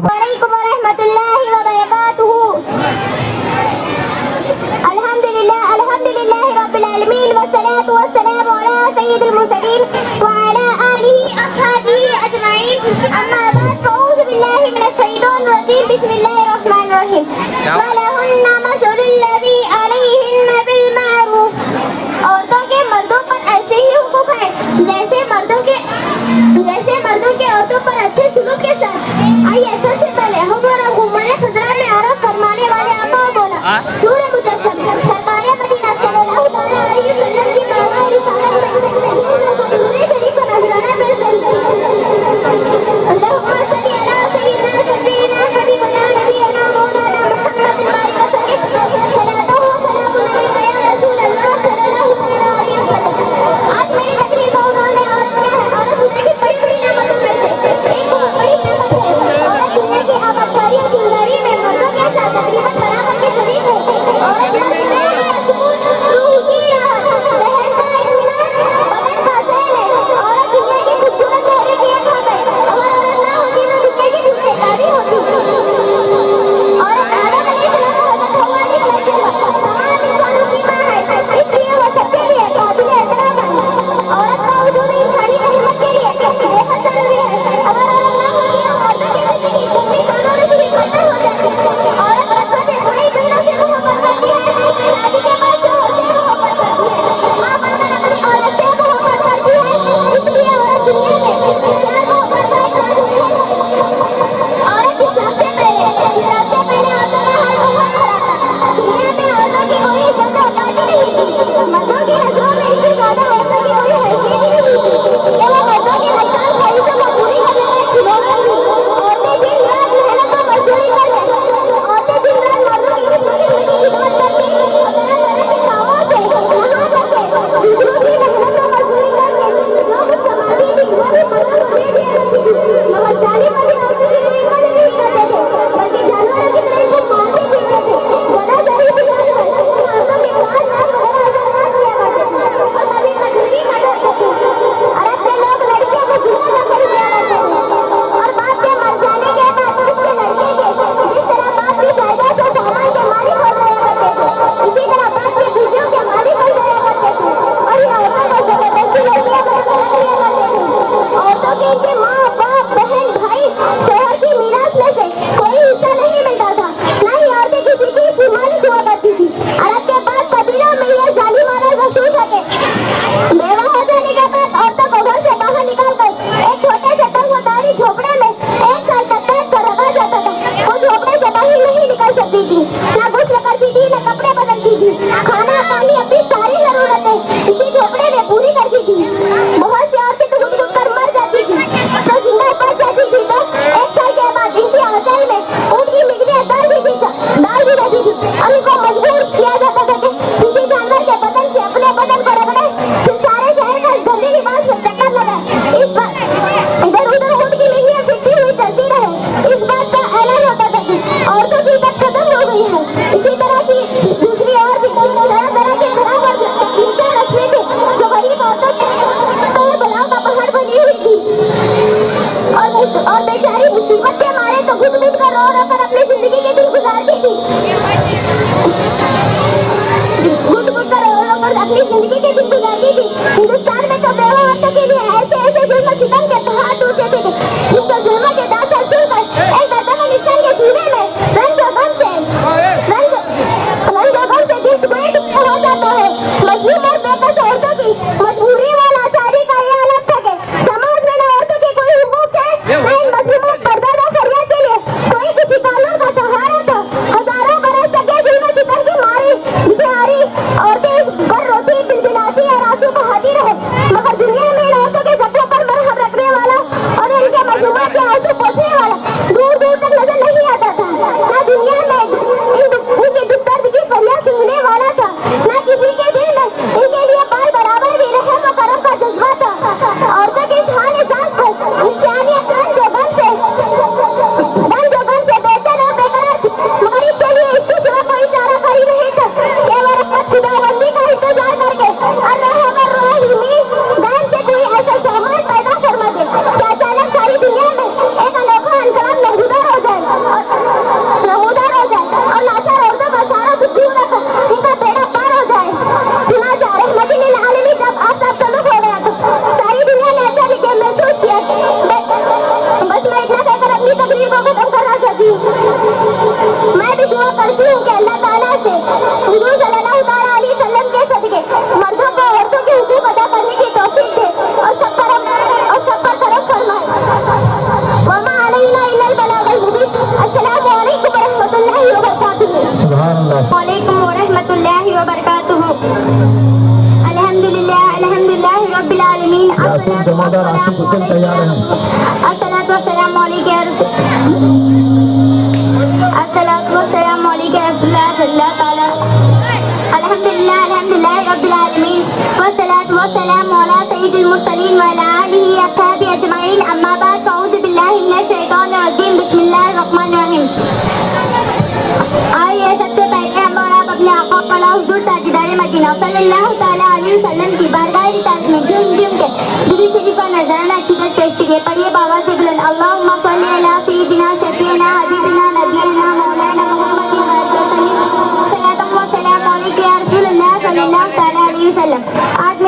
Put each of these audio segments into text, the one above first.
وعلیکم ورحمۃ اللہ وبرکاتہ. الحمدللہ رب العالمین والصلاة والسلام علی سید المرسلین وعلی آلہ اصحابہ اجمعین. اما بعد فاعوذ باللہ من الشیطان الرجیم. بسم اللہ الرحمن الرحیم. وَلَهُنَّ مَثْلُ الَّذِي عَلَيْهِنَّ بِالْمَعْرُوفِ. عورتوں کے مردوں پر ایسے ہی حقوق ہیں جیسے مردوں کے عورتوں پر اچھے سلوک کے ساتھ. آئیے سب سے پہلے ہمارا ہمارے حضرات میں عرب فرمانے والے آقا بولا نور مجسم سرکار مدینہ صلی اللہ تعالیٰ علیہ وسلم کی بابا رسالت میں شریف کا نذرانہ پیش کرتے. اللہم صلی علی سیدنا شفیعنا حبیبنا نبینا مولانا محمد بارک وسلم. صلاۃ و سلام علیک یا رسول اللہ صلی اللہ تعالیٰ علیہ وسلم. آج میری تقریر کا عنوان ہے عورت دنیا کی بڑی بڑی نعمتوں میں سے ایک بہت بڑی نعمت ہے. عورت دنیا کی آبادکاری اور دینداری میں مردوں کے ساتھ تقریباً برابر کے شریک ہے. عورت مرد کا سکون روح کی راحت ذہن کا اطمینان بدن کا چین ہے. عورت دنیا کی خوبصورت چہرے کی ایک حق ہے. اگر عورت نہ ہوتی تو دنیا کی جھوٹ بیکاری ہوتی. عورت آدم علیہ السلام اور حضرت حوا علیہ السلام تمام انسانوں کی ماں ہے. اس لیے وہ سب کے لیے قابل احترام ہے. عورت کا وجود انسانی رحمت کے لیے بہت ضروری ہے. اگر عورت نہ ہوتی تو مردوں کی زندگی سنی قانونوں سے بھی بدتر ہو جاتی. عورت بچپن میں بڑی بہنوں سے محبت کرتی ہے. شادی کے بعد شوہر سے محبت کرتی ہے. ماں بن کر اپنی عورت سے محبت کرتی ہے. اس لیے عورت دنیا میں پیار محبت کا احساس ہوتی ہے. عورت اسلام سے پہلے عورتوں کا حال بہت خراب تھا. دنیا میں عورتوں کی کوئی عزت و اوقات ہی نہیں تھی. مردوں کی نظروں میں اس سے زیادہ عورتوں کی کوئی حیثیت ہی نہیں تھی. کہ وہ مردوں کی حساب خواہشوں کو پوری کرنے میں کھلونا تھی. عورتیں دن رات محنت و مزدوری کرتے. عورتیں دن رات مردوں کی خدمت کرتی. طرح طرح کے کاموں سے نہا کر کے دوسروں کی محنت و مزدوری کر کے جو کچھ کماتی تھی وہ بھی مردوں کو دے دیا کرتی تھی. مگر ظالم ابھی عورتوں کی کوئی مدد نہیں کرتے تھے بلکہ جانوروں کی طرح ان کو مارتے پیٹتے تھے. زیادہ ظاہری سکھانے پر عورتوں کے پاس نہ وغیرہ اثر نہ کیا کرتے تھے اور کبھی مجبوری نہ کرتے تھے. عرب کے لوگ لڑکیوں کو زندہ نہ خریدیا کرتے تھے اور باپ کے مر جانے کے بعد اس کے لڑکے کے جس طرح باپ کی جائیداد سے سامان کے مالک ہو جایا کرتے تھے اسی طرح باپ کی بیٹیوں کے مالک ہو جایا کرتے تھے. اور ان عورتوں کو زبردستی لڑکیاں بنا دیا کرتے تھے. عورتوں کے ان کے ماں باپ بہن بھائی شوہر کی میراث میں سے کوئی حصہ نہیں ملتا تھا. نہ ہی عورتیں کسی چیز کی مالک ہوا کرتی تھی. عرب کے بعد قبیلوں میں یہ ظالمانہ رسول تھا کہ بیوہ ہو جانے کے بعد عورتوں کو گھر سے باہر نکال کر ایک چھوٹے سے تنگ و تاریک جھوپڑے میں 1 سال تک قید کر رکھا جاتا تھا. وہ جھوپڑے سے باہر نہیں نکل سکتی تھی. نہ غسل کرتی تھی نہ کپڑے بدلتی تھی. کھانا پانی اپنی ساری ضرورتیں اسی جھوپڑے میں پوری کرتی تھی. بہت سی عورتیں تو گھٹ کر مر جاتی تھی. جو زندہ بچ جاتی تھی تو 1 سال کے بعد ان کی آنچل میں اونٹ کی مٹیاں ڈال دی رہتی تھی. اور ان کو مجبور کیا جاتا تھا کہ کسی جانور کے بدن سے اپنے بدن کو رگڑے پھر سارے شہر کا اس گندے لباس میں چکر لگائے. اس بات ادھر ادھر اونٹ کی مٹیاں پھرتی ہوئی چلتی رہے. اس بات کا اعلان ہوتا تھا کہ عورتوں کی عزت ختم ہو گئی ہے. اسی طرح کی دوسری اور بھی طرح طرح کے گھروں پر تکلیفیں رسمیں تھیں جو غریب عورتوں کے اور بلاؤ کا پہاڑ بنی ہوئی تھی. اور بیچاری مصیبت کے مارے تو گھٹ گھٹ کر رو رو کر اپنی زندگی کے دن گزارتی تھی. گھٹ گھٹ کر رو رو کر اپنی زندگی کے دن گزارتی تھی. ہندوستان میں تو بیوہ عورتوں کے لیے ایسے ایسے ظلم و ستم کے پہاڑ ٹوٹتے تھے جن کو ظلموں کے داستان سن کر ایک بدن انسان کے سینے میں رنگ و غم سے دل ٹکڑے ٹکڑے ہو جاتا ہے. مظلوم اور بے بس عورتوں کی مجبوری و لاچاری کا یہ الگ تھا کہ سماج میں نہ عورتوں کے کوئی حقوق ہے نہ ان مظلوموں پردہ و فریاد کے لیے کوئی کسی قانون کا سہارا تقریر کو ختم کرنا چاہتی ہوں. میں بھی دعا کرتی ہوں کہ اللہ تعالیٰ سے حضور صلی اللہ تعالیٰ علیہ وسلم کے صدقے مردوں کو عورتوں کے حقوق ادا کرنے کی توفیق دے اور سب پر کرم فرمائے. وما علینا الا البلاغ المبین. السلام علیکم ورحمۃ اللہ وبرکاتہ. سبحان اللہ. وعلیکم ورحمۃ اللہ وبرکاتہ. الحمدللہ رب العالمین. یاسین جمادار عاشق حسین تیار ہیں. الصلاۃ والسلام علیک یا رسول اللہ صلی اللہ تعالی. الحمدللہ رب العالمین والصلاۃ والسلام علی سید المرسلین وعلی آلہ واصحابہ اجمعین. اما بعد فاعوذ باللہ من الشیطان الرجیم. بسم اللہ الرحمن الرحیم. آئیے سب سے پہلے ہم اور آپ اپنے آقا قلعہ حضور تاجدار مدینہ صلی اللہ تعالیٰ علیہ وسلم کی بارگاہ رسالت میں جھوم جھوم کے درود شریف اور نذرانہ عقیدت پیش کریے. پڑھیے بابا سے بلند. اللہم صلی علی سیدنا شفیعنا حبیبنا نبینا مولانا محمد صلاۃ و سلام علیک یا رسول اللہ صلی اللہ تعالیٰ علیہ وسلم. آج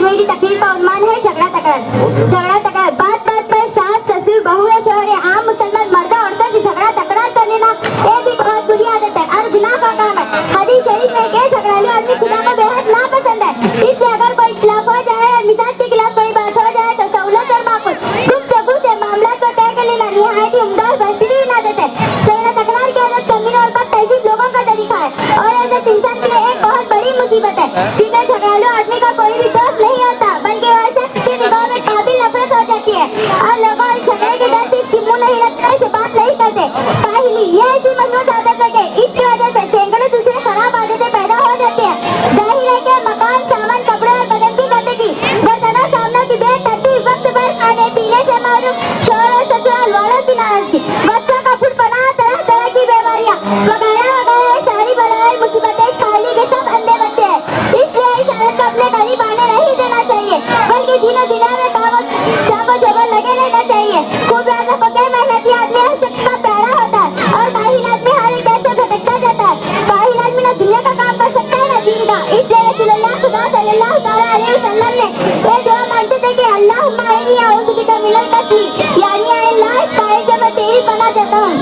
میری تقریر کا عنوان ہے جھگڑا تکرار. بات بات پر ساس سسر بہو یا شوہر عام مسلمان مردہ عورتوں سے جھگڑا تکرار کر لینا یہ بھی بہت بری عادت ہے اور گناہ کا کام ہے. حدیث شریف میں کہ جھگڑالو آدمی خدا کو بے حد ناپسند ہے. اس لیے اگر کوئی اختلاف ہو جائے اور مزاج کے خلاف کوئی بات ہو جائے تو سہولت اور معقول گفتگو سے معاملات کو طے کر لینا نہایت ہی عمدہ اور بہترین عادت ہے. جھگڑا تکرار کی عادت کمین اور بد تہذیب لوگوں کا طریقہ ہے اور عادت انسان کے لیے ایک بہت بڑی مصیبت ہے کیونکہ جھگڑالو آدمی کا کوئی بھی دوست نہیں ہوتا بلکہ وہ شخص کی نگاہ میں قابل نفرت ہو جاتی ہے اور لوگوں اس جھگڑے کے ڈر سے اس کی منہ نہیں لگتا سے بات نہیں کرتے. کاہلی یہ ایسی مخلوط عادت ہے کہ اس کی وجہ سے سینکڑوں دوسرے خراب عادتیں پیدا ہو جاتی ہیں. ظاہر ہے کہ مکان سامان کپڑے اور بدن کی گندگی برتنوں سامنوں کی بے ترتیب وقت پر کھانے پینے سے معروف شوہر اور سسرال والوں کی ناراضگی بچوں کا پھٹ پنا طرح طرح کی بیماریاں وغیرہ وغیرہ ساری بلائیں مصیبتیں کاہلی کے سب اندھے بچے ہیں. اس لیے اس حالت کو اپنے قریب آنے نہیں دینا چاہیے بلکہ دنوں دنیا میں چاق و چوبل لگے رہنا چاہیے. خوب یاد رکھو کہ محنتی آدمی ہر شخص کا پیارا ہوتا ہے اور کاہل آدمی ہر ایک دیر سے بھٹکتا جاتا ہے. کاہل آدمی نہ دنیا کا کام کر سکتا ہے نہ دین کا. اس لیے رسول اللہ خدا صلی اللہ تعالیٰ علیہ وسلم نے یہ دعا مانگتے تھے کہ اللہم انی اعوذ بک من الکسل یعنی اے اللہ اس کاہل سے میں تیری پناہ دیتا ہوں.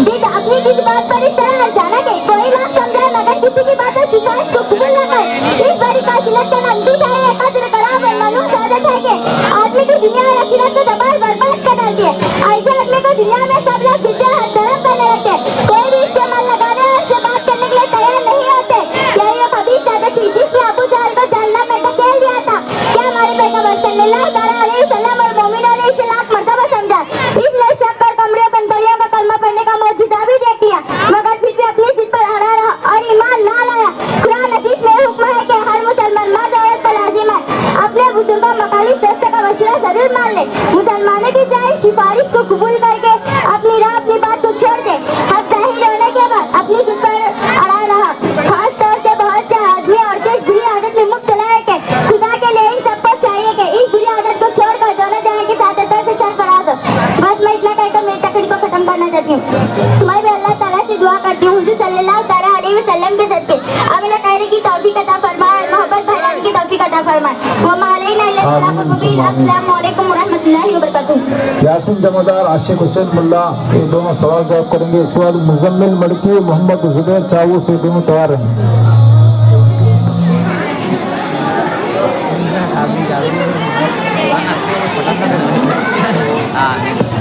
جد اپنی کسی بات پر اس طرح لگ جانا کہ کوئی نہ سمجھے مگر کسی کی بات اور سفارش کو قبول نہ کر اس بڑی کاصلت کا نام بھی ہے. یہ قدر کرام اور معلوم عادت ہے کہ آدمی کی دنیا اور آخرت کو تباہ برباد کر ڈالتی ہے. ایسے آدمی کو دنیا میں سب لوگ جدے ہاتھ درم کرنے لگتے ہیں. کوئی بھی اس سے مال لگانے اور اس سے بات کرنے کے لیے تیار نہیں ہوتے. یہی وہ خبیث عادت تھی جس نے ابو جہل کو جہنم میں دھکیل دیا تھا. کیا ہمارے پیغمبر صلی اللہ تعالیٰ علیہ وسلم اور مومنوں نے اسے لاکھ مرتبہ سمجھا. اس نے شک اور کمرے کنتریوں کا کلمہ پڑھنے کا معجزہ بھی دیکھ لیا مگر پھر بھی اپنی ضد پر اڑا رہا اور ایمان نہ لایا. قرآن حدیث میں حکم ہے کہ ہر مسلمان مرد عورت پر لازم ہے اپنے بزرگوں مخالف دوستوں کا مشورہ ضرور مان لے. مسلمانوں کی جائے سفارش کو قبول کر کے اپنی راہ اپنی بات کو چھوڑ دے. حق ظاہر ہونے کے بعد اپنی ضد پر اڑا رہا. خاص طور سے بہت سے آدمی عورتیں اس بری عادت میں مبتلا ہے کہ خدا کے لیے ان سب کو چاہیے کہ اس بری عادت کو چھوڑ کر دونوں جہاں کی سعادتوں سے سرفراز ہو. بس میں اتنا کہہ کر میری تقریر کو ختم کرنا چاہتی ہوں. میں بھی اللہ تعالیٰ سے دعا کرتی ہوں حضور صلی اللہ تعالیٰ علیہ وسلم کے صدقے عمل خیر کی توفیق عطا فرمائے اور محبت پھیلانے کی توفیق عطا فرمائے. وما علینا الا البلاغ المبین. السلام علیکم ورحمۃ اللہ وبرکاتہ. یاسین جمادار عاشق حسین ملا یہ دونوں سوال جواب کریں گے. اس کے بعد مزمل ملکی محمد زبیر چاو سے دونوں تیار ہیں.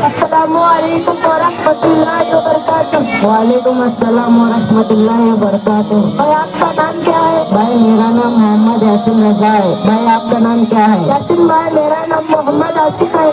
السلام علیکم ورحمۃ اللہ وبرکاتہ. وعلیکم السلام ورحمۃ اللہ وبرکاتہ. بھائی آپ کا نام کیا ہے؟ بھائی میرا نام محمد یاسین رضا ہے. بھائی آپ کا نام کیا ہے؟ یاسین بھائی میرا نام محمد عاشق ہے.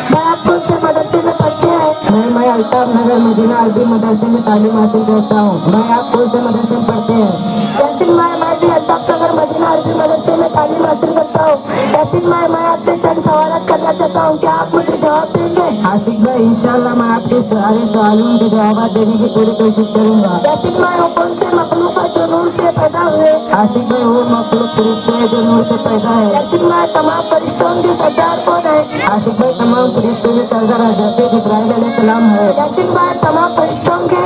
بھائی آپ کون سے مدرسے میں پڑھتے ہیں؟ میں الطاف نگر مدینہ عربی مدرسے میں تعلیم حاصل کرتا ہوں. بھائی آپ کون سے مدرسے میں پڑھتے ہیں؟ یاسین بھائی میں بھی الطاف نگر مدینہ عربی مدرسے میں تعلیم حاصل کرتا ہوں. یاسین بھائی میں آپ سے چند سوالات کرنا چاہتا ہوں, کیا آپ مجھے جواب دیں گے؟ عاشق بھائی انشاءاللہ میں آپ کے سارے سوالوں کے جوابات دینے کی پوری کوشش کروں گا. یاسین بھائی وہ کون سے مخلوق ہے جو نور سے پیدا ہوئے؟ عاشق بھائی وہ مخلوق فرشتے ہے جو نور سے پیدا ہے. یاسین بھائی تمام فرشتوں کے سردار کون ہے؟ عاشق بھائی تمام فرشتوں کے سردار حضرت جبرائیل علیہ السلام ہے. یاسین بھائی تمام فرشتوں کے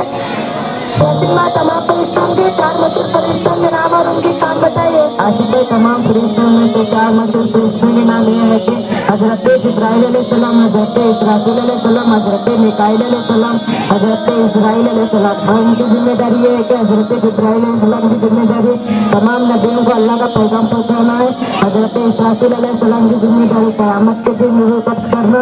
यासीन भाई तमाम फरिश्तों के 4 मशहूर फरिश्तों के नाम और उनके काम बताइए। आशिक भाई तमाम फरिश्तों में से 4 मशहूर फरिश्तों के नाम ये है कि हजरत जिब्राइल अलैहिस्सलाम, हजरत इसराफील अलैहिस्सलाम, हजरत मिकाईल अलैहिस्सलाम, हजरत इस्राईल अलैहिस्सलाम। और उनकी जिम्मेदारी ये है कि हजरत जिब्राइल अलैहिस्सलाम की जिम्मेदारी तमाम नबियों को अल्लाह का पैगाम पहुंचाना है। हजरत इसराफील अलैहिस्सलाम की जिम्मेदारी क़यामत के दिन रूह कब्ज़ करना।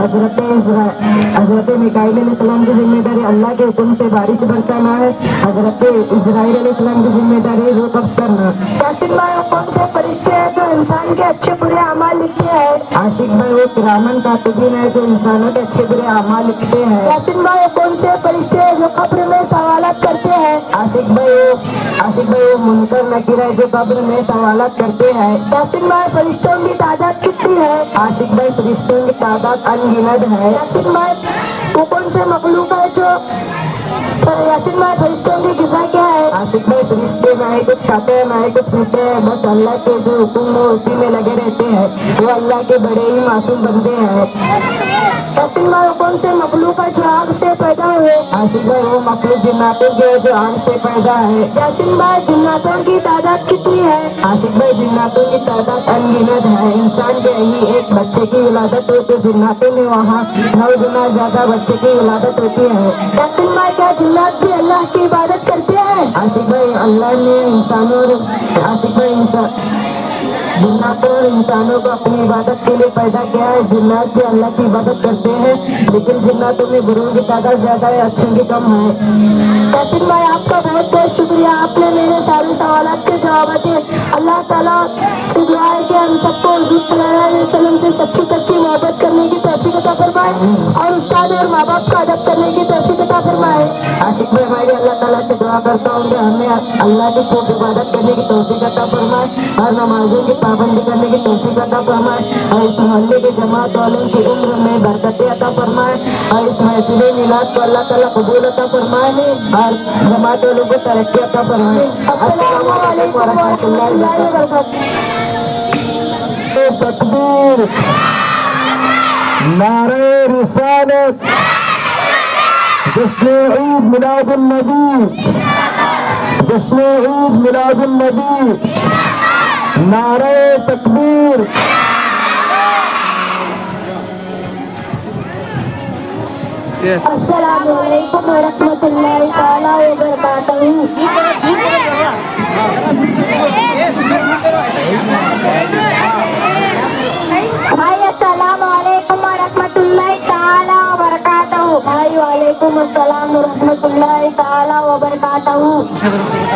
हजरत मिकाईल अलैहिस्सलाम की जिम्मेदारी अल्लाह के हुक्म से बारिश बरसाना है। हजरत इस्राईल अलैहिस्सलाम की जिम्मेदारी रूह कब्ज़ करना। यासीन भाई वो कौन से फरिश्ते हैं जो इंसान के अच्छे बुरे अमाल लिखते हैं? आशिक भाई वो किरामन कातिबीन है जो इंसानों के अच्छे बुरे अमाल लिखते हैं। यासीन भाई वो कौन से फरिश्ते हैं जो कब्र में सवालात करते हैं? आशिक भाई वो मुनकर नकीर है जो कब्र में सवालात करते हैं। यासीन भाई फरिश्तों की तादाद कितनी है? आशिक भाई फरिश्तों की तादाद अनगिनत है। यासीन भाई वो कौन से मखलूक है जो यासीन भाई फरिश्तों की ग़िज़ा क्या है? आशिक भाई फरिश्ते ना ही कुछ खाते हैं ना ही कुछ पीते हैं, बस अल्लाह के जो हुक्म हो उसी में लगे रहते हैं। वो अल्लाह के बड़े ही मासूम बंदे हैं। यासीन भाई वो कौन से मखलूक है जो आग से पैदा हुए? आशिक भाई वो मखलूक जिन्नातों के जो आग से पैदा है। यासीन भाई जिन्नातों की तादाद कितनी है? आशिक भाई जिन्नातों की तादाद अनगिनत है। इंसान के ही एक बच्चे की विलादत हो तो जिन्नातों में वहाँ 9 गुना ज्यादा बच्चे की विलादत होती है। यासीन भाई क्या जिन्नात भी अल्लाह की इबादत करते हैं? आशिक भाई अल्लाह ने जिन्नातों और इंसानों को अपनी इबादत के लिए पैदा किया है। जिन्नात भी अल्लाह की इबादत करते हैं, लेकिन जिन्नातों में बुरों की तादाद ज्यादा है, अच्छों की कम है। यासीन भाई आपका बहुत बहुत शुक्रिया, आपने मेरे सारे सवालात के जवाब दिए। अल्लाह ताला से दुआ है कि हम सबको हुज़ूर सल्लल्लाहु अलैहि वसल्लम से सच्ची तक की मोहब्बत करने की तौफीक अता फरमाए और उस्ताद और माँ बाप का अदब करने की तौफीक अता फरमाए। आशिक भाई मैं भी अल्लाह ताला से दुआ करता हूँ कि हमें अल्लाह की खूब इबादत करने की तौफीक अता फरमाए और नमाजों की पाबंदी करने की तौफीक अता फरमाए और इस मोहल्ले के जमात वालों की उम्र में बरकतें अता फरमाए और इस महफिल मिलाद को अल्लाह ताला कबूल अता फरमाए और जमात वालों को तरक्की अता फरमाए। अस्सलामु अलैकुम व रहमतुल्लाहि व बरकातहू। तकबीर, नारे रिसालत, जश्न ईद मिलादुन नबी, जश्न ईद मिलादुन नबी, नारे तकबीर। अस्सलामु अलैकुम व रहमतुल्लाहि ताला व बरकातहू। भाई अस्सलामु अलैकुम व रहमतुल्लाहि ताला व बरकातहू। भाई वालेकुम अस्सलाम व रहमतुल्लाहि ताला व बरकातहू।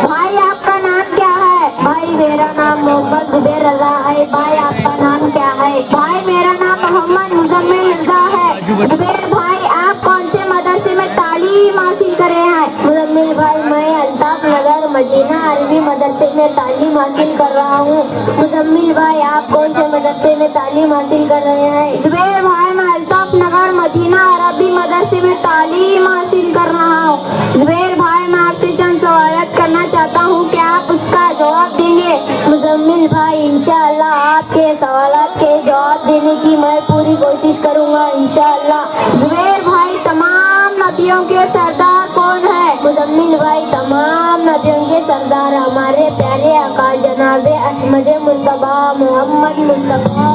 भाई आपका नाम क्या है? भाई मेरा नाम मोहम्मद जुबैर रजा है। भाई आपका नाम क्या है? भाई मेरा नाम मोहम्मद मुजम्मिल रजा है। जुबैर भाई आप कौन से मदरसे में तालीम हासिल करे हैं? मुजम्मिल भाई मैं अल्ताफ नगर मदीना अरबी मदरसे में तालीम हासिल कर रहा हूँ। मुजम्मिल भाई आप कौन से मदरसे में तालीम हासिल कर रहे हैं? जुबैर भाई मैं अल्ताफ नगर मदीना अरबी मदरसे में तालीम हासिल कर रहा हूँ। जुबैर भाई मैं आपसे चंद सवाल करना चाहता हूँ, क्या आप उसका जवाब देंगे? मुजम्मिल भाई इंशाअल्लाह आपके सवालात के जवाब देने की मैं पूरी कोशिश करूँगा इंशाअल्लाह। जुबैर भाई तमाम नबियों के सरदार कौन है? मुजम्मिल भाई तमाम नबियों के सरदार हमारे प्यारे आका जनाब अहमद मुस्तफा मोहम्मद मुस्तफा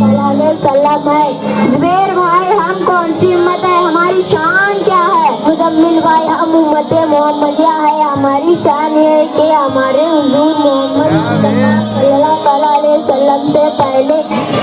सल्लल्लाहु अलैहि वसल्लम है। जुबैर भाई हम कौन सी उम्मत है? हमारी शान क्या है? मुजम्मिल भाई हम उम्मत मोहम्मदिया है। हमारी शान ये है कि हमारे हुजूर मोहम्मद मुस्तफा सल्लल्लाहु अलैहि वसल्लम से पहले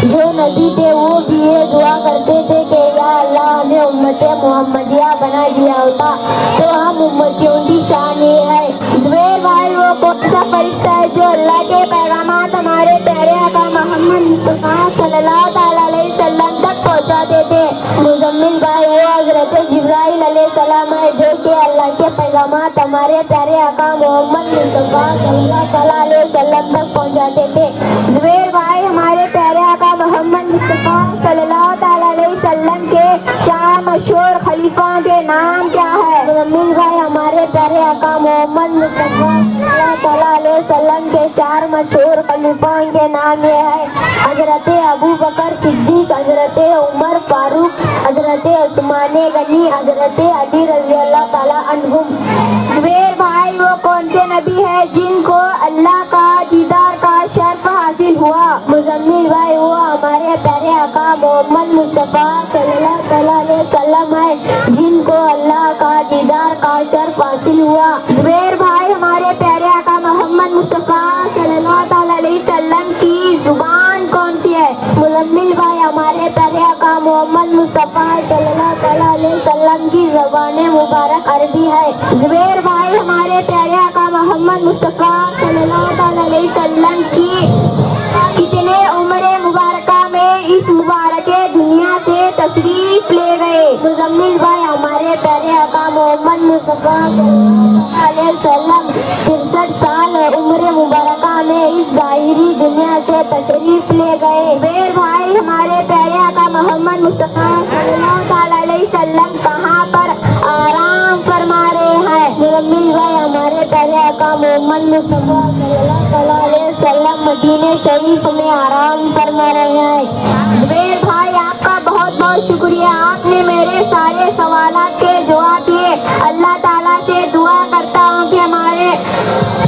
जो नबी थे वो भी ये दुआ करते थे कि या अल्लाह हमें उम्मत मोहम्मदिया बना दिया होता तो हम उम्मतियों की शान ये है। जुबैर भाई वो कौन सा फरिश्ता है जो अल्लाह के पैगामात हमारे प्यारे आका मोहम्मद मुस्तफा सल्लल्लाहु अलैहि वसल्लम तक पहुंचाते थे? मुजम्मिल भाई वो हजरत जिब्राइल अलैहिस्सलाम है जो कि अल्लाह के पैगामात हमारे प्यारे आका मोहम्मद मुस्तफा सल्लल्लाहु अलैहि वसल्लम तक पहुंचाते थे। जुबैर भाई हमारे प्यारे आका मोहम्मद मुस्तफा सल्लल्लाहु अलैहि वसल्लम के 4 मशहूर खलीफा के नाम क्या है? मुजम्मिल भाई हमारे प्यारे आका मोहम्मद मुस्तफा सल्लल्लाहु अलैहि वसल्लम के 4 मशहूर खलीफा के नाम ये है हजरत अबू बकर सिद्दीक, हजरत उमर फारूक, हजरत उस्मान गनी, हजरत अली रज़ी अल्लाह ताला अन्हुम। میں بھی ہے جن کو اللہ کا دیدار کا شرف حاصل ہوا۔ مزمل بھائی وہ ہمارے پیارے آقا محمد مصطفیٰ صلی اللہ علیہ وسلم ہے جن کو اللہ کا دیدار کا شرف حاصل ہوا۔ زبیر بھائی ہمارے پیارے آقا محمد مصطفیٰ صلی اللہ علیہ وسلم کی زبان کون سی ہے؟ مزمل بھائی ہمارے پیارے آقا محمد مصطفیٰ صلی اللہ علیہ وسلم کی زبان مبارک عربی ہے۔ زبیر بھائی ہمارے پیارے آقا محمد مصطفیٰ صلی اللہ علیہ وسلم کی کتنے عمر مبارکہ میں اس مبارک دنیا سے تشریف لے گئے؟ مزمل بھائی ہمارے پیارے آقا محمد مصطفیٰ صلی اللہ علیہ وسلم 63 سال عمر مبارکہ میں اس ظاہری دنیا سے تشریف لے گئے۔ زبیر بھائی ہمارے پیارے آقا محمد مصطفیٰ صلی اللہ علیہ وسلم کہاں پر آرام فرما رہے ہیں؟ مزمل بھائی ہمارے پیارے آقا محمد مصطفیٰ صلی اللہ علیہ وسلم مدینہ شریف میں آرام فرما رہے ہیں۔ زبیر بھائی آپ کا بہت بہت شکریہ، آپ نے میرے سارے سوالات کے جواب دیے۔ اللہ تعالیٰ سے دعا کرتا ہوں کہ ہمارے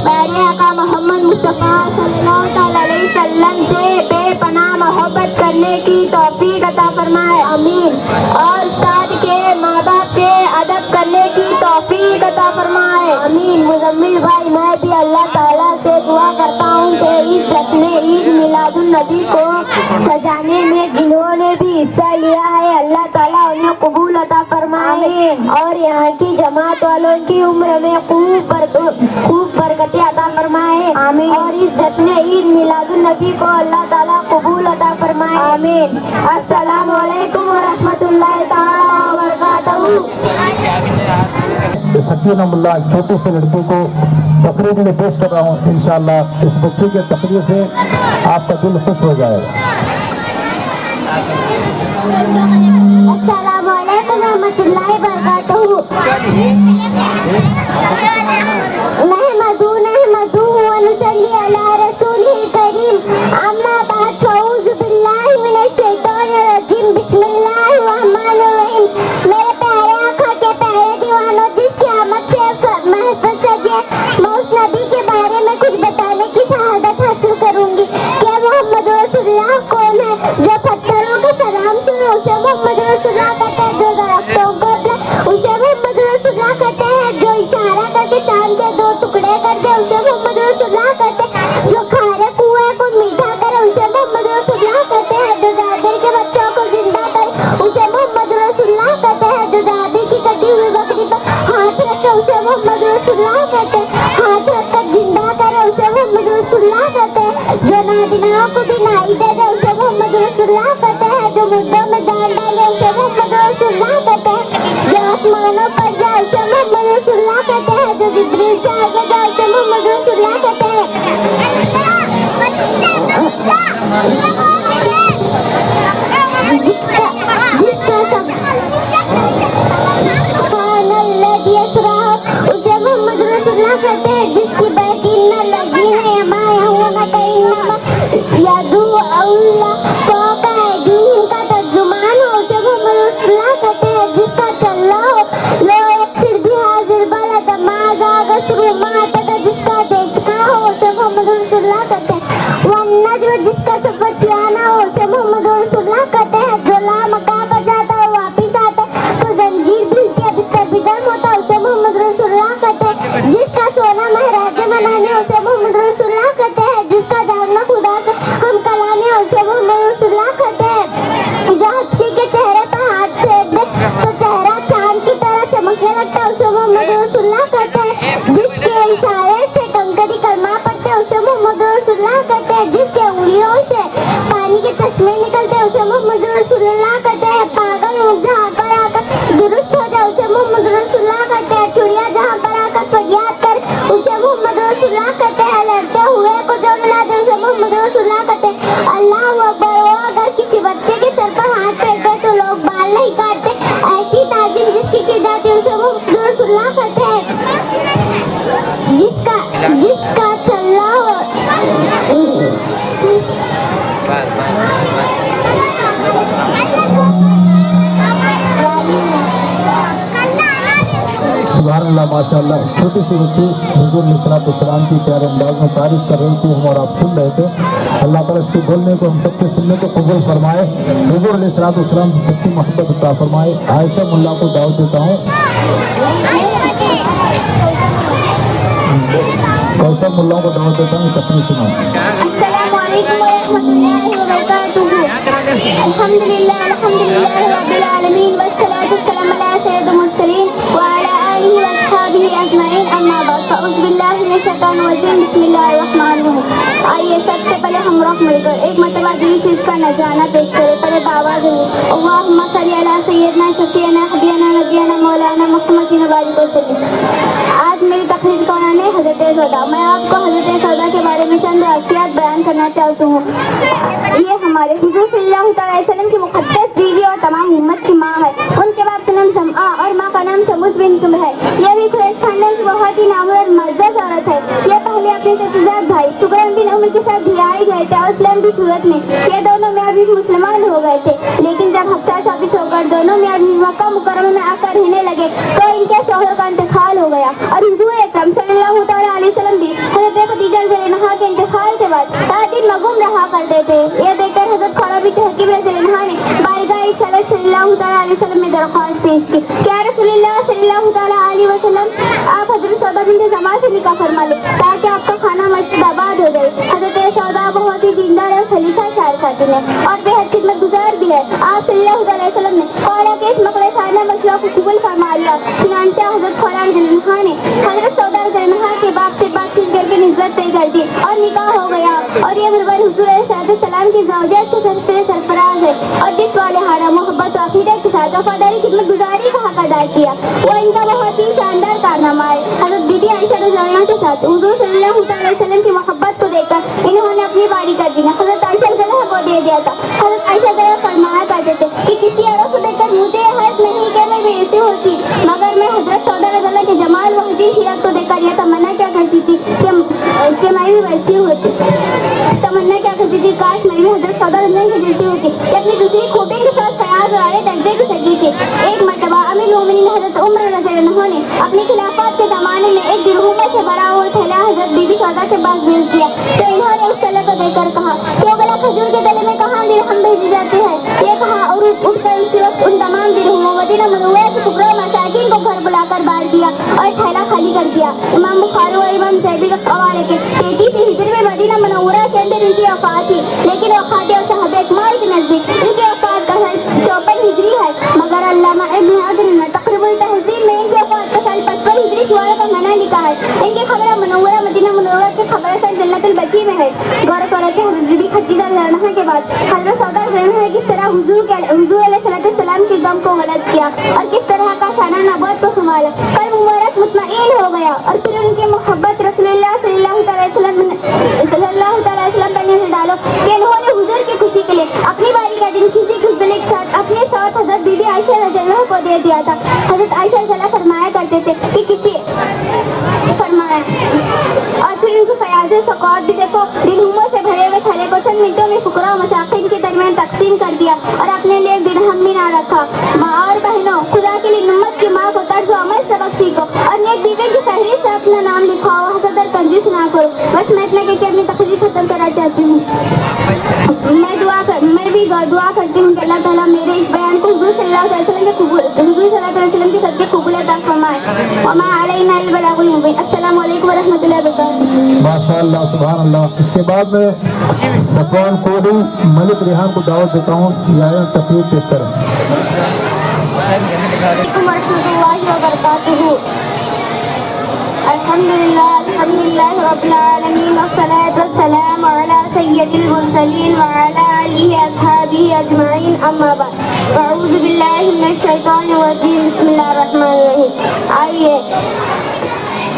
پیارے آقا محمد مصطفیٰ صلی اللہ علیہ وسلم سے بے پناہ محبت کرنے کی توفیق عطا فرمائے، آمین۔ اور استاد کے ماں باپ کے ادب کرنے کی توفیق عطا فرمائے، آمین۔ مزمل بھائی میں بھی اللہ تعالیٰ سے دعا کرتا ہوں کہ اس جشن عید میلاد النبی کو سجانے میں جنہوں نے بھی حصہ لیا ہے اللہ تعالیٰ انہیں قبول عطا فرمائے اور یہاں کی جماعت والوں کی عمر میں خوب برکتیں عطا فرمائے، آمین۔ اور اس جشن عید میلاد النبی کو اللہ تعالیٰ قبول عطا فرمائے، آمین۔ السلام علیکم ورحمۃ اللہ تعالیٰ وبرکاتہ۔ سکینہ ملا چھوٹے سے لڑکے کو تقریر کے لیے پیش کر رہا ہوں، انشاءاللہ اس بچے کے تقریر سے آپ کا دل خوش ہو جائے گا۔ السلام علیکم ورحمۃ اللہ وبرکاتہ۔ نحمدہ ونصلی علی رسولہ الکریم، اما بعد فاعوذ باللہ من الشیطان الرجیم، بسم اللہ الرحمن الرحیم۔ میرے پیارے آقا کے پیارے دیوانوں، جس کی آمد سے محفل سجے، میں اس نبی کے بارے میں کچھ بتانے کی سعادت حاصل کروں گی۔ کیا محمد رسول اللہ کون ہے؟ جو پتھروں کا سلام سنے اسے محمد رسول اللہ کہتے ہیں، جو درختوں کو اسے محمد رسول اللہ کہتے ہیں، جو اشارہ کر کے چاند کے 2 ٹکڑے کر دے اسے محمد رسول اللہ کہتے ہیں، جو کھارے کنویں کو میٹھا کرے اسے محمد رسول اللہ کہتے ہیں، جو جابر کے بچوں کو زندہ کرے اسے محمد رسول اللہ کہتے ہیں، جو جابر کی کٹی ہوئی بکری پر ہاتھ رکھے اسے محمد رسول اللہ کہتے ہیں، ہاتھ رکھ کر زندہ کرے اسے محمد رسول اللہ کہتے ہیں، جو نابیناؤں کو بینائی دے دے اسے محمد رسول اللہ کہتے ہیں، جو مردوں میں جان ڈالے اسے محمد رسول اللہ کہتے ہیں، جو آسمانوں پر جائے اسے محمد رسول اللہ کہتے ہیں، جو جبریل سے آگے جائے اسے محمد رسول اللہ کہتے ہیں، جس کا سبحان الذی اسریٰ اسے محمد رسول اللہ کہتے ہیں، جس کی بیٹی نہ لگی ہے یمایہون کئنما یدعو اللہ فوق ایدیہم کا ترجمان ہو اسے محمد رسول اللہ کہتے ہیں، جس کا چل رہا ہو لو یکسر بہذا البلد ما زاغ سمعہ ما اعتدى، جس کا دیکھنا ہو اسے محمد رسول اللہ کہتے ہیں، والنجم جس کا سفر سیانا ہو اسے محمد رسول اللہ کہتے ہیں، جو لامکان پر جاتا ہے واپس آتا ہے تو زنجیر بھی ہلتی ہے بستر بھی گرم ہوتا ہے اسے محمد رسول اللہ کہتے ہیں، جس کا سونا مہراج منانے اسے محمد رسول اللہ کہتے ہیں، جس کا جاگنا خدا سے ہم کلامی اسے محمد رسول اللہ کہتے ہیں، جو حبشی کے چہرے پر ہاتھ پھیر دے تو چہرہ چاند کی طرح چمکنے لگتا ہے اسے محمد رسول اللہ کہتے ہیں، جس کے اشارے سے کنکری کلمہ پڑھتے اسے محمد رسول اللہ کہتے ہیں، جس کے انگلیوں سے پانی کے چشمے نکلتے اسے محمد رسول اللہ کہتے ہیں، پاگل اونٹ جہاں پر آ کر درست ہو جائے اسے محمد رسول اللہ کہتے ہیں، چڑیا جہاں پر آ کر فریاد کر اسے محمد رسول اللہ کہتے ہیں، لڑتے ہوئے کو جو ملا دے اسے محمد رسول اللہ کہتے ہیں، اللہ اکبر۔ وہ اگر کسی بچے کے سر پر ہاتھ پھیرتے تو لوگ بال نہیں کاٹتے، ایسی تعظیم جس کی جاتی ہے اسے محمد رسول اللہ کہتے ہیں، جس کا چل رہا ہو माशाअल्लाह छोटी सी बच्ची हुजूर अलैहिस्सलाम की प्यारे अंदाज में तारीफ कर रही थी, हम और आप सुन रहे थे। अल्लाह ताला इसके बोलने को हम सबके सुनने को कबूल फरमाए, हुजूर अलैहिस्सलाम से सच्ची मोहब्बत अता फरमाए। आयशा मुल्ला को दावत देता हूँ, कौसर मुल्ला को दावत देता हूँ, तकरीर सुनाओ। अस्सलामु अलैकुम व रहमतुल्लाहि व बरकातुहू। अल्हम्दुलिल्लाह रब्बिल आलमीन वस्सलातु वस्सलामु अला सय्यिदिल मुरसलीन व अला आलिहि व अस्हाबिहि अजमईन, अम्मा बाद। अऊज़ु बिल्लाहि मिनश शैतानिर रजीम, बिस्मिल्लाहिर रहमानिर रहीम। आइए सबसे पहले हम लोग मिलकर एक मरतबा दुरूद शरीफ का नज़राना पेश करें। पहले आवाज़ है अल्लाहुम्मा सल्ली अला सय्यिदना शफीअना हबीबना नबियना मौलाना मुहम्मदिन व बारिक वसल्लम। आज मेरी तकरीर का उन्होंने हज़रत सौदा। मैं आपको हज़रत सौदा के बारे में चंद वाक़ियात बयान करना चाहती हूँ। ये हमारे हुज़ूर सल्लल्लाहु अलैहि वसल्लम की मुक़द्दस बीवी और तमाम उम्मत की माँ है। उनके बाप का नाम जमआ और माँ का नाम शमूस बिन्त है। ये भी कुरैश खानदान की बहुत ही नामुर और मज़्ज़ज़ औरत है। ये पहले अपने चाचाजाद भाई सुगैम बिन उमर के साथ भिड़ाए गए थे और इस्लाम की सूरत में ये दोनों मियाँ बीवी मुसलमान हो गए थे। लेकिन जब हफ्ता साबित होकर दोनों मियाँ बीवी मक्का मुकर्रमा में आकर रहने लगे तो इनके शौहर का इंतकाल हो गया और हुज़ूर अकरम सल्लल्लाहु तआला अलैहि वसल्लम भी हज़रत खदीजा रज़ियल्लाहु अन्हा के इंतकाल के बाद रात दिन मगूम रहा करते थे। ये देखकर हज़रत खौला बिन्त हकीम रज़ियल्लाहु अन्हा ने बारगाह सल्लल्लाहु तआला अलैहि वसल्लम में दरख्वास्त पेश की, क्या रसूलुल्लाह सल्लल्लाहु तआला अलैहि वसल्लम आप हज़रत सौदा बिन्त ज़मा से निकाह फरमा ले ताकि आपका खाना मस्जिद आबाद हो जाए। हज़रत सौदा बहुत ही दीनदार और सलीका शायर खातून है और बेहद खिदमतगुजार भी है। आप सल्लल्लाहु अलैहि वसल्लम ने खौला के इस मखलसाना मशवरा को कबूल फरमा लिया। चुनांचे हज़रत खौला रज़ियल्लाहु अन्हा ने हज़रत सौदा रज़ियल्लाहु अन्हा के बाप से बातचीत करके निस्बत तय कर दी और निकाह हो गया और ये बरबर हुज़ूर अलैहिस्सलाम की ज़ौजियत के तरफ से सरफराज है और जिस वाले हारा मोहब्बत और अक़ीदत के साथ वफादारी खिदमतगुजारी का हक अदा किया वो इनका बहुत ही शानदार कारनामा है। हज़रत बीबी आयशा रज़ियल्लाहु अन्हा के साथ हुज़ूर सल्लल्लाहु अलैहि वसल्लम की मोहब्बत को देखकर इन्होंने अपनी बारी कर दी, हज़रत आयशा रज़ियल्लाहु अन्हा को दे दिया था। हज़रत आयशा रज़ियल्लाहु अन्हा फरमाया करते थे कि किसी औरत को देखकर मुझे हर्ज नहीं कि मैं बेइज्जती होती, मगर मैं हज़रत सौदा रज़ियल्लाहु अन्हा के जमाल व हसीन सीरत को देखकर यह तमन्ना क्या करती थी कि मैं भी वैसी होती। तमन्ना क्या करती थी, काश मैं भी हज़रत सौदा रज़ियल्लाहु अन्हा की जैसी होती। ये अपनी दूसरी खूबी के साथ फयाज और आले दर्जे की सगी थी। एक मरतबा अमीरुल मोमिनीन हज़रत उमर रज़ियल्लाहु अन्हु ने अपनी खिलाफत के ज़माने में एक दिरहुमा से भरा हुआ थैला हज़रत बीबी सौदा के पास भेज दिया तो इन्होंने उस थैले को देखकर कहा क्यों भला खजूर के थैले में कहाँ दिरहम भेजे जाते हैं। ये कहा और उठकर उस वक्त उन तमाम दिरहुमों मदीना मुनव्वरा के फुकरा मसाकिन को घर बुलाकर बांट दिया और थैला खाली कर दिया। इमाम बुखारी और इमाम ज़ैबी के हवाले के 33 हिजरी में मदीना मुनव्वरा के अंदर इनकी वफ़ात थी, लेकिन वफ़ात और सहाबा इकमाल के नज़दीक इनकी वफ़ात का साल 54 हिजरी है, मगर अल्लामा इब्न हजर ने तक़रीबुल तहज़ीब में इनकी वफ़ात का साल 55 हिजरी शुमार का मना लिखा है। इनकी खबर मुनव्वरा मदीना मुनव्वरा के खबर सन जन्नतुल बकी में है। गौर करो कि हज़रत बीबी खदीजा रज़ियल्लाहु अन्हा के बाद हज़रत सौदा रज़ियल्लाहु अन्हा ने किस तरह हुज़ूर अलैहिस्सलाम के गम को गलत किया और किस तरह का शाना नबूवत को संभाला। कल मुबारक मुतमईन हो गया और फिर उनकी मोहब्बत रसूलुल्लाह सल्लल्लाहु अलैहि वसल्लम पर नहीं डालो कि इन्होंने हुज़ूर की खुशी के लिए अपनी बारी का दिन किसी खुशदली के साथ अपने साथ हज़रत बीबी आयशा रज़ियल्लाहु को दे दिया था। हज़रत आयशा रज़ियल्लाहु फरमाया करते थे कि किसी फरमाया और फिर उनकी फयाज़ सक़ात भी देखो दिरहमों से भरे हुए थैले को चंद मिनटों में फुकरा मसाकिन के दरमियान तकसीम कर दिया और अपने लिए एक दिरहम भी ना रखा। माँ और बहनों, खुदा के लिए उम्मत की माँ को तर्ज़ अमल सबक सीखो और नेक बीवी की फहरिस्त से अपना नाम लिखाओ, हक़दर कंजूस ना करो। बस मैं इतना कहकर अपनी तकरीर खत्म करना चाहती हूँ। मैं भी दुआ करती हूँ कि अल्लाह ताला मेरे इस बयान को हुज़ूर सल्लल्लाहु अलैहि वसल्लम के सदक़े कबूल अता फरमाए। वमा अलैना इल्ला बलागुल मुबीन। अस्सलामु अलैकुम व रहमतुल्लाहि व बरकातुहू। माशाअल्लाह सुभान अल्लाह। इसके बाद में सफ़वान कोडी मलिक रिहान को दावत देता हूँ, यह तकरीर पेश करें। रहमतुल्लाहि व बरकातुहू। अल्हम्दुलिल्लाह रब्बिल आलमीन वस्सलातु वस्सलामु अला सय्यिदिल मुरसलीन व अला आलिहि अस्हाबिहि अजमईन, अम्मा बाद। अऊज़ु बिल्लाहि मिनश शैतानिर रजीम, बिस्मिल्लाहिर रहमानिर रहीम।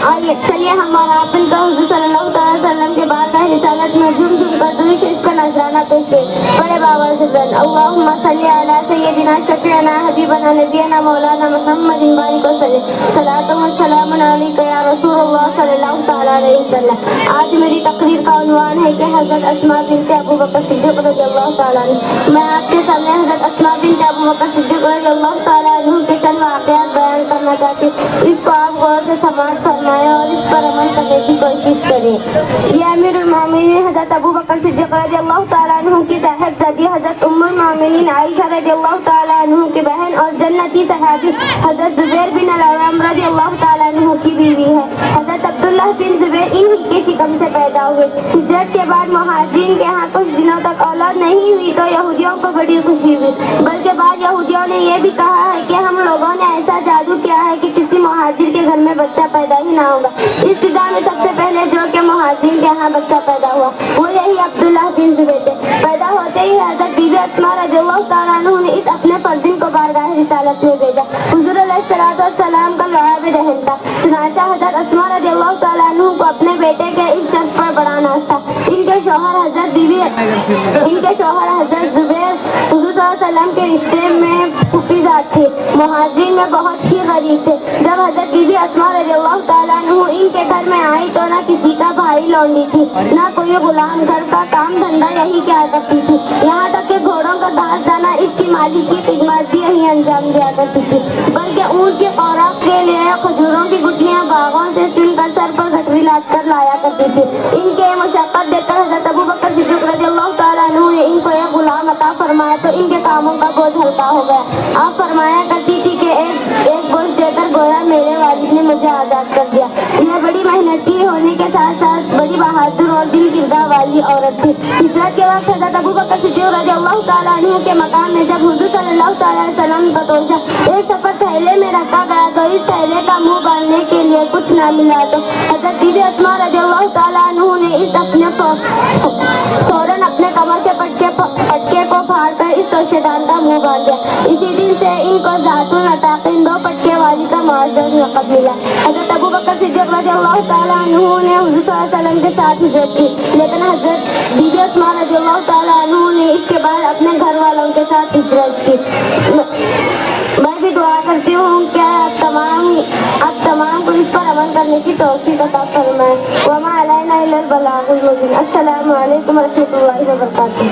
आइए चलिए हम और आप इनका हुज़ूर सल्लल्लाहु अलैहि वसल्लम के बारगाह रिसालत में झूम झूम कर दुरूद शरीफ का नजराना पेश करें। बड़े बाबा से अल्लाहुम्मा सल्ली अला सय्यिदिना शफीअना हबीबना नबियना मौलाना मुहम्मदिन बारिक वसल्लम सलातो व सलामुन अलैका या रसूलुल्लाह सल्लल्लाहु तआला अलैहि वसल्लम। आज मेरी तकरीर का उन्वान है कि हज़रत अस्मा बिन्त अबू बकर सिद्दीक़ रज़ियल्लाहु तआला अन्हु। मैं आपके सामने हज़रत अस्मा बिन्त अबू बकर सिद्दीक़ रज़ियल्लाहु तआला अन्हु के चंद वाक़यात बयान करना चाहती हूँ, इसको आप गौर से समाप्त फरमाएं और इस पर अमल करने की कोशिश करें। ये अमीरुल मोमिनीन हज़रत अबू बकर सिद्दीक़ रज़ियल्लाहु ताला अन्हु की साहिबजादी हज़रत उम्मुल मोमिनीन आयशा रज़ियल्लाहु ताला अन्हु की बहन और जन्नती सहाबी हज़रत ज़ुबैर बिन अव्वाम रज़ियल्लाहु ताला अन्हु की बीवी है। हज़रत अब्दुल्लाह बिन ज़ुबैर इन्हीं के शिकम से पैदा हुए। हिजरत के बाद मुहाजिरीन के यहाँ कुछ दिनों तक औलाद नहीं हुई तो यहूदियों को बड़ी खुशी हुई, बल्कि बाद यहूदियों ने यह भी कहा है कि हम लोगों ने ऐसा जादू किया है कि किसी मुहाजिर के घर में बच्चा पैदा ही ना होगा। इस फिजा में सबसे पहले जो कि मुहाजिर के यहाँ बच्चा पैदा हुआ वो यही अब्दुल्लाह बिन ज़ुबैर थे। पैदा होते ही हज़रत बीबी अस्मा रज़ियल्लाहु ताला अन्हा ने इस अपने फर्जिन को बारगाह रिसालत में भेजा। हुज़ूर अलैहिस्सलातु वस्सलाम का लुआब रहम था, चुनांचे हज़रत अस्मा रज़ियल्लाहु ताला अन्हा को अपने बेटे के इस शर्त पर बड़ा नाज था। इनके शौहर हज़रत ज़ुबैर हुज़ूर सल्लल्लाहु अलैहि वसल्लम के रिश्ते में फूफीज़ाद थे, मुहाजिरीन में बहुत ही गरीब थे। जब हज़रत बीबी अस्मा रज़ियल्लाहु ताला अन्हा इनके घर में आई तो ना किसी का भाई लौंडी थी, ना कोई गुलाम, घर का काम धंधा यही क्या करती थी। यहाँ तक कि घोड़ों का घास दाना, इसकी मालिश की खिदमत भी यही अंजाम दिया करती थी। बल्कि ऊँट के खुराक के लिए खजूरों की गुठलियाँ बागों से चुनकर सर पर गठरी लाद कर लाया करती थी। इनके मुशक्कत देखकर हज़रत अबू बकर सिद्दीक़ रज़ियल्लाहु ताला अन्हु ने इनको यह गुलाम अता फरमाया तो इनके कामों का बोझ हल्का हो गया। आप फरमाया करती थी कि एक बोझ देकर गोया मेरे वालिद ने मुझे आज़ाद कर दिया। यह बड़ी मेहनती होने के साथ साथ बड़ी बहादुर और दिल गिरदा वाली औरत थी। हिजरत के वक्त हज़रत अबू बकर सिद्दीक़ रज़ियल्लाहु ताला अन्हु के मकाम में जब हुज़ूर सल्लल्लाहु अलैहि वसल्लम का तोशा एक सफर थैले में रखा गया तो इस थैले का मुंह बांधने के लिए कुछ ना मिला तो हज़रत बीबी अस्मा रज़ियल्लाहु ताला अन्हु ने इस अपने फौरन अपने कमर के पटके को फाड़ कर इस तोशेदान का मुंह बांध दिया। इसी दिन से इनको ज़ातुल अताक़िन, दो पटके वाली का मुअज़्ज़ज़ लक़ब मिला। हज़रत अबू बकर सिद्दीक़ रज़ियल्लाहु ताला अन्हु ने हुज़ूर सल्लल्लाहु अलैहि वसल्लम के साथ हिजरत की, लेकिन हज़रत बीबी अस्मा रज़ियल्लाहु ताला अन्हु ने इसके बाद अपने घर वालों के साथ हिजरत की। मैं भी दुआ करती हूँ कि आप तमाम को इस पर अमल करने की तौफ़ीक़ अता फरमाएं। वमा अलैना इल्लल बलागुल मुबीन। अस्सलामु अलैकुम व रहमतुल्लाहि व बरकातुहू।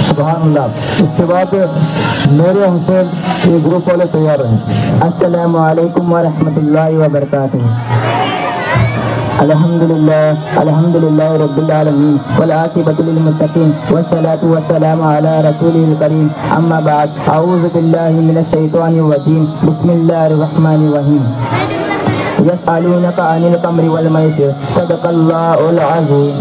सुभान अल्लाह। इसके बाद मेरे हमसे ये ग्रुप वाले तैयार हैं। अस्सलामु अलैकुम व रहमतुल्लाहि व बरकातुहू। अल्हम्दुलिल्लाह रब्बिल आलमीन वल आक़िबतु लिल मुत्तक़ीन वस्सलातु वस्सलामु अला रसूलिल करीम अम्मा बाद अऊज़ु बिल्लाहि मिनश शैतानिर रजीम बिस्मिल्लाहिर रहमानिर रहीम यसअलूनका अनिल कमरि वल मैसिर सदक़ल्लाहुल अज़ीम।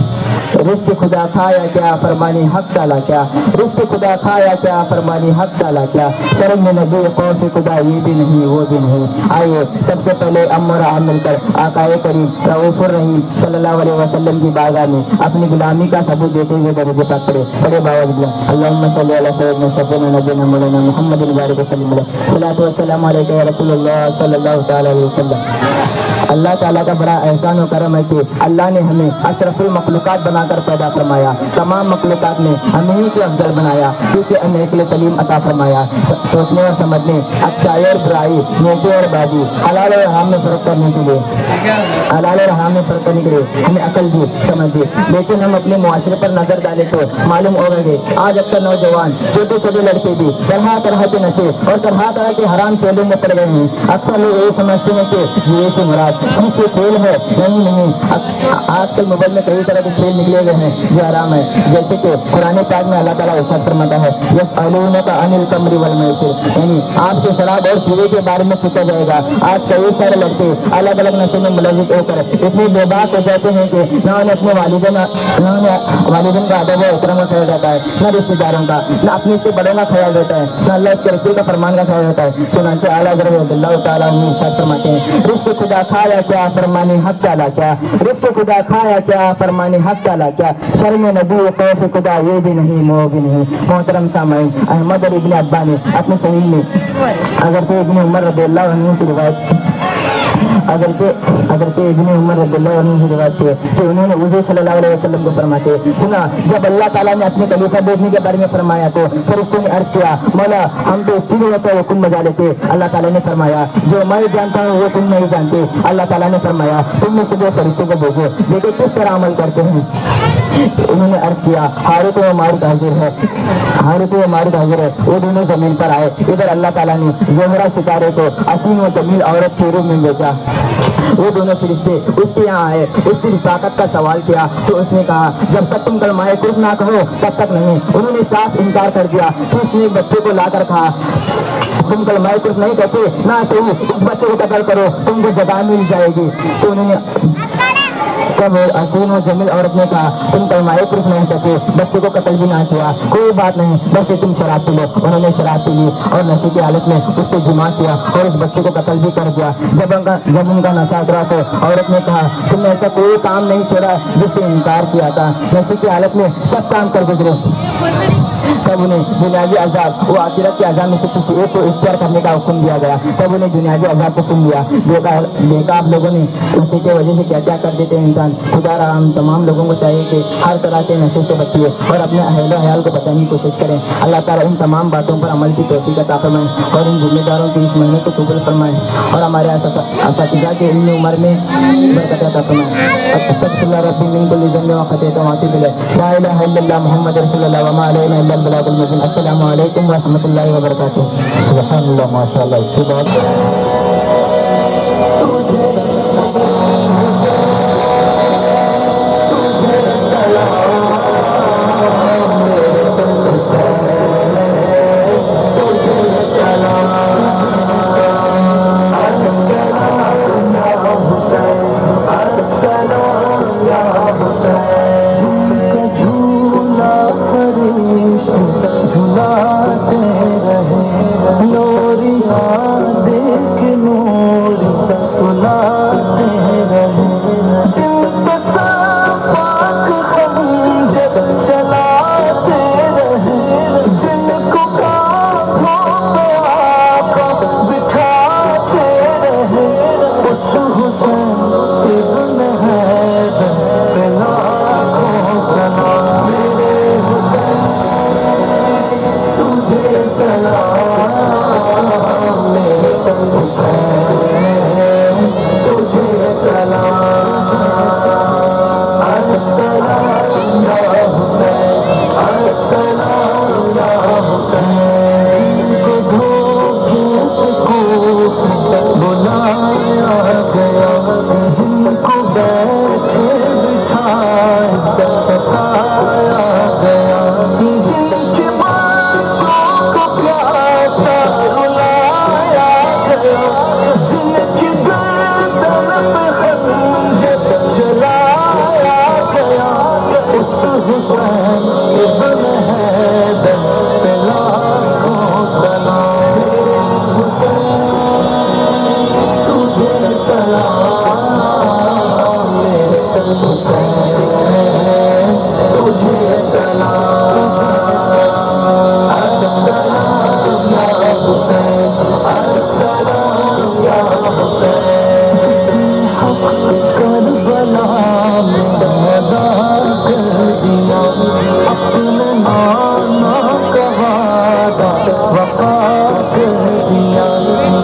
रिज़्क़ खुदा खाया क्या, फरमानी हक डाला क्या। रिज़्क़ खुदा खाया क्या, फरमानी हक डाला क्या। शर्म में नबी खौफ खुदा ये भी नहीं वो भी नहीं। आइए सबसे पहले हम और आप मिलकर आकाए करीम रऊफ़ुर रहीम सल्लल्लाहु अलैहि वसल्लम की बारगाह में अपनी गुलामी का सबूत देते हुए दरूद पाक पढ़े। बड़े बावजूद अल्लाहुम्मा सल्लि अला सय्यिदना शफ़ीना नबीना मौलाना मुहम्मदिन बारिक वसल्लम अलैहि सलातु वस्सलामु अलैका या रसूलल्लाह सल्लल्लाहु तआला अलैहि वसल्लम। अल्लाह ताला का बड़ा एहसान और करम है कि अल्लाह ने हमें अशरफुल मखलूकात बनाकर पैदा फरमाया। तमाम मखलूकात ने हमें ही को अफजल बनाया क्योंकि हमें एक तलीम अता फरमाया। सोचने और समझने, अच्छाई और बुराई, नेकी और बादी, हलाल और हराम में फर्क करने के लिए हमें अकल दी, समझ दी। लेकिन हम अपने मुआशरे पर नजर डाले तो मालूम हो गए आज अक्सर नौजवान, छोटे छोटे लड़के भी तरह तरह के नशे और तरह तरह के हराम खेलों में पड़ गए हैं। अक्सर लोग यही समझते हैं कि जुए से मुराद सिर्फ ये खेल है। नहीं, आजकल मोबाइल में कई तरह के खेल निकले हुए हैं जो हराम है। जैसे कि कुरान पाक में अल्लाह ताला इरशाद फरमाता है यसअलूनका अनिल कमरि वल मैसिर, यानी आपसे शराब और जुए के बारे में पूछा जाएगा। आज कई सारे लड़के अलग अलग नशे में मुलव्विस होकर इतने बेबाक हो जाते हैं कि न उन्हें अपने वालिदैन का अदब और इकराम का ख्याल रहता है, न रिश्तेदारों का, न अपने से बड़ों का ख्याल रहता है, न अल्लाह के रसूल का फरमान का ख्याल रहता है। चुनांचे आला हज़रत रज़ियल्लाहु ताला अन्हु इरशाद फरमाते हैं रिज़्क़ खुदा खाया क्या, फरमानी हक डाला क्या। रिज़्क़ खुदा खाया क्या, फरमानी हक डाला क्या। शर्म नबी खौफ खुदा ये भी नहीं वो भी नहीं। मोहतरम सामाईन, अहमद और इब्न अब्बा ने अपने सहीह में हज़रत इब्न उमर रज़ियल्लाहु अन्हु से रिवायत इब्न उमर रज़ियल्लाहु अन्हु से रिवायत है कि उन्होंने हुज़ूर सल्लल्लाहु अलैहि वसल्लम को फरमाते सुना, जब अल्लाह ताला ने अपने खलीफा भेजने के बारे में फरमाया तो फरिश्तों ने अर्ज किया मौला हम तो सिर होता है हुक्म बजा लेते। अल्लाह ताला ने फरमाया जो मैं जानता हूँ वो तुम नहीं जानते। अल्लाह ताला ने फरमाया तुम में से दो फरिश्तों को भेजो, देखो किस तरह अमल करते हैं। انہوں نے عرض کیا حارث و مارث حاضر ہے، حارث و مارث حاضر ہے۔ وہ دونوں زمین پر آئے، ادھر اللہ تعالیٰ نے زہرا ستارے کو حسین و جمیل عورت کے روپ میں بھیجا۔ وہ دونوں فرشتے اس کے یہاں آئے، اس سے رفاقت کا سوال کیا تو اس نے کہا جب تک تم کلمہ کفر نہ کہو تب تک نہیں۔ انہوں نے صاف انکار کر دیا۔ پھر اس نے ایک بچے کو لا کر کہا تم کلمہ کفر نہیں کہتے نہ صحیح، اس بچے کو قتل کرو، تم کو جزا مل جائے گی۔ تو انہوں نے تب حسین و جمیل عورت نے کہا تم کلمہ کفر نہیں کہتے، بچے کو قتل بھی نہ کیا، کوئی بات نہیں، بس تم شراب پی لو۔ انہوں نے شراب پی لی اور نشے کی حالت میں اس سے جماع کیا اور اس بچے کو قتل بھی کر دیا۔ جب ان کا نشہ اترا تو عورت نے کہا تم نے ایسا کوئی کام نہیں چھوڑا جس سے انکار کیا تھا، نشے کی حالت میں سب کام کر گزرے۔ تب انہیں دنیاوی عذاب و آخرت کے عذاب میں سے کسی ایک کو اختیار کرنے کا حکم دیا گیا۔ تب انہیں دنیاوی عذاب کو چن لیا۔ دیکھا آپ لوگوں نے نشے کی وجہ سے کیا کیا کر دیتے ہیں انسان۔ خدا را ہم تمام لوگوں کو چاہیے کہ ہر طرح کے نشے سے بچیے اور اپنے اہل و عیال کو بچانے کی کوشش کریں۔ اللہ تعالیٰ ان تمام باتوں پر عمل کی توفیق عطا فرمائے اور ان ذمہ داروں کی اس محنت کو قبول فرمائے اور ہمارے اساتذہ کے علمی عمر میں برکت عطا فرمائے۔ استغفر اللہ ربی من کل ذنب وخطیئۃ واتوب الیہ، لا الہ الا اللہ محمد رسول اللہ وما علینا الا البلاغ المبین۔ السلام علیکم ورحمۃ اللہ وبرکاتہ۔ سبحان اللہ، ماشاء اللہ۔ اس کے بعد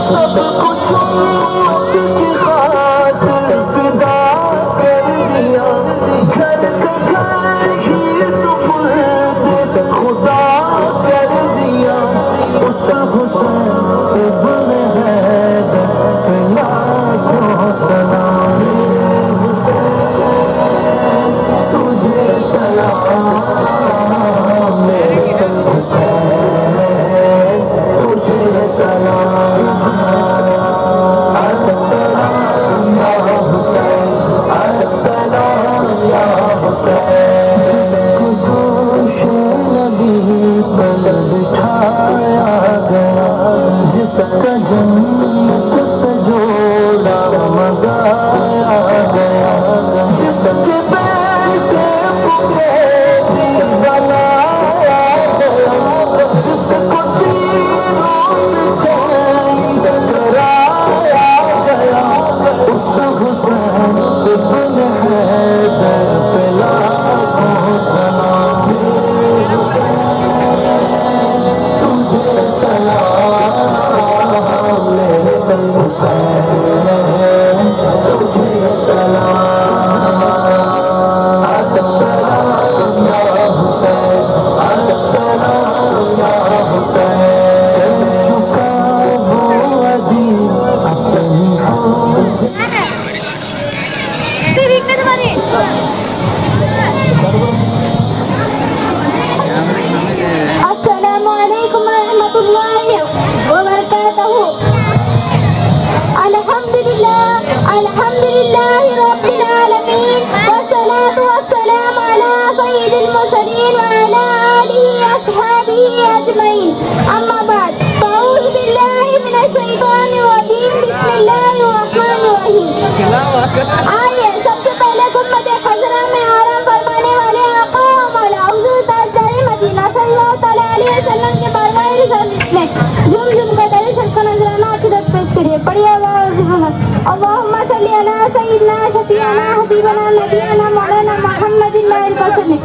سب کچھ کی خاطر فدا کر دیا۔ السلام عليكم ورحمة الله وبركاته. الحمد لله رب العالمين والصلاة والسلام على سيد المرسلين وعلى آله أصحابه أجمعين. أما بعد فأعوذ بالله من الشيطان الرجيم. بسم الله الرحمن الرحيم. آئیے سب سے پہلے گنبد خضرا میں آرام فرمانے والے آقا و مولا حضور تاجدار مدینہ صلی اللہ تعالیٰ علیہ وسلم کے بارگاہ رسالت میں جم جم کا درود شریف کا نذرانہ عقیدت پیش کریے. پڑھیے اللہم صلی علی سیدنا شفیعنا حبیبنا نبینا مولانا محمد وسلم.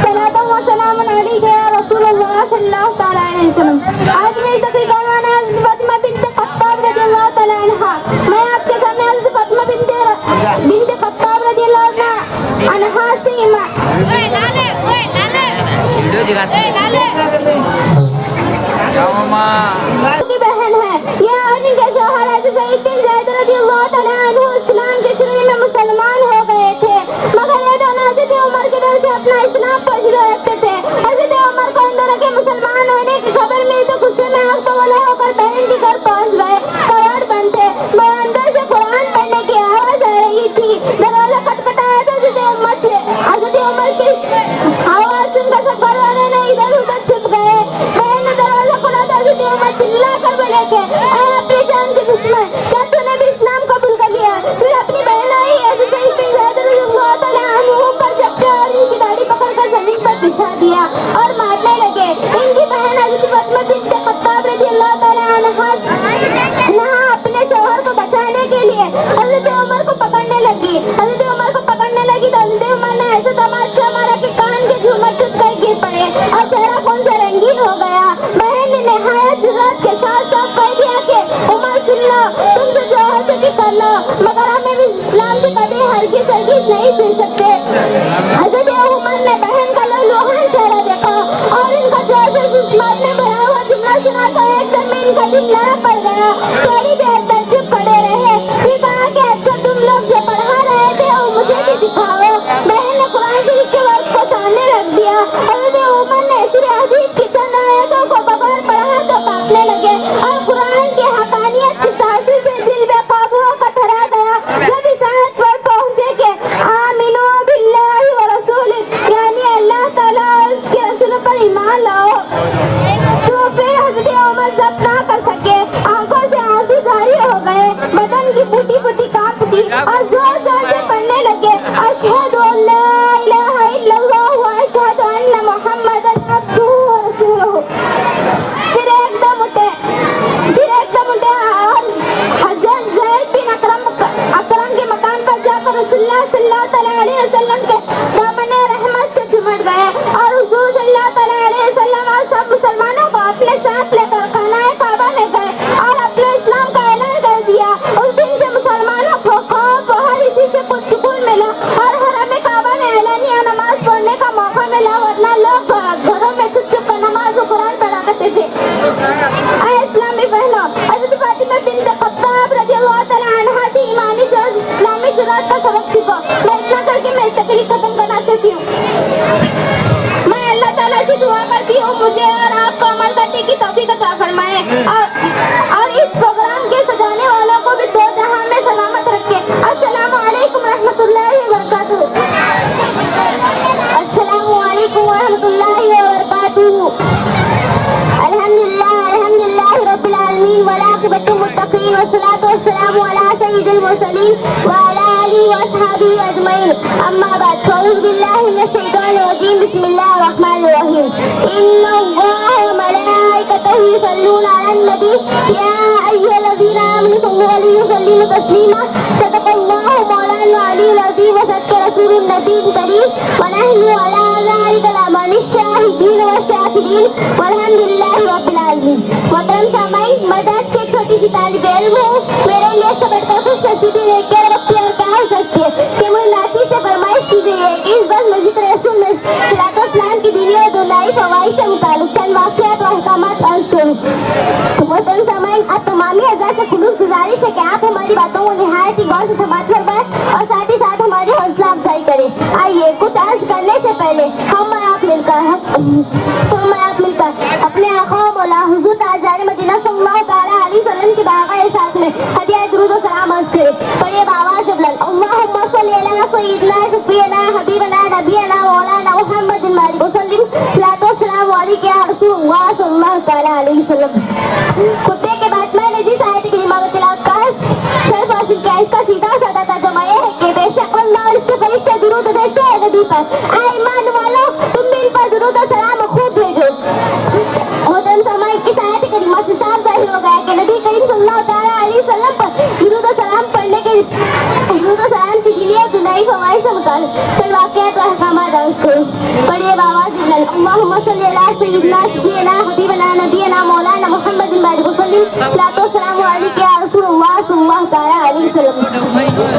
صلاۃ و سلام علیک یا رسول اللہ صلی اللہ تعالیٰ علیہ وسلم. آج میری تقریر کا عنوان ہے حضرت فاطمہ بنت خطاب رضی اللہ تعالیٰ عنہا. میں آپ کے سامنے حضرت فاطمہ بنت خطاب رضی اللہ عنہا سے کی بہن ہے. یہ ان کے شوہر حضرت سعید بن زید رضی اللہ تعالیٰ عنہ اسلام کے شروع میں مسلمان ہو گئے تھے، مگر یہ دونوں حضرت عمر کے دل سے اپنا اسلام پوشیدہ رکھتے تھے. حضرت عمر کو ان دونوں کے مسلمان ہونے کی خبر ملی تو غصے میں آگ بگولا ہو کر بہن کے گھر پہنچ گئے. کروڑ بند تھے، برآمدہ سے قرآن پڑھنے کی آواز آ رہی تھی. دروازہ کھٹکھٹایا تو حضرت عمر کی آواز سن کر سب گھر والے نے ادھر ادھر چھپ گئے. بہن نے دروازہ کھولا تو حضرت عمر چلا کر بولے کہ اے اپنی جان کے دشمن، کیا تو نے بھی اسلام قبول کر لیا؟ پھر اپنی بہن آئی حضرت سعید بن زید رضی اللہ تعالیٰ عنہ پر جھپٹے اور ان کی داڑھی پکڑ کر زمین پر بچھا دیا اور مارنے لگے. ان کی بہن حضرت فاطمہ بنت خطاب رضی اللہ تعالیٰ عنہا اپنے شوہر کو بچانے کے لیے حضرت عمر کو پکڑنے لگی. تو حضرت عمر نے ایسا تماچا مارا کہ کان کے جھومر ٹوٹ کر گر پڑے اور چہرہ خون سے رنگین ہو گیا. بہن نے نہایت جرأت کے ساتھ صاف کہہ دیا کہ عمر سن لو، تم سے جو ہو سکے کر لو، مگر ہمیں بھی اسلام سے کبھی ہرگز نہیں پھر سکتے. حضرت عمر نے بہن کا لہوحان چہرہ دیکھا اور ان کا جوش و جذبات میں بھرا ہوا جملہ سنا تو ایک دم میں ان کا دل نرم پڑ گیا. تھوڑی دیر تک چپ پڑے رہے، پھر کہا کہ اچھا تم لوگ جو پڑھا رہے تھے وہ مجھے بھی دکھاؤ. بہن نے قرآن شریف کے ورق کو سامنے رکھ دیا. حضرت عمر نے سورہ حدید کی چند آیتوں کو بغور پڑھا تو کانپنے لگے اور قرآن کی حقانیت کی تاثیر سے دل بے قابو ہو کر تھرا گیا. جب اس آیت پر پہنچے کہ آمنو باللہ و رسولہ، یعنی اللہ تعالیٰ اور اس کے رسولوں پر ایمان لاؤ، تو پھر حضرت عمر ضبط نہ کر سکے. آنکھوں سے آنسو جاری ہو گئے، بدن کی پھوٹی پھوٹی کانپ اٹھی اور زور زور سے پڑھنے لگے اشہد ان لا الہ الا اللہ و اشہد ان محمد عبدہ و رسولہ. پھر ایک دم اٹھے اور حضرت زید بن اکرم کے مکان پر جا کر رسول اللہ صلی اللہ تعالیٰ علیہ وسلم کے دامن رحمت سے چمٹ گئے اور حضور صلی اللہ تعالیٰ علیہ وسلم اور سب مسلمانوں کو اپنے ساتھ لے کر خانہ کعبہ میں گئے اور اپنے اسلام کا اعلان کر دیا. اس دن سے مسلمانوں کو خوف و ہر اسی سے کچھ سکون ملا اور حرم کعبہ میں اعلانیہ نماز پڑھنے کا موقع ملا، ورنہ لوگ گھروں میں چھپ چھپ کر نماز و قرآن پڑھا کرتے تھے. اے اسلامی بہنوں، حضرت فاطمہ بنت خطاب رضی اللہ تعالیٰ عنہا سے ایمانی جوش اسلامی جرأت کا سبق سیکھو. میں اتنا کر کے میری تقریر ختم کرنا چاہتی ہوں. میں اللہ تعالیٰ سے دعا کرتی ہوں مجھے اور آپ کو عمل کرنے کی توفیق عطا فرمائے اور اس پروگرام کے سجانے والوں کو بھی دو جہاں میں سلامت رکھے. السلام علیکم ورحمۃ اللہ وبرکاتہ. السلام علیکم ورحمۃ اللہ وبرکاتہ. الحمدللہ رب العالمین والعاقبۃ للمتقین والصلاة والسلام علی سید المرسلین وعلی آلہ واصحابہ اجمعین. اما بعد فاعوذ باللہ من الشیطان الرجیم. بسم اللہ الرحمن الرحیم. ان اللہ وملائکتہ یصلون علی النبی یا ایھا الذین آمنوا صلوا علیہ وسلموا تسلیما. صدق اللہ مولانا العلی العظیم وصدق رسول النبی الکریم ونحن علی ذلک لمن الشاہدین والشاکرین والحمدللہ رب العالمین. محترم سامعین، میں درس کی ایک چھوٹی سی طالب علم ہوں. میرے لیے سب بڑھ کر خوش نصیبی ہے کہ وقت اور کیا ہو سکتی ہے کہ مجھے ناچی سے فرمائش کی گئی ہے کہ اس بس میں ذکر رسول میں صلاۃ و سلام کی دینی اور دنیائی فوائد سے متعلق چند واقعات و احکامات عرض کروں. محترم سامعین، آپ تمامی اعضاء سے خلوص گزارش ہے کہ آپ ہماری باتوں کو نہایت ہی غور سے سماعت فرمائیں اور ساتھ ہی ساتھ ہماری حوصلہ मैं आप मिलकर अपने आका मौला हुजूर ताजदार मदीना सल्लल्लाहु तआला अलैहि वसल्लम के बाग़ साथ में हदिया दुरूद और सलाम अर्ज़ करें। पढ़िए आवाज़ से बुलंद, अल्लाहुम्मा सल्ली अला सय्यिदना शफ़ीना हबीबना नबीना मौलाना मुहम्मदिन मालिक वसल्लिम सलातो सलाम अलैका या रसूलल्लाह सल्लल्लाहु तआला अलैहि वसल्लम। खुतबे के बाद मैंने जिस आयत करीमा को तिलावत का शर्फ हासिल किया, इसका सीधा साधा तर्जुमा यह है कि बेशक अल्लाह और इसके फरिश्ते दुरूद भेजते हैं नबी पर। ऐ ईमान वालों, तुम भी इन पर दुरूद और सलाम खूब भेजो। मोहतरम समाई की आयत करीमा से साफ जाहिर हो गया कि नबी करीम सल्लल्लाहु तआला अलैहि वसल्लम पर दुरूद और सलाम पढ़ने के दुरूद और सलाम की दीनी और दुनियावी फवाइद से मुताल्लिक़ चंद वाक़ियात और अहकामात अर्ज़ करूं। पढ़िए आवाज़ से बुलंद, अल्लाहुम्मा सल्ली अला सय्यिदना शफ़ीना हबीबना नबीना मौलाना मुहम्मदिन मालिक वसल्लिम सलातो सलाम अलैका या रसूलल्लाह सल्लल्लाहु तआला अलैहि वसल्लम।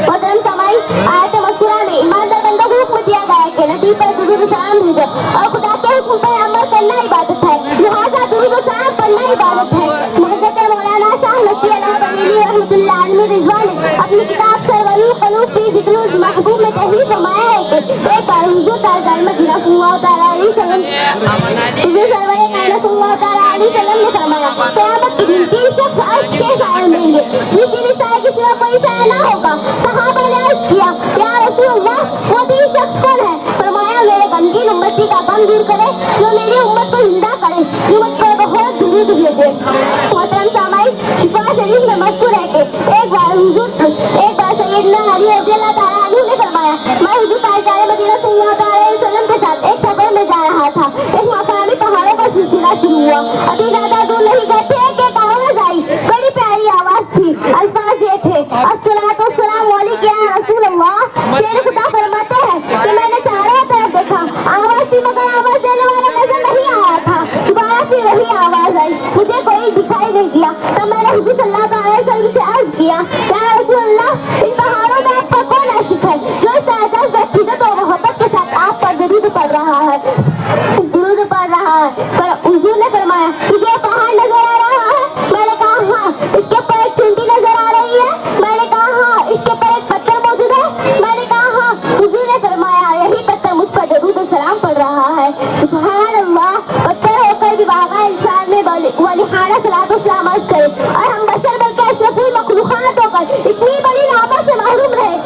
मोहतरम समाई आयत मज़कूरा में ईमानदार बंदों को हुक्म दिया गया है कि नबी पर दुरूद और सलाम भेजो और खुदा के हुक्म पर अमल करना इबादत है। लिहाजा दुरूद और सलाम पढ़ना इबादत है। हज़रत मौलाना शाह नक़वी अला बरेलवी रहमतुल्लाह अलैहि रिज़वान ने अपनी किताब सरवरुल क़ुलूब फ़ी ज़िक्रुल महबूब में तहरीर फरमाया है कि एक बार हुज़ूर ताजदार मदीना सल्लल्लाहु तआला अलैहि वसल्लम हुज़ूर सरवरे कायनात सल्लल्लाहु तआला अलैहि वसल्लम ने फरमाया, क़यामत के दिन 3 शख्स अर्श के साए में होंगे, जिस दिन इस साए के सिवा कोई साया ना होगा। सहाबा ने अर्ज़ किया, या रसूलल्लाह, वो 3 शख्स कौन है? फरमाया, मेरे गमगीन उम्मती का गम दूर करे, जो मेरी उम्मत को जिंदा करे, जो मुझ पर बहुत दुरूद भेजे। मोहतरम सामाई, शिफा शरीफ में मज़कूर है कि एक बार सैयदना अली रज़ियल्लाहु ताला अन्हु ने फरमाया, मैं हुज़ूर ताजदार मदीना सल्लल्लाहु अलैहि वसल्लम के साथ एक सफर में जा रहा था। एक मकामी पहाड़ों का सिलसिला शुरू हुआ। अभी ज्यादा दूर नहीं गए थे कि एक आवाज आई, बड़ी प्यारी आवाज थी। अल्फाज ये थे, अस्सलातु वस्सलामु अलैका या रसूलल्लाह। शेर खुदा फरमाते हैं कि मैंने चारों तरफ देखा, आवाज थी मगर आवाज देने वाला नजर नहीं आया था। दोबारा से वही आवाज आई, मुझे कोई दिखाई नहीं दिया। तब मैंने हुज़ूर सल्लल्लाहु अलैहि वसल्लम से अर्ज किया, या रसूलल्लाह, इन पहाड़ों में आप पर कौन आशिक है जो इस तरह बैठी तो मोहब्बत के साथ आप पर दुरूद पढ़ रहा है? पर हुज़ूर ने फरमाया, तुझे पहाड़ नजर आ रहा है? मैंने कहा हाँ। इसके ऊपर एक चुंटी नजर आ रही है? मैंने कहा हाँ। इसके ऊपर एक पत्थर मौजूद है? मैंने कहा हाँ। हुज़ूर ने फरमाया, यही पत्थर मुझ पर दुरूद और सलाम पढ़ रहा है। सुभान अल्लाह, पत्थर होकर भी बागा इंसान में वलिहाना सलातो सलाम अर्ज़ करे और हम बशर बल्कि अशरफुल मखलूक़ात होकर इतनी बड़ी रहमत से महरूम रहे।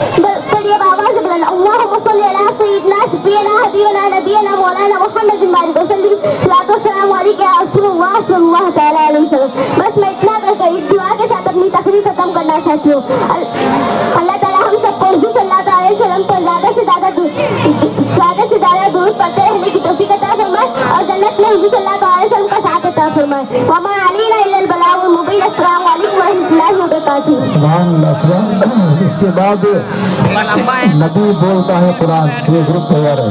पढ़िए आवाज़ से बुलंद, अल्लाहुम्मा सल्ली अला सय्यिदना शफ़ीना हबीबना नबीना मौलाना मुहम्मदिन मालिक वसल्लिम सलातो सलाम अलैका या रसूलल्लाह सल्लल्लाहु तआला अलैहि वसल्लम। बस मैं इतना कहकर इस दुआ के साथ अपनी तकरीर खत्म करना चाहती हूँ। अल्लाह ताला हम सबको हुज़ूर सल्लल्लाहु अलैहि वसल्लम पर ज़्यादा से ज़्यादा दुरूद पढ़ते रहने की तौफीक अता फरमाए और जन्नत में हुज़ूर सल्लल्लाहु अलैहि वसल्लम का साथ अता फरमाए। वमा अलैना इल्लल बलागुल मुबीन। अस्सलामु अलैकुम व रहमतुल्लाहि व बरकातुहू। सुभान अल्लाह। इसके बाद नबी बोलता है कुरान। ये ग्रुप तैयार है।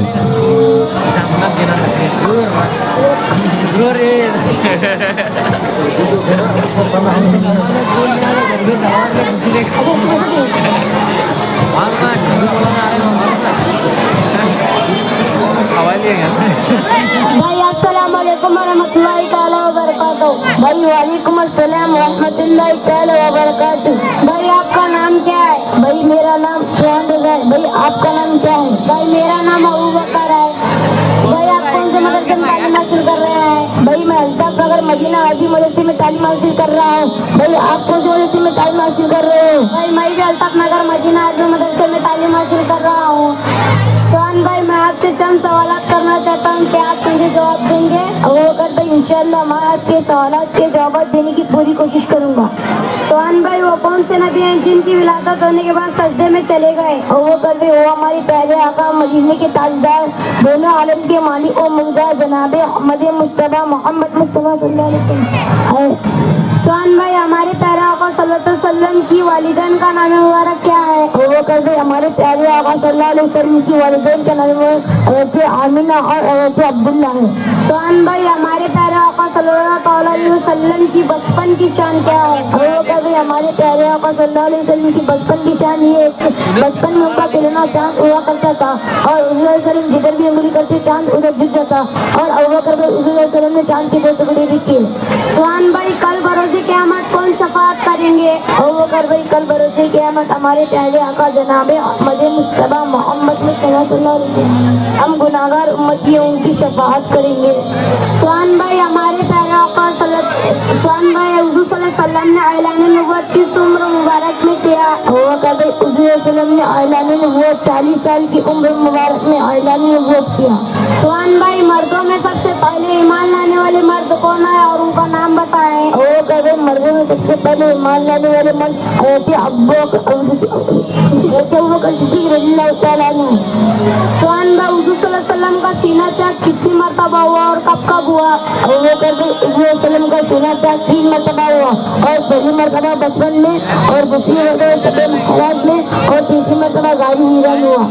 भाई अस्सलाम वालेकुम रहमतुल्लाहि ताला व बरकातहू। भाई वालेकुम अस्सलाम रहमतुल्लाहि ताला व बरकातहू। भाई आपका नाम क्या है? भाई मेरा नाम सुहान रज़ा है। भाई आपका नाम क्या है? भाई मेरा नाम अबू बकर है। भाई आप कौन से मदरसे में तालीम हासिल कर रहे हैं? भाई मैं अल्ताफ नगर मदीना आदि मदरसे में तालीम हासिल कर रहा हूँ। भाई आप कौन से मदरसे में तालीम हासिल कर रहे हो? भाई मैं भी अल्ताफ नगर मदीना आदि मदरसे में तालीम हासिल कर रहा हूँ। सुहान भाई, मैं आपसे चंद सवाल करना चाहता हूँ, क्या आप मुझे जवाब देंगे? अबूबकर भाई, इंशाअल्लाह मैं आपके सवालों के जवाब देने की पूरी कोशिश करूँगा। सुहान भाई, वो कौन से नबी हैं जिनकी विलादत होने के बाद सजदे में चले गए? अबूबकर भाई, वो हमारे पहले आका मदीने के ताजदार, दोनों आलम के मालिक और मुर्दा जनाब अहमद मुस्तफा मोहम्मद मुस्तफा सल्लल्लाहु अलैहि वसल्लम है। सुहान भाई, हमारे प्यारे आका सल्लल्लाहु अलैहि वसल्लम की वालिदैन का नाम मुबारक क्या है? अबूबकर भाई, हमारे प्यारे आका सल्लल्लाहु अलैहि वसल्लम की वालिदैन का नाम हज़रत आमिना और हज़रत अब्दुल्ला है। सुहान भाई, हमारे प्यारे आका صلی اللہ علیہ وسلم کی بچپن کی شان کیا ہے؟ وہ کبھی ہمارے پیارے آقا صلی اللہ علیہ وسلم کی بچپن کی شان یہ ہے کہ بچپن میں ان کا کھیلنا چاند ہوا کرتا تھا اور حضور صلی اللہ علیہ وسلم جدھر بھی انگلی کرتے چاند ادھر جھک جاتا اور ابوبکر بھی حضور صلی اللہ علیہ وسلم نے چاند کے 2 ٹکڑے بھی کیے. سبحان بھائی کل بروز قیامت کون شفاعت کریں گے؟ ابوبکر بھائی کل بروز قیامت ہمارے پیارے آقا جناب احمد مصطفیٰ محمد مصطفیٰ صلی اللہ علیہ وسلم ہم گناہگار امتی ان کی شفاعت کریں گے. سبحان بھائی ہمارے پیارے آقا سبحان بھائی حضور صلی اللہ علیہ وسلم نے اعلان نبوت کس عمر مبارک میں کیا؟ ابوبکر بھائی حضور صلی اللہ علیہ وسلم نے اعلان نبوت 40 سال کی عمر مبارک میں اعلان نبوت کیا. سبحان بھائی مردوں میں سب سے پہلے ایمان لانے والے مرد کون ہے اور ان کا نام بتائیں؟ ابوبکر بھائی مردوں میں سب سے پہلے ایمان لانے والے مرد حضرت ابوبکر صدیق رضی اللہ تعالیٰ عنہ. سبحان بھائی حضور صلی اللہ علیہ وسلم کا سینہ چاک کتنی مرتبہ ہوا اور کب کب ہوا؟ ابوبکر بھائی حضور صلی اللہ علیہ وسلم کا سینہ چاک 3 مرتبہ ہوا اور پہلی مرتبہ بچپن میں اور دوسری مرتبہ شب محراج میں اور تیسری مرتبہ غاری ہیرا میں ہوا.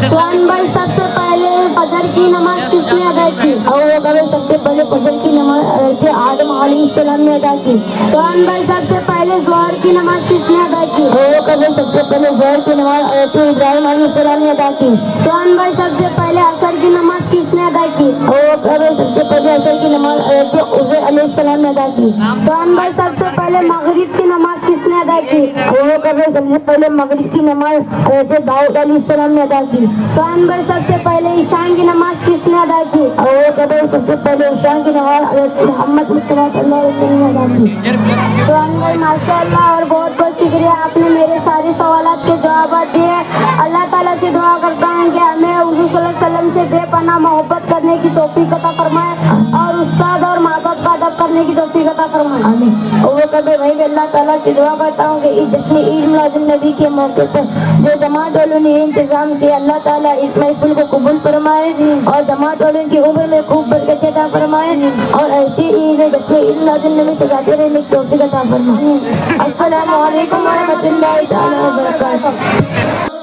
سبحان بھائی سب سے پہلے فجر کی نماز کس نے ادا کی؟ ابوبکر بھائی سب سے پہلے فجر کی نماز حضرت آدم علیہ السلام نے ادا کی. سبحان بھائی سب سے پہلے ظہر کی نماز کس نے ادا کی؟ ابوبکر بھائی سب سے پہلے ظہر کی نماز حضرت ابراہیم علیہ السلام نے ادا کی. سبحان بھائی سب سے پہلے عصر کی نماز کس نے ادا کی؟ ابوبکر بھائی سب سے پہلے عصر کی نماز حضرت عزیر علیہ السلام نے ادا کی. سبحان بھائی سب سے پہلے مغرب کی نماز کس نے ادا کی؟ ابوبکر بھائی سب سے پہلے مغرب کی نماز حضرت داؤد علیہ السلام نے ادا کی. سبحان بھائی سب سے پہلے عشاء کی نماز کس نے ادا کی؟ ابوبکر بھائی سب سے پہلے عشاء کی نماز حضرت محمد مصطفیٰ صلی اللہ علیہ وسلم نے ادا کی. سبحان بھائی ماشاء اللہ اور بہت بہت شکریہ آپ نے میرے سارے سوالات کے جوابات دیے. اللہ تعالیٰ سے دعا کرتا ہوں کہ ہمیں حضور صلی اللہ علیہ وسلم سے بے پناہ محبت کرنے کی توفیق عطا فرمائے اور استاد اور ماں باپ کا ادب کرنے کی توفیق عطا فرمائے. آمین. ابوبکر بھائی میں بھی اللہ تعالیٰ سے دعا کرتا ہوں کہ اس جشن عید میلاد النبی کے موقع پر جو جماعت والوں نے انتظام کیا اللہ تعالیٰ اس محفل کو قبول فرمائے اور جماعت والوں کی عمر میں خوب برکت عطا فرمائے اور ایسی عید جشن عید میلاد النبی سجاتے رہنے کی توفیق عطا فرمائے. السلام علیکم ورحمۃ اللہ تعالیٰ وبرکاتہ.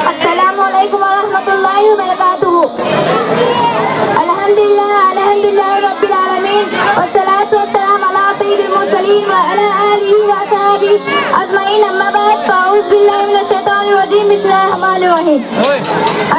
السلام علیکم ورحمۃ اللہ وبرکاتہ. الحمدللہ رب العالمین والصلاة والسلام علی سید المرسلین وعلی آلہ وصحبہ اجمعین. اما بعد فاعوذ باللہ من الشیطان الرجیم. بسم اللہ الرحمن الرحیم.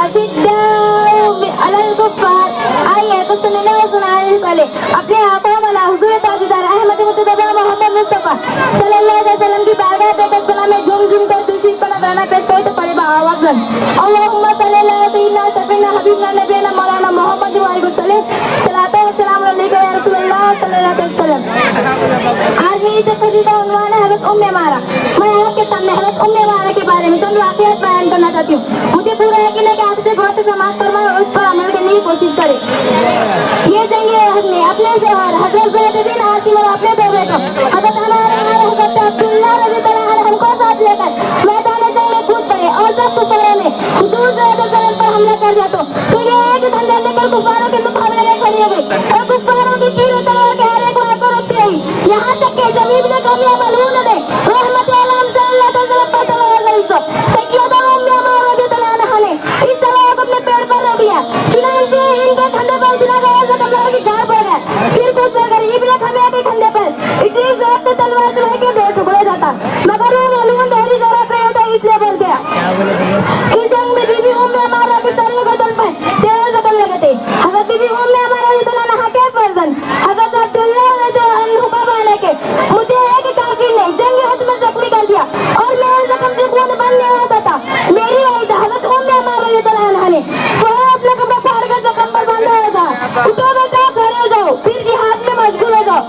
اشداء علی الکفار. آئیے تو سننے اور سنانے سے پہلے اپنے آقا والا حضور تاجدار احمد مجتبی محمد مصطفیٰ صلی اللہ علیہ وسلم کی بارگاہ پہ تسبیح میں جھوم جھوم کر درود پر گانا پیش کرے تو پڑے بآواز اللہم صلی اللہ سیدنا شفیعنا حبیبنا نبینا مولانا محمد وعلیہ وسلم صلاۃ و سلام علیکم یا رسول اللہ صلی اللہ علیہ وسلم. آج میری تقریر کا عنوان ہے حضرت ام عمارہ. میں آپ کے سامنے حضرت ام عمارہ کے بارے میں چند واقعات بیان کرنا چاہتی ہوں. مجھے پورا یقین ہے کہ آپ سے غور سے سماعت فرمائیں اور اس پر عمل کرنے کی کوشش کریں. یہ جنگ احد میں اپنے شوہر حضرت زید بن عاصم اور اپنے دو بیٹوں حضرت عمارہ اور حضرت عبداللہ رضی اللہ عنہم کو ساتھ لے کر میدان جنگ میں کود پڑے اور جب کفاروں نے حضور صلی اللہ علیہ وسلم پر حملہ کر دیا تو یہ ایک دھندا لے کر کفاروں کے مقابلے میں کھڑی ہو گئی اور کفاروں کی تیر و تلوار کے ہر ایک وار کو روکتی رہی یہاں تک کہ جب ابن قومیہ ملعون نے رحمت عالم صلی اللہ علیہ وسلم پر تلوار گئی تو سیدہ ام عمارہ رضی اللہ عنہا نے اس تلوار کو اپنے پیڑ پر روک لیا. چنانچہ ان کے کندھے پر اتنا غور سے کمزور کی گھر پڑ گیا. پھر کچھ پڑ کر ابن قومیہ کے کندھے پر اتنی زور سے تلوار چلائی کہ 2 ٹکڑے جاتا مگر وہ ملعون دہری ذرا پہ ہوتا اس لیے بچ گیا. اس جنگ میں بی بی ام عمارہ کے سر گردن پر 13 زخم لگے تھے. حضرت بی بی ام عمارہ رضی اللہ عنہا کے فرزند حضرت عبداللہ رضی اللہ عنہ کا مانا کہ مجھے ایک کافر نے جنگ احد میں زخمی کر دیا اور میرے زخم سے خون بند نہیں ہوتا تھا. میری والدہ حضرت ام عمارہ رضی اللہ عنہا نے فوراً اپنا کپڑا پھاڑ کر زخم پر باندھا ہوا تھا. اٹھو بیٹا کھڑے ہو جاؤ پھر جہاد میں مشغول ہو جاؤ.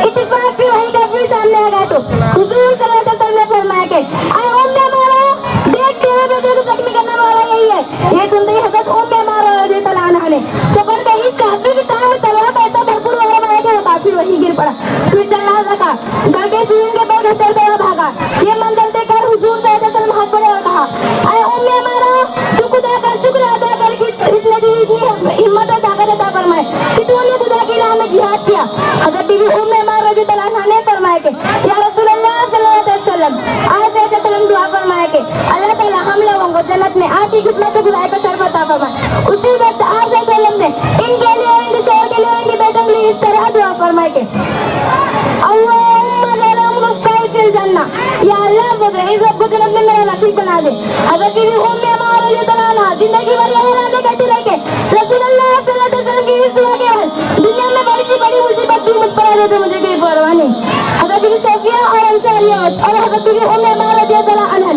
اتفاق کی وحی کا پھر سامنے آ گیا تو حضور صلی اللہ علیہ وسلم نے فرمایا کہ اے ام عمارہ دیکھ تیرے بیٹے کو زخمی کرنے والا یہی ہے. یہ سنتے ہی حضرت ام عمارہ رضی اللہ عنہا نے چپڑ کے اس کافر کی ٹانگ میں تلوار کا ایسا بھرپور وار مارا کہ وہ کافر وہی گر پڑا. پھر چلنا سکا گھر کے سینے کے پر گھسیٹتے ہوا بھاگا. یہ منظر دیکھ کر حضور صلی اللہ علیہ وسلم ہاتھ پڑے اور کہا اے ام عمارہ تو خدا کا شکر ادا کر کہ اس نے بھی اتنی ہمت اور طاقت عطا فرمائے کہ تو نے خدا کی راہ میں جہاد کیا. حضرت بی بی ام عمارہ رضی اللہ عنہا نے فرمایا کہ یا رسول اللہ صلی اللہ علیہ وسلم آپ صلی اللہ علیہ وسلم دعا فرمایا کہ اللہ تعالیٰ ہم لوگوں کو جنت میں آپ کی خدمت و خدائی کا شرف عطا فرمائے. اسی وقت آپ صلی اللہ علیہ وسلم نے ان کے لیے اور ان کے شوہر کے لیے اور ان کے بیٹوں کے لیے اس طرح دعا फरमाए के अल्लाहुम्मा जअलहु फिल जन्ना, या अल्लाह मुझे इन सबको जन्नत में मेरा नसीब बना दे। हज़रत बीवी उम्मे अम्मारा रज़ियल्लाहु अन्हा जिंदगी भर यही ऐलान करती रही कि रसूलुल्लाह सल्लल्लाहु अलैहि वसल्लम की इस दुआ के बाद दुनिया में बड़ी सी बड़ी मुसीबत भी मुझ पर आ जाए तो मुझे कोई परवाह नहीं। हज़रत बीवी सोफिया और अंसारिया और हज़रत बीवी उम्मे अम्मारा रज़ियल्लाहु अन्हा,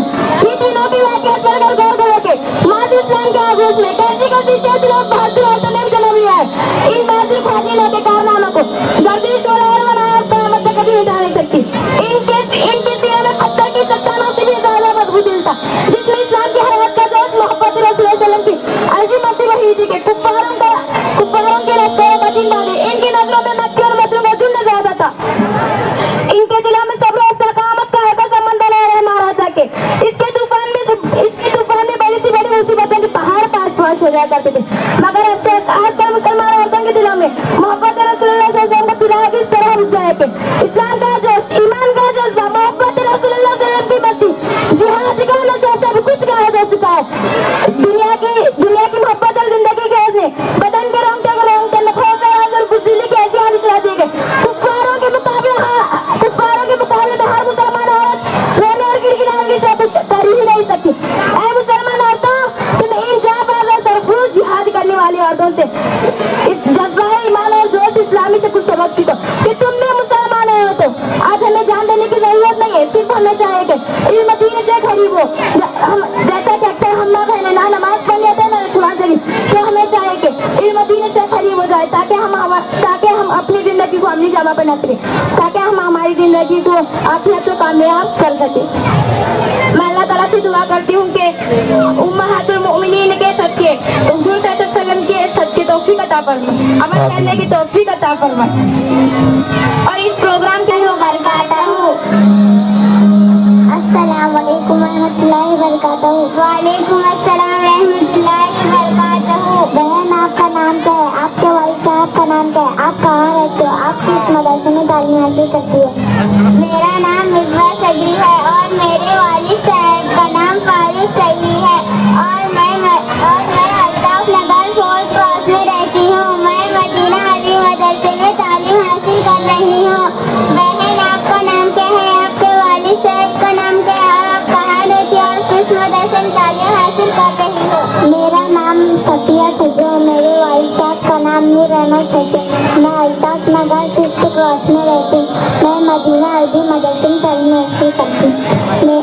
ये तीनों की वाक़ियात पर गौर करो कि माद इस्लाम के आगोश में कैसी कैसी शातिर और बहादुर औरतों ने भी जन्म लिया है। इन बहादुर ख्वातीनों के कारनामों को गर्दिश और बनाया क़यामत तक कभी मिटा नहीं सकती। इनके सीने में पत्थर की चट्टानों से भी ज्यादा मजबूत दिल था, जिसमें इस्लाम की हर वक्त का जोश मोहब्बत रसूल सल्लल्लाहु अलैहि वसल्लम की अज़ीमत वही थी कि कुफ्फारों के लश्करों का दिन बांधे। इनकी नजरों में मक्के और मदीना का झुंड ज्यादा था। इनके दिलों में सब्र और इस्तकामत का ऐसा संबंध लहरा है महाराजा के। इसके तूफान में बड़ी सी बड़ी मुसीबतों के पहाड़ पास हो जाया करते थे, मगर अफसोस आजकल मुसलमान औरतों के दिलों में मोहब्बत रसूलुल्लाह सल्लल्लाहु अलैहि वसल्लम का चिराग इस तरह बुझ गया है कि इस्लाम का जोश, ईमान का जज्बा, मोहब्बत रसूलुल्लाह सल्लल्लाहु अलैहि वसल्लम की बत्ती, जिहाद का नशा सब कुछ गायब हो चुका है। दुनिया की मोहब्बत और जिंदगी के उसने बदन के रोंगटे में खौफ और बुज़दिली की ऐसी आग चला दी गई। कुफ्फारों के मुकाबले में हर मुसलमान औरत रोने और गिड़गिड़ाने से कुछ कर ही नहीं सकती। ऐ मुसलमान औरतों, तुम इन जाबाज और सरफरोश जिहाद करने वाली औरतों से इस जज्बा ईमान और जोश इस्लामी से कुछ सबक सीखो कि तुम भी मुसलमान हो। तो आज हमें जान देने की जरूरत नहीं है, सिर्फ हमें चाहिए कि इल्म दीन से खरीद हो। जैसा कि अक्सर हम लोग हैं ना नमाज पढ़ लेते हैं ना कुरान शरीफ, तो हमें चाहिए कि इल्म दीन से खरीद हो जाए ताकि हम अपनी जिंदगी को अमली जमा पर न सकें, ताकि हम हमारी जिंदगी को आखिरत को कामयाब कर सकें। मैं अल्लाह ताला से दुआ करती हूँ कि उम्महातुल मोमिनीन के सदके हुजूर सल्लल्लाहु अलैहि वसल्लम के सदके तौफीक अता फरमाए, अमल करने की तौफीक अता फरमाए। और इस प्रोग्राम के लिए बरकातहू। अस्सलाम वालेकुम रहमतुल्लाहि व बरकातहू। वालेकुम अस्सलाम रहमतुल्लाहि व बरकातहू। बहन, आपका नाम क्या है? आपके वालिद साहब का नाम क्या है? आप कहाँ रहते हो? आप किस मदरसे में तालीम हासिल करती हो? मेरा नाम मिसबा सगरी है और मेरे वालिद साहब का नाम फारूक सगरी है और मैं अल्ताफ नगर 4th क्रॉस में रहती हूँ। मैं मदीना अरबी मदरसे में तालीम हासिल कर रही हूँ। बहन, आपका नाम क्या है? आपके वालिद साहब का नाम क्या है और आप कहाँ रहती हो और किस मदरसे में तालीम हासिल कर रही हो? मेरा नाम सफिया छज्जो है। मेरे वालिद साहब का नाम नूर अहमद छज्जो। मैं अल्ताफ नगर 5th क्रॉस में रहती हूँ। मैं मदीना अरबी मदरसे में तालीम हासिल करती हूँ।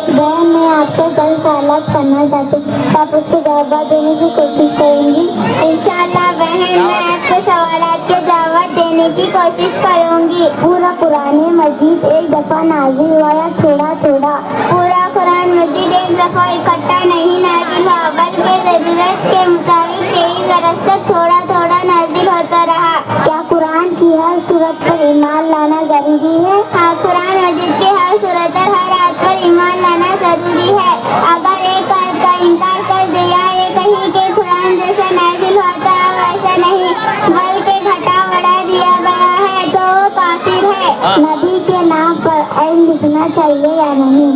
बहन, मैं आपसे जल्द सवाल करना चाहती हूँ, आप उसके जवाब देने की कोशिश करूँगी? इंशाअल्लाह बहन, मैं आपके सवालात के जवाब देने की कोशिश करूँगी। पूरा कुरान मजीद एक दफ़ा नाज़िल हुआ या थोड़ा थोड़ा? पूरा कुरान मजीद एक दफ़ा इकट्ठा नहीं नाज़िल हुआ, बल्कि ज़रूरत के मुताबिक 23 बरस तक थोड़ा थोड़ा नाज़िल होता रहा। क्या कुरान की हर सूरत पर ईमान लाना ज़रूरी है? हाँ, कुरान मजीद के हर सूरत और हर आयत पर ईमान लाना ज़रूरी है। अगर एक आयत का इनकार कर दिया, ये कहीं के कुरान जैसा नाज़िल होता है वैसा नहीं, बल्कि घटा बढ़ा दिया गया है तो वो काफिर है। नबी के नाम पर ऐन लिखना चाहिए या नहीं?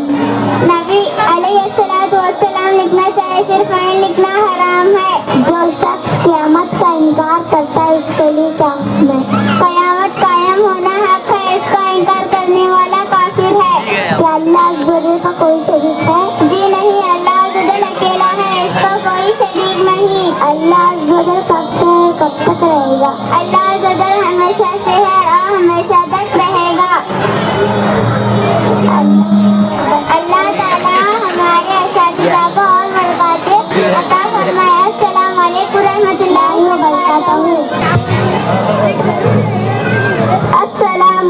नबी अलैहिस्सलातु वस्सलाम लिखना चाहिए, सिर्फ ऐन लिखना हराम है। जो शख्स क़यामत का इनकार करता है इसके लिए क्या हुक्म है? क़यामत कायम होना हक है, इसका इनकार करने वाला काफिर है। क्या अल्लाह अज़्ज़वजल का कोई शरीक है? जी नहीं, अल्लाह अज़्ज़वजल अकेला है, इसका कोई शरीक नहीं। अल्लाह अज़्ज़वजल कब से है, कब तक रहेगा? अल्लाह अज़्ज़वजल हमेशा से है और हमेशा तक रहेगा। अल्लाह ताला हमारे असातिज़ा को और बरकतें अता फरमाए। अस्सलाम वालेकुम रहमतुल्लाहि व बरकातहू। अस्सलाम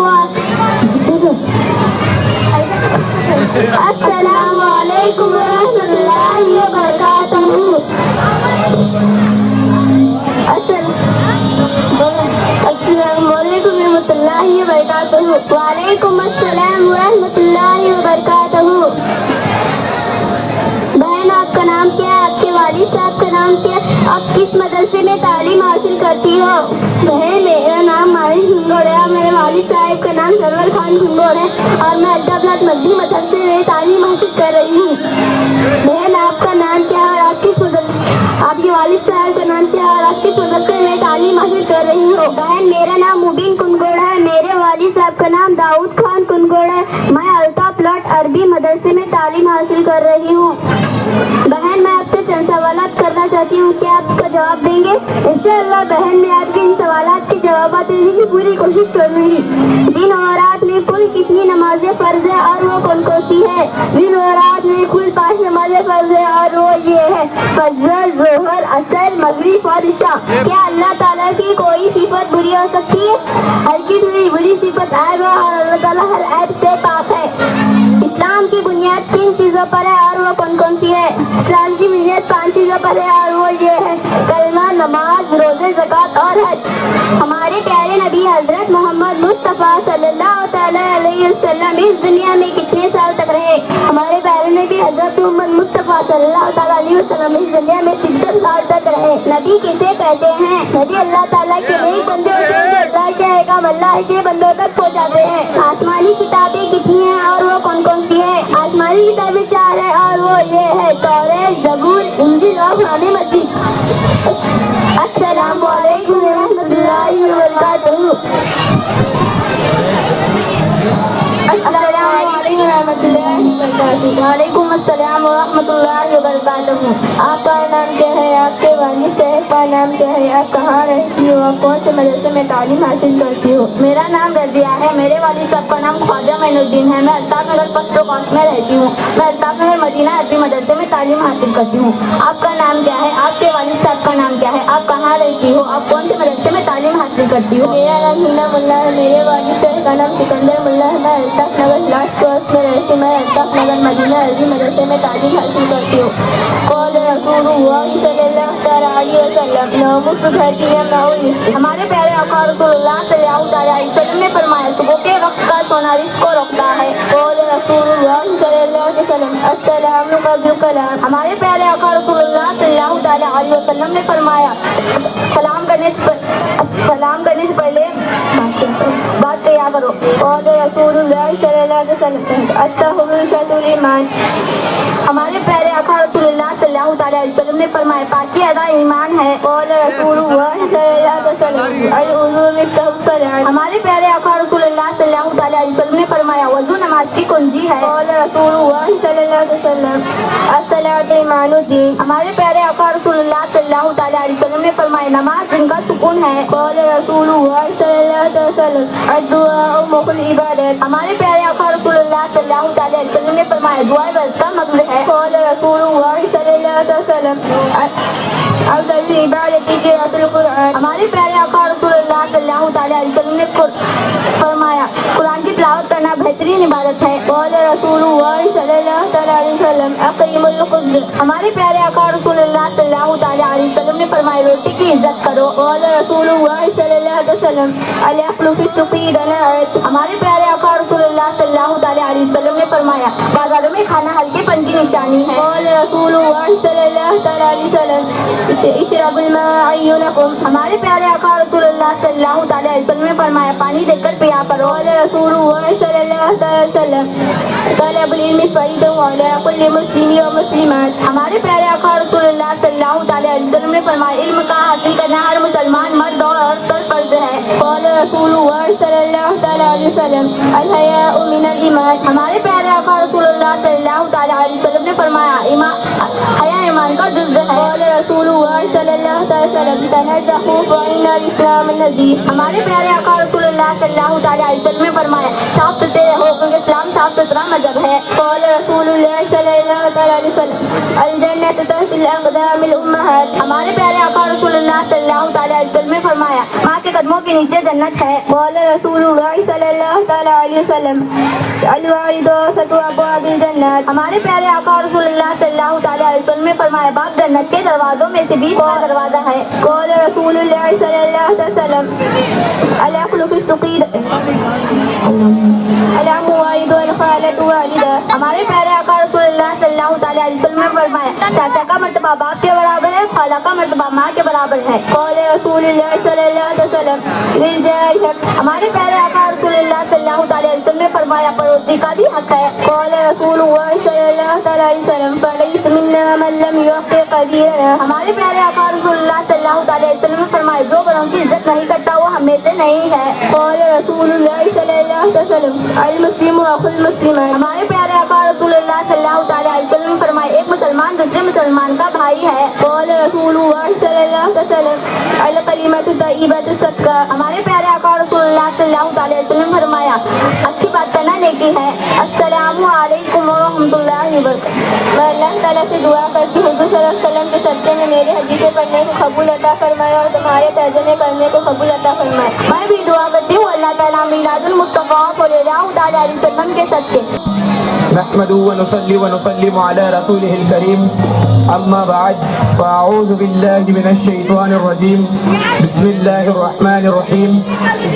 वालेकुम रहमतुल्लाहि व बरकातहू। अस्सलाम वालेकुम रहमतुल्लाहि व बरकातहू। वालेकुम अस्सलाम व रहमतुल्लाहि व बरकातहू। बहन, आपका नाम क्या है? आपके वालिद साहब का नाम क्या है? आप किस मदरसे में तालीम हासिल करती हो? बहन, मेरा नाम मारिश खुंगोड़ है और मेरे वालिद साहब का नाम सरवर खान खुंगोड़ है और मैं अड्डाब्लाद मद्दी मदरसे में तालीम हासिल कर रही हूँ। बहन, आपका नाम क्या है और आप किस मदरसे? आपके वालिद साहब का नाम क्या है और आप किस मदरसे में तालीम हासिल कर रही हो? बहन, मेरा नाम मुबीन कुंदगोड़ है। मेरे वालिद साहब का नाम दाऊद खान कुंदगोड़ है। मैं अल्ताफ प्लॉट अरबी मदरसे में तालीम हासिल कर रही हूँ। बहन, मैं आपसे चंद सवालात करना चाहती हूँ, क्या आप इसका जवाब देंगे? इंशाअल्लाह बहन, मैं आपके इन सवालात के जवाब देने की पूरी कोशिश करूँगी। दिन और रात में कुल कितनी नमाजें फ़र्ज है और वो कौन कौन सी है? दिन और रात में कुल 5 नमाजें फ़र्ज है और वो ये है: फजर, जोहर, असर, मगरिब और इशा। क्या अल्लाह ताला की कोई सिफत बुरी हो सकती है? हर किसी बुरी सिफत ऐब है और अल्लाह ताला हर ऐब से पाक है। इस्लाम की बुनियाद किन चीज़ों पर है और वो कौन कौन सी है? इस्लाम की बुनियाद 5 चीज़ों पर है और वो ये है: कलमा, नमाज, रोज़े, ज़कात और हज। हमारे प्यारे नबी हज़रत मोहम्मद मुस्तफ़ा सल्लल्लाहु तआला अलैहि वसल्लम इस दुनिया में कितने साल तक रहे? हमारे प्यारे नबी हज़रत मोहम्मद मुस्तफ़ा सल्लल्लाहु तआला अलैहि वसल्लम इस दुनिया में 63 साल तक रहे। नबी किसे कहते हैं? नबी अल्लाह ताला के नेक बंदे होते हैं जो अल्लाह के अहकाम अल्लाह के बंदों तक पहुँचाते हैं। आसमानी किताबें कितनी हैं और वो कौन कौन सी है? आसमानी किताबें 4 है और वो ये है: तौरात, ज़बूर, इंजील और कुरान मजीद। अस्सलामु अलैकुम व रहमतुल्लाहि व बरकातुहू। वालेकुम अस्सलाम व रहमतुल्लाहि व बरकातुहू। आपका नाम क्या है? आपके वालिद साहब का नाम क्या है? आप कहाँ रहती हो? आप कौन से मदरसे में तालीम हासिल करती हो? मेरा नाम रज़िया है। मेरे वालिद साहब का नाम ख्वाजा मोइनुद्दीन है। मैं अल्ताफ नगर फर्स्ट कॉस्ट में रहती हूँ। मैं अल्ताफ नगर मदीना अरबी मदरसे में तालीम हासिल करती हूँ। आपका नाम क्या है? आपके वालिद साहब का नाम क्या है? आप कहाँ रहती हो? आप कौन से मदरसे में तालीम हासिल करती हो? मेरा नाम हीना मुल्ला है। मेरे वालिद साहब का नाम सिकंदर मुल्ला है। मैं अल्ताफ नगर लास्ट कॉस्ट में रहती हूँ। मैं अल्ताफ नगर मदीना अरबी मदरसे में तालीम हासिल करती हूँ। हमारे प्यारे आका रसूलुल्लाह सल्लल्लाहु अलैहि वसल्लम ने फरमाया, सुबह के वक्त का सोना रिज़्क़ को रोकता है। हमारे प्यारे आका रसूलुल्लाह सल्लल्लाहु अलैहि वसल्लम ने फरमाया, सलाम करने से पहले बात किया करो। हमारे प्यारे आका रसूलुल्लाह सल्लल्लाहु अलैहि वसल्लम ने फरमाया, पाकी अदा ईमान है। हमारे प्यारे आका रसूलुल्लाह सल्लल्लाहु अलैहि वसल्लम ने फरमाया, वज़ू नमाज की कुंजी है। हमारे प्यारे आका रसूलुल्लाह सल्लल्लाहु अलैहि वसल्लम ने फरमाया, नमाज दिन का सुकून है। हमारे प्यारे आका रसूलुल्लाह सल्लल्लाहु अलैहि वसल्लम ने फरमाया, दुआ इबादत का मक़सद है। हमारे प्यारे आका रसूलुल्लाह सल्लल्लाहु अलैहि वसल्लम ने फरमाया, कुरान की तिलावत करना बेहतरीन इबादत है। हमारे प्यारे आका रसूलुल्लाह सल्लल्लाहु अलैहि वसल्लम ने फरमाया, रोटी की इज्जत करो। हमारे प्यारे आका रसूलुल्लाह सल्लल्लाहु अलैहि वसल्लम ने फरमाया, बाजारों में खाना हल्केपन की निशानी है। हमारे प्यारे आका रसूलुल्लाह सल्लल्लाहु अलैहि वसल्लम ने फरमाया, पानी देकर पिया करो। हमारे प्यारे आका रसूलुल्लाह सल्लल्लाहु अलैहि वसल्लम ने फरमाया, इल्म का हासिल करना हर मुसलमान मर्द और औरत पर फर्ज है। हमारे प्यारे आका रसूलुल्लाह सल्लल्लाहु अलैहि वसल्लम ने फरमाया, हया ईमान का जुज़ है। हमारे प्यारे आका रसूलुल्लाह सल्लल्लाहु अलैहि वसल्लम ने फरमाया, साफ सुथरे रहो क्योंकि इस्लाम साफ सुथरा मजहब है। हमारे प्यारे आका रसूलुल्लाह सल्लल्लाहु अलैहि वसल्लम ने फरमाया, माँ के कदमों के नीचे जन्नत है। हमारे प्यारे आका रसूलुल्लाह सल्लल्लाहु अलैहि वसल्लम ने फरमाया, बाप जन्नत के दरवाजों में से 20 का दरवाजा है। हमारे प्यारे आका रसूलुल्लाह सल्लल्लाहु अलैहि वसल्लम ने फरमाया, चाचा का मर्तबा बाप के बराबर है, खाला का मर्तबा माँ के बराबर है। हमारे प्यारे आका रसूलुल्लाह सल्लल्लाहु अलैहि वसल्लम ने फरमाया, फरमाया पड़ोसी का भी हक है। क़ाल रसूलुल्लाह सल्लल्लाहु अलैहि वसल्लम फलैस मिन्ना मन लम युक़ि क़दीरना। हमारे प्यारे आका रसूलुल्लाह सल्लल्लाहु अलैहि वसल्लम ने फरमाया जो बड़ों की इज्जत नहीं करता वो हमें से नहीं है। क़ाल रसूलुल्लाह सल्लल्लाहु अलैहि वसल्लम अल मुस्लिमु अखुल मुस्लिम। हमारे प्यारे आका रसूलुल्लाह सल्लल्लाहु अलैहि वसल्लम ने फरमाया एक मुसलमान दूसरे मुसलमान का भाई है। क़ाल रसूलुल्लाह सल्लल्लाहु अलैहि वसल्लम अल कलिमतु तय्यबतु सदका। हमारे प्यारे आका रसूलुल्लाह सल्लल्लाहु अलैहि वसल्लम ने फरमाया अच्छी बात करना नेकी है। अस्सलामु अलैकुम व रहमतुल्लाहि व बरकातहू। मैं अल्लाह ताला से दुआ करती हूँ हुज़ूर सल्लल्लाहु अलैहि वसल्लम के सदक़े में मेरे हदीसें पढ़ने को कबूल अता फरमाए और तुम्हारे तर्जुमे करने को कबूल अता फरमाए। मैं भी दुआ करती हूँ अल्लाह ताला मिलादुल मुस्तफ़ा सल्लल्लाहु अलैहि वसल्लम के सदक़े नहमदु व नुसल्ली व नुसल्लिमु अला रसूलिहिल करीम अम्मा बाद फ़अऊज़ु बिल्लाहि मिनश शैतानिर रजीम बिस्मिल्लाहिर रहमानिर रहीम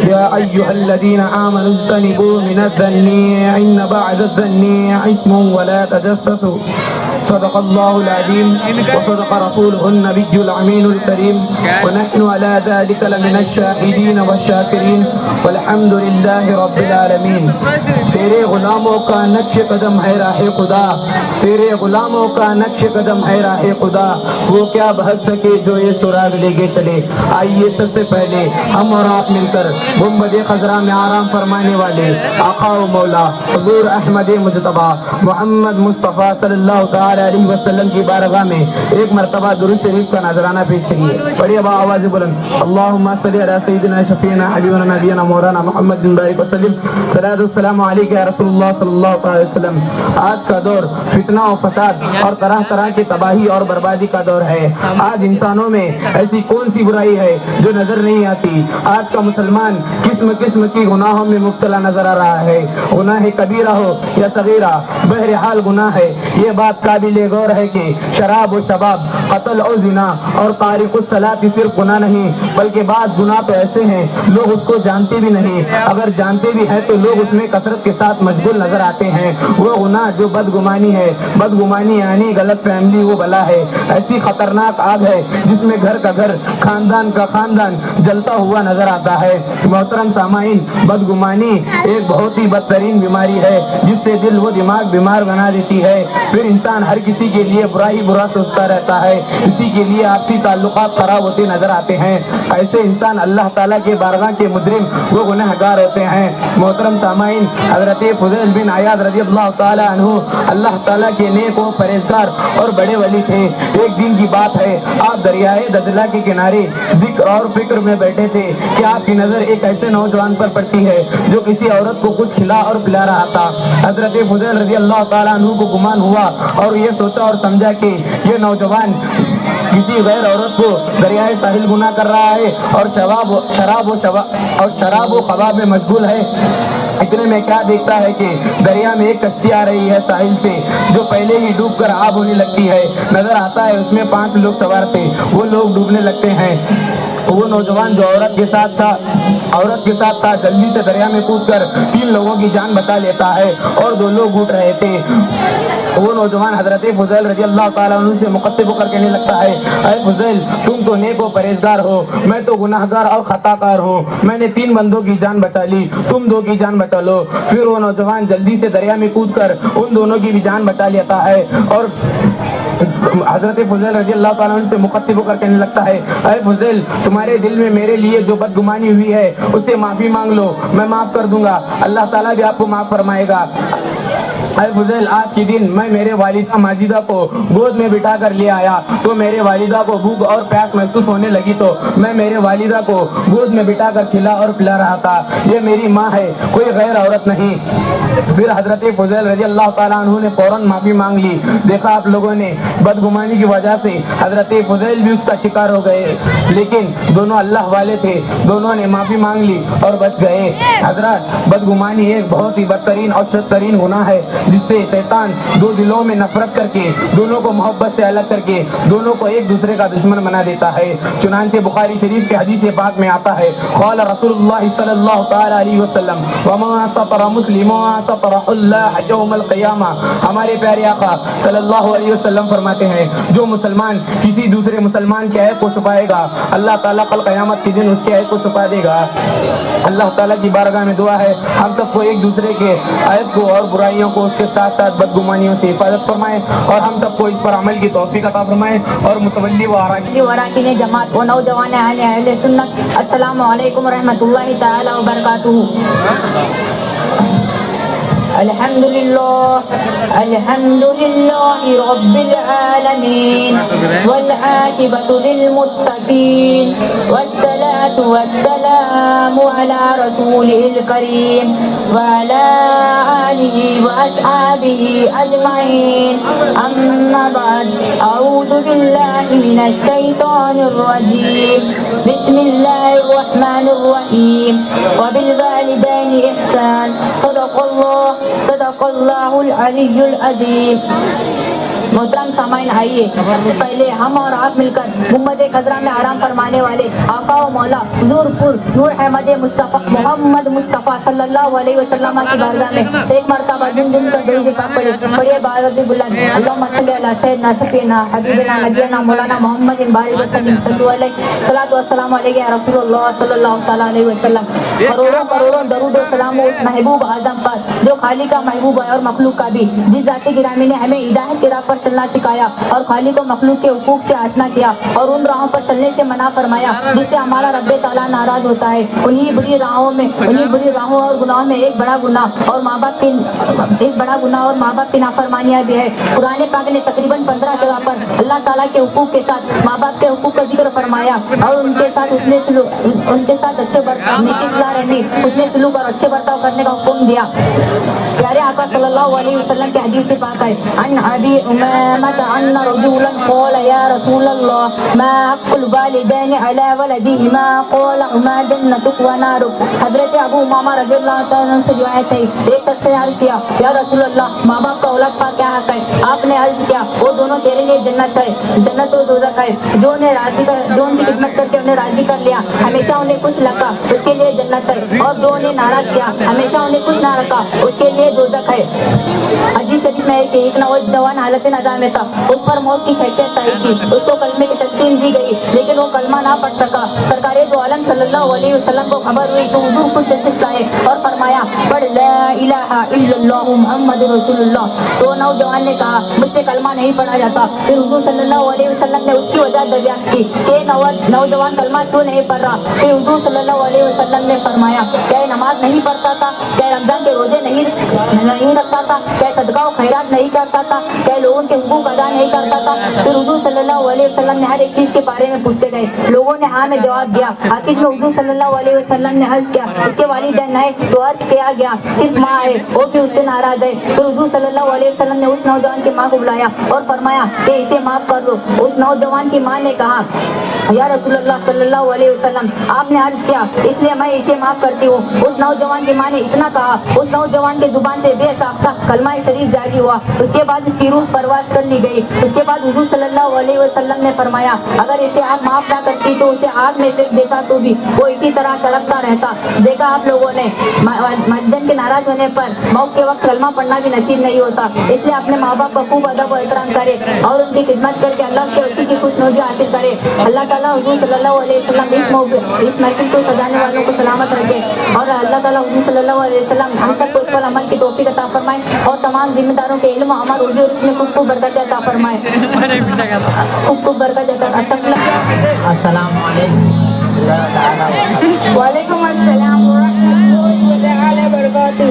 या अय्युहल्लज़ीना आमनु इज्तनिबू मिनज़-ज़न्नि इन्न बअदज़-ज़न्नि इस्मुन व ला तजस्ससू सदक़ल्लाहुल अज़ीम व सदक़ रसूलुहुन नबिय्युल अमीनुल करीम व नहनु अला ज़ालिका लमिनश शाहिदीन वश-शाकिरीन वल्हम्दुलिल्लाहि रब्बिल आलमीन। तेरे गुलामों का नक्श कदम है राहे खुदा, तेरे गुलामों का नक्श कदम है राहे खुदा, वो क्या भाग सके जो ये सुराग लेके चले। आइए सबसे पहले हम और आप मिलकर गुंबद खजरा में आराम फरमाने वाले आका व मौला हुजूर अहमद मुजतबा मोहम्मद मुस्तफ़ा सल्लल्लाहु अलैहि वसल्लम की बारगाह में एक मरतबा दुरूद शरीफ का नजराना पेश करिए। बड़ी आवाज़ बुलंद अल्लाहुम्मा सल्ली अला सय्यिदिना शफीना हबीबना नबीना मौलाना मुहम्मद बिन बारिक वसल्लम सलातु वस्सलामु अलैका या रसूलुल्लाह सल्लल्लाहु अलैहि वसल्लम। आज का दौर फितना और फसाद और तरह तरह की तबाही और बर्बादी का दौर है। आज इंसानों में ऐसी कौन सी बुराई है जो नजर नहीं आती। आज का मुसलमान किस्म किस्म की गुनाहों में मुब्तला नजर आ रहा है। गुनाह कबीरा हो या सगीरा, बहरहाल गुनाह है। ये बात काबिल गौर है कि शराब और शबाब, कत्ल और जिना और तारिकुस सलात सिर्फ गुनाह नहीं बल्कि बाज़ गुनाह तो ऐसे हैं लोग उसको जानते भी नहीं, अगर जानते भी हैं तो लोग उसमें कसरत के साथ मशगूल नजर आते हैं। वो गुनाह जो बदगुमानी है, बदगुमानी यानी गलत फहमी वो बला है। ऐसी खतरनाक आग है जिसमें घर का घर, खानदान का खानदान जलता हुआ नजर आता है। मोहतरम सामाइन, बदगुमानी एक बहुत ही बदतरीन बीमारी है जिससे दिल व दिमाग बीमार बना देती है। फिर इंसान हर किसी के लिए बुरा ही बुरा सोचता रहता है, इसी के लिए आपसी ताल्लुकात खराब होते नजर आते हैं। ऐसे इंसान अल्लाह ताला के बारगाह के मुजरिम वो गुनहगार होते हैं। मोहतरम सामाइन, हज़रत फुज़ैल बिन अयाद रज़ियल्लाहु ताला अन्हु अल्लाह ताला के नेक व परहेज़गार और बड़े वली थे। एक दिन की बात है, आप दरियाए दजला के किनारे जिक्र और फिक्र में बैठे थे कि आपकी नज़र एक ऐसे नौजवान पर पड़ती है जो किसी औरत को कुछ खिला और पिला रहा था। हज़रत फुज़ैल रज़ियल्लाहु ताला अन्हु को गुमान हुआ और ये सोचा और समझा कि ये नौजवान किसी गैर औरत को दरियाए साहिल गुनाह कर रहा है और शराब व कबाब में मशगूल है। इतने में क्या देखता है कि दरिया में एक कश्ती आ रही है साहिल से जो पहले ही डूब कर आब होने लगती है। नजर आता है उसमें 5 लोग सवार थे, वो लोग डूबने लगते हैं। वो नौजवान जो औरत के साथ था जल्दी से दरिया में कूदकर 3 लोगों की जान बचा लेता है और 2 लोग उठ रहे थे। वो नौजवान हजरत फुज़ैल रज़ियल्लाहु ताला अन्हु से मुक़त्तिब होकर कहने लगता है, ऐ फुज़ैल, तुम तो नेक व परहेज़गार हो, मैं तो गुनाहगार और खताकार हूँ। मैंने 3 बंदों की जान बचा ली, तुम 2 की जान बचा लो। फिर वो नौजवान जल्दी से दरिया में कूदकर उन दोनों की भी जान बचा लेता है और हजरत फुज़ैल रज़ियल्लाहु ताला अन्हु से मुख़त्तिब होकर कहने लगता है, ऐ फुज़ैल, तुम्हारे दिल में मेरे लिए जो बदगुमानी हुई है उससे माफ़ी मांग लो, मैं माफ़ कर दूंगा, अल्लाह ताला भी आपको माफ़ फरमाएगा। ऐ फुज़ैल, आज के दिन मैं मेरे वालिदा माजिदा को गोद में बिठा कर ले आया तो मेरे वालिदा को भूख और प्यास महसूस होने लगी तो मैं मेरे वालिदा को गोद में बिठा कर खिला और पिला रहा था। ये मेरी माँ है, कोई गैर औरत नहीं। फिर हजरत फुज़ैल रज़ियल्लाहु ताला अन्हु ने फौरन माफ़ी मांग ली। देखा आप लोगों ने, बदगुमानी की वजह से हजरत फुज़ैल भी उसका शिकार हो गए, लेकिन दोनों अल्लाह वाले थे, दोनों ने माफ़ी मांग ली और बच गए। हजरत, बदगुमानी एक बहुत ही बदतरीन और शदतरीन गुनाह है جس سے شیطان دو دلوں میں نفرت کر کے دونوں کو محبت سے الگ کر کے دونوں کو ایک دوسرے کا دشمن بنا دیتا ہے. چنانچہ بخاری شریف کے حدیث پاک میں آتا ہے قال رسول اللہ صلی اللہ تعالی علیہ وسلم وما سطر مسلم سطرہ اللہ یوم القیامہ. ہمارے پیارے آقا صلی اللہ علیہ وسلم فرماتے ہیں جو مسلمان کسی دوسرے مسلمان کے عیب کو چھپائے گا اللہ تعالیٰ کل قیامت کے دن اس کے عیب کو چھپا دے گا. اللہ تعالیٰ کی بارگاہ میں دعا ہے ہم سب کو ایک دوسرے کے عیب کو اور برائیوں کو اس کے ساتھ ساتھ بدگمانیوں سے حفاظت فرمائے اور ہم سب کو اس پر عمل کی توفیق عطا فرمائے. اور متولی و وراکین جماعت و نوجوان اہل سنت السلام علیکم ورحمۃ اللہ تعالی وبرکاتہ. الحمد لله رب العالمين والعاقبة للمتقين والصلاة والسلام على رسوله الكريم وعلى آله وأصحابه أجمعين. أما بعد أعوذ بالله من الشيطان الرجيم بسم الله الرحمن الرحيم وبالوالدين إحسان صدق اللہ العلی العظیم. محترم سامعین آئیے سب سے پہلے ہم اور آپ مل کر گنبد خضرا میں آرام فرمانے والے آقا و مولا حضور پر نور احمد مصطفیٰ محمد مصطفیٰ صلی اللہ علیہ وسلم کی بارگاہ میں ایک مرتبہ جن کر درود پاک پڑھیے بارد بلند اللہم صلی علی سیدنا شفیعنا حبیبنا نبینا مولانا محمد بارک وسلم صلو علیہ صلاۃ والسلام علیہ یا رسول اللہ صلی اللہ تعالی علیہ وسلم. کروڑوں درود و سلام اس محبوب اعظم پر جو خالق کا محبوب ہے اور مخلوق کا بھی, جس ذات گرامی نے ہمیں ہدایت کی راہ پر چلنا سکھایا اور خالق و مخلوق کے حقوق سے آشنا کیا اور ان راہوں پر چلنے سے منع فرمایا جس سے ہمارا رب تعالیٰ ناراض ہوتا ہے. انہی بری راہوں اور گناہوں میں ایک بڑا گناہ اور ماں باپ کی نافرمانیاں بھی ہے. قرآن پاک نے تقریباً 15 جگہ پر اللہ تعالیٰ کے حقوق کے ساتھ ماں باپ کے حقوق کا ذکر فرمایا اور ان کے ساتھ اچھے حسن سلوک اور اچھے برتاؤ کرنے کا حکم دیا. پیارے آقا صلی اللہ علیہ وسلم کے حدیث سے پاک ہے عن ابی امامۃ ان رجلا قال یا رسول اللہ ما حق الوالدین علی ولدہما قال ہما جنتک و نارک. حضرت ابو امامہ رضی اللہ تعالیٰ عنہ سے روایت ہے ایک شخص نے عرض کیا یا رسول اللہ ماں باپ کا اولاد پر کیا حق ہے؟ آپ نے عرض کیا وہ دونوں تیرے لیے جنت ہے, جنت و دوزخ ہے. جو ان کی خدمت کر کے انہیں راضی کر لیا ہمیشہ انہیں خوش رکھا اس کے لیے جنت ہے, اور جو انہیں ناراض کیا ہمیشہ انہیں خوش نہ رکھا اس کے لیے دوزخ ہے. حدیث شریف میں ہے کہ ایک نوجوان حالت نظام میں تھا, اس پر موت کی خیفیت طے کی, اس کو کلمے کی تلقین دی گئی لیکن وہ کلمہ نہ پڑھ سکا. سرکار دو عالم صلی اللہ علیہ وسلم کو خبر ہوئی تو حضور خود تشریف لائے اور فرمایا پڑھ لا الہ الا اللہ محمد رسول اللہ. تو نوجوان نے کہا مجھ سے کلمہ نہیں پڑھا جاتا. پھر حضور صلی اللہ علیہ وسلم نے اس کی وجہ دریافت کی کہ نوجوان کلمہ کیوں نہیں پڑھ رہا. پھر حضور صلی اللہ علیہ وسلم نے فرمایا کیا نماز نہیں پڑھتا تھا, کیا رمضان کے روزے نہیں رکھتا تھا, کیا صدقہ و خیرات نہیں کرتا تھا, کیا لوگوں کے حقوق ادا نہیں کرتا تھا. پھر حضور صلی اللہ علیہ وسلم نے ہر ایک چیز کے بارے میں پوچھتے گئے. لوگوں نے ہاں میں جواب دیا. آخر میں حضور صلی اللہ علیہ وسلم نے عرض کیا اس کے والدین آئے تو عرض کیا گیا صرف ماں آئے وہ بھی اس سے ناراض ہے. پھر حضور صلی اللہ علیہ وسلم نے اس نوجوان کی ماں کو بلایا اور فرمایا کہ اسے معاف کر دو. اس نوجوان کی ماں نے کہا یا رسول اللہ صلی اللہ علیہ وسلم آپ نے عرض کیا اس لیے میں اسے معاف کرتی ہوں. اس نوجوان کی ماں نے اتنا کہا, اس نوجوان کے زبان سے بے ساختہ کلمہ شریف جاری ہوا. اس کے بعد اس کی روح پرواز کر لی گئی. اس کے بعد حضور صلی اللہ علیہ وسلم نے فرمایا اگر اسے آپ معاف نہ کرتی تو اسے آگ میں پھینک دیتا تو بھی وہ اسی طرح تڑپتا رہتا. دیکھا آپ لوگوں نے والدین کے ناراض ہونے پر موت کے وقت کلمہ پڑھنا بھی نصیب نہیں ہوتا. اس لیے اپنے ماں باپ کا خوب ادب و احترام کرے اور ان کی خدمت کر کے اللہ کے رسول کی خوش نوجی حاصل کرے. اللہ تعالیٰ حضور صلی اللہ علیہ وسلم اس محفل کو سجانے والوں کو سلامت رکھے اور اللہ تعالیٰ حضور صلی اللہ علیہ وسلم ہم سب کو اس پر عمل کی توفیق عطا فرمائے اور تمام ذمہ داروں کے علم و عمل روزی اور اس میں خوب برکت عطا فرمائے. خوب برکت عطا فرمائے. السلام علیکم. وعلیکم السلام ورحمۃ اللہ وبرکاتہ.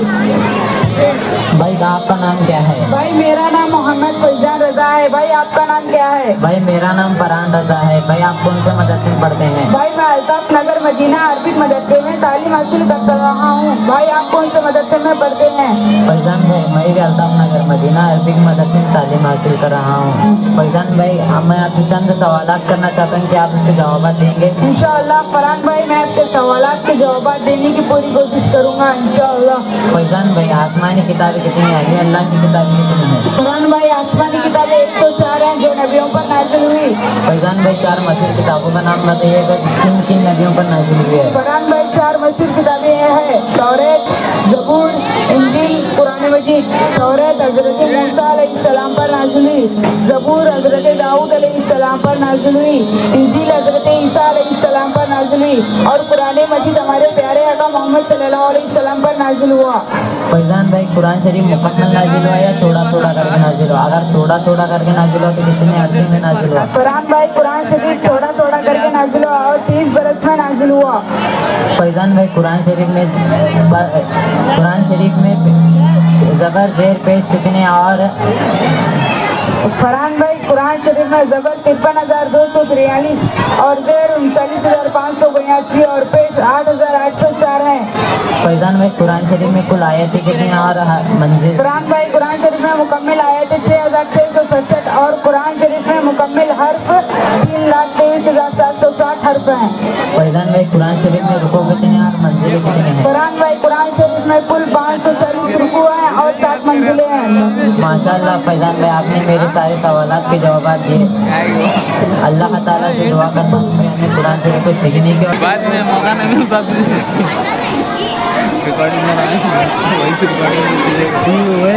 بھائی آپ کا نام کیا ہے؟ بھائی میرا نام محمد فیضان رضا ہے. بھائی آپ کا نام کیا ہے؟ بھائی میرا نام فرحان رضا ہے. بھائی آپ کون سے مدرسے میں پڑھتے ہیں؟ بھائی میں अल्ताफ नगर मदीना अरबिक मदरसे में तालीम हासिल कर रहा हूँ। भाई आप कौन से मदरसे में पढ़ते हैं? फैजान भाई मैं भी अल्ताफ नगर मदीना अरबिक मदरसे में तालीम हासिल कर रहा हूँ। फैजान भाई मैं आपसे चंद सवालात करना चाहता हूँ कि आप उसके जवाब देंगे? इंशाअल्लाह फरहान भाई मैं आपके सवालात के जवाब देने की पूरी कोशिश करूँगा इंशाअल्लाह। फैजान भाई आसमानी किताबें कितनी है? ये अल्लाह की किताबें कितनी है? फरहान भाई आसमानी किताबें 104 हैं जो नबियों पर नाजिल हुई। फैजान भाई 4 मशहूर किताबों का नाम बताइएगा किन किन नबियों पर नाजिल हुई है? फरहान भाई 4 मशहूर किताबें हैं तौरात, ज़बूर, इंजील, कुरान मजीद। तौरात हज़रत मूसा अलैहिस्सलाम पर नाजिल हुई, ज़बूर हज़रत दाऊद अलैहिस्सलाम पर नाजिल हुई, इंजील हज़रत ईसा अलैहिस्सलाम पर नाजिल हुई और कुरान मजीद हमारे प्यारे आका मोहम्मद सल्लल्लाहु अलैहि वसल्लम पर नाजिल हुआ। फैजान भाई कुरान शरीफ मुकम्मल नाजिल हुआ या थोड़ा थोड़ा करके नाजिल हुआ? अगर थोड़ा थोड़ा करके नाजिल हुआ तो कितने अरसे में नाजिल हुआ? फरहान भाई कुरान शरीफ थोड़ा थोड़ा करके नाजिल हुआ और 30 बरस में नाजिल हुआ। फैजान भाई कुरान शरीफ में ज़बर ज़ेर पेश कितने और? फरहान भाई कुरान शरीफ में ज़बर 53,243 और ज़ेर 39,582 और पेश 8,804 हैं। फैजान भाई कुरान शरीफ में कुल आयतें कितनी और मंजिल? फरहान भाई कुरान शरीफ में मुकम्मल आयतें 6,667 और कुरान शरीफ में मुकम्मल हर्फ 3,23,760 हर्फ हैं। फैजान भाई कुरान शरीफ में रुको कितने और मंजिलें कितनी हैं? फरहान भाई कुरान शरीफ में कुल 540 रुकू हैं और 7 मंजिलें हैं। माशाअल्लाह फैजान भाई आपने मेरे सारे सवालात के जवाब दिए। अल्लाह ताला से दुआ करता हूँ कि हमें कुरान शरीफ को सीखने के बाद में मौका नहीं मिलता रिकॉर्डिंग में वैसे क्या भी हुआ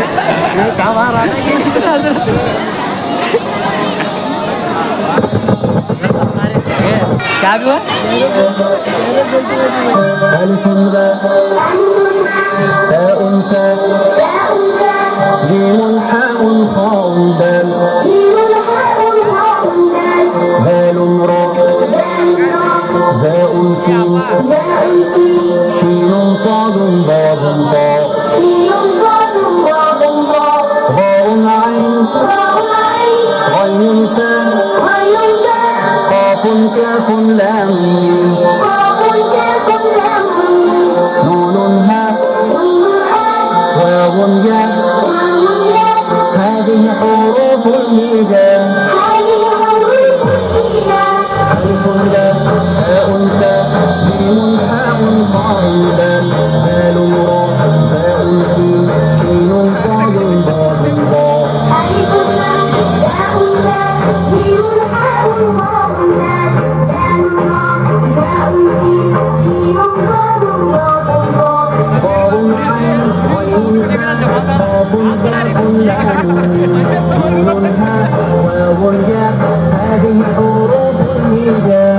شين صاد ضاد ضاء ضاء عين غين ثاء قاف كاف لام ميم نون هاء واو ياء هذه حروف الهجاء ألف لام هاء ثاء ميم حاء خاء دال دال راء فاء سين شين صاد ضاد ضاء ضاء عين غين ثاء قاف كاف لام ميم نون هاء واو ياء هذه حروف الهجاء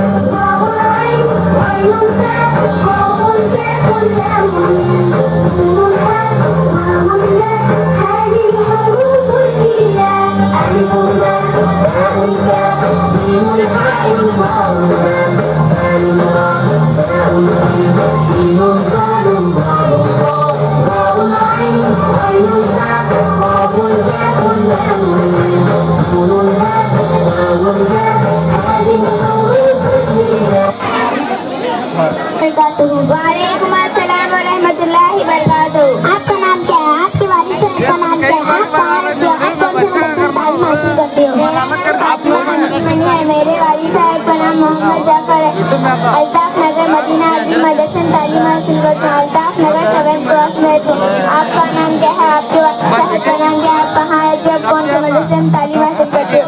वालेकुम अस्सलाम व रहमतुल्लाहि व बरकातुहू। आपका नाम क्या है? आपके वालिद साहब का नाम क्या है? आप कहाँ रहते हो? आप कौन से मदरसे में तालीम हासिल करते हो? मेरे वालिद साहब का नाम मोहम्मद जाफर है। अल्ताफ नगर मदीना अरबी मदरसे में तालीम हासिल करते हैं। अल्ताफ नगर 7 क्रॉस में रहते हैं। आपका नाम क्या है? आपके वालिद साहब का नाम क्या है? आप कहाँ रहते हो? आप कौन से मदरसे में तालीम हासिल करते हो?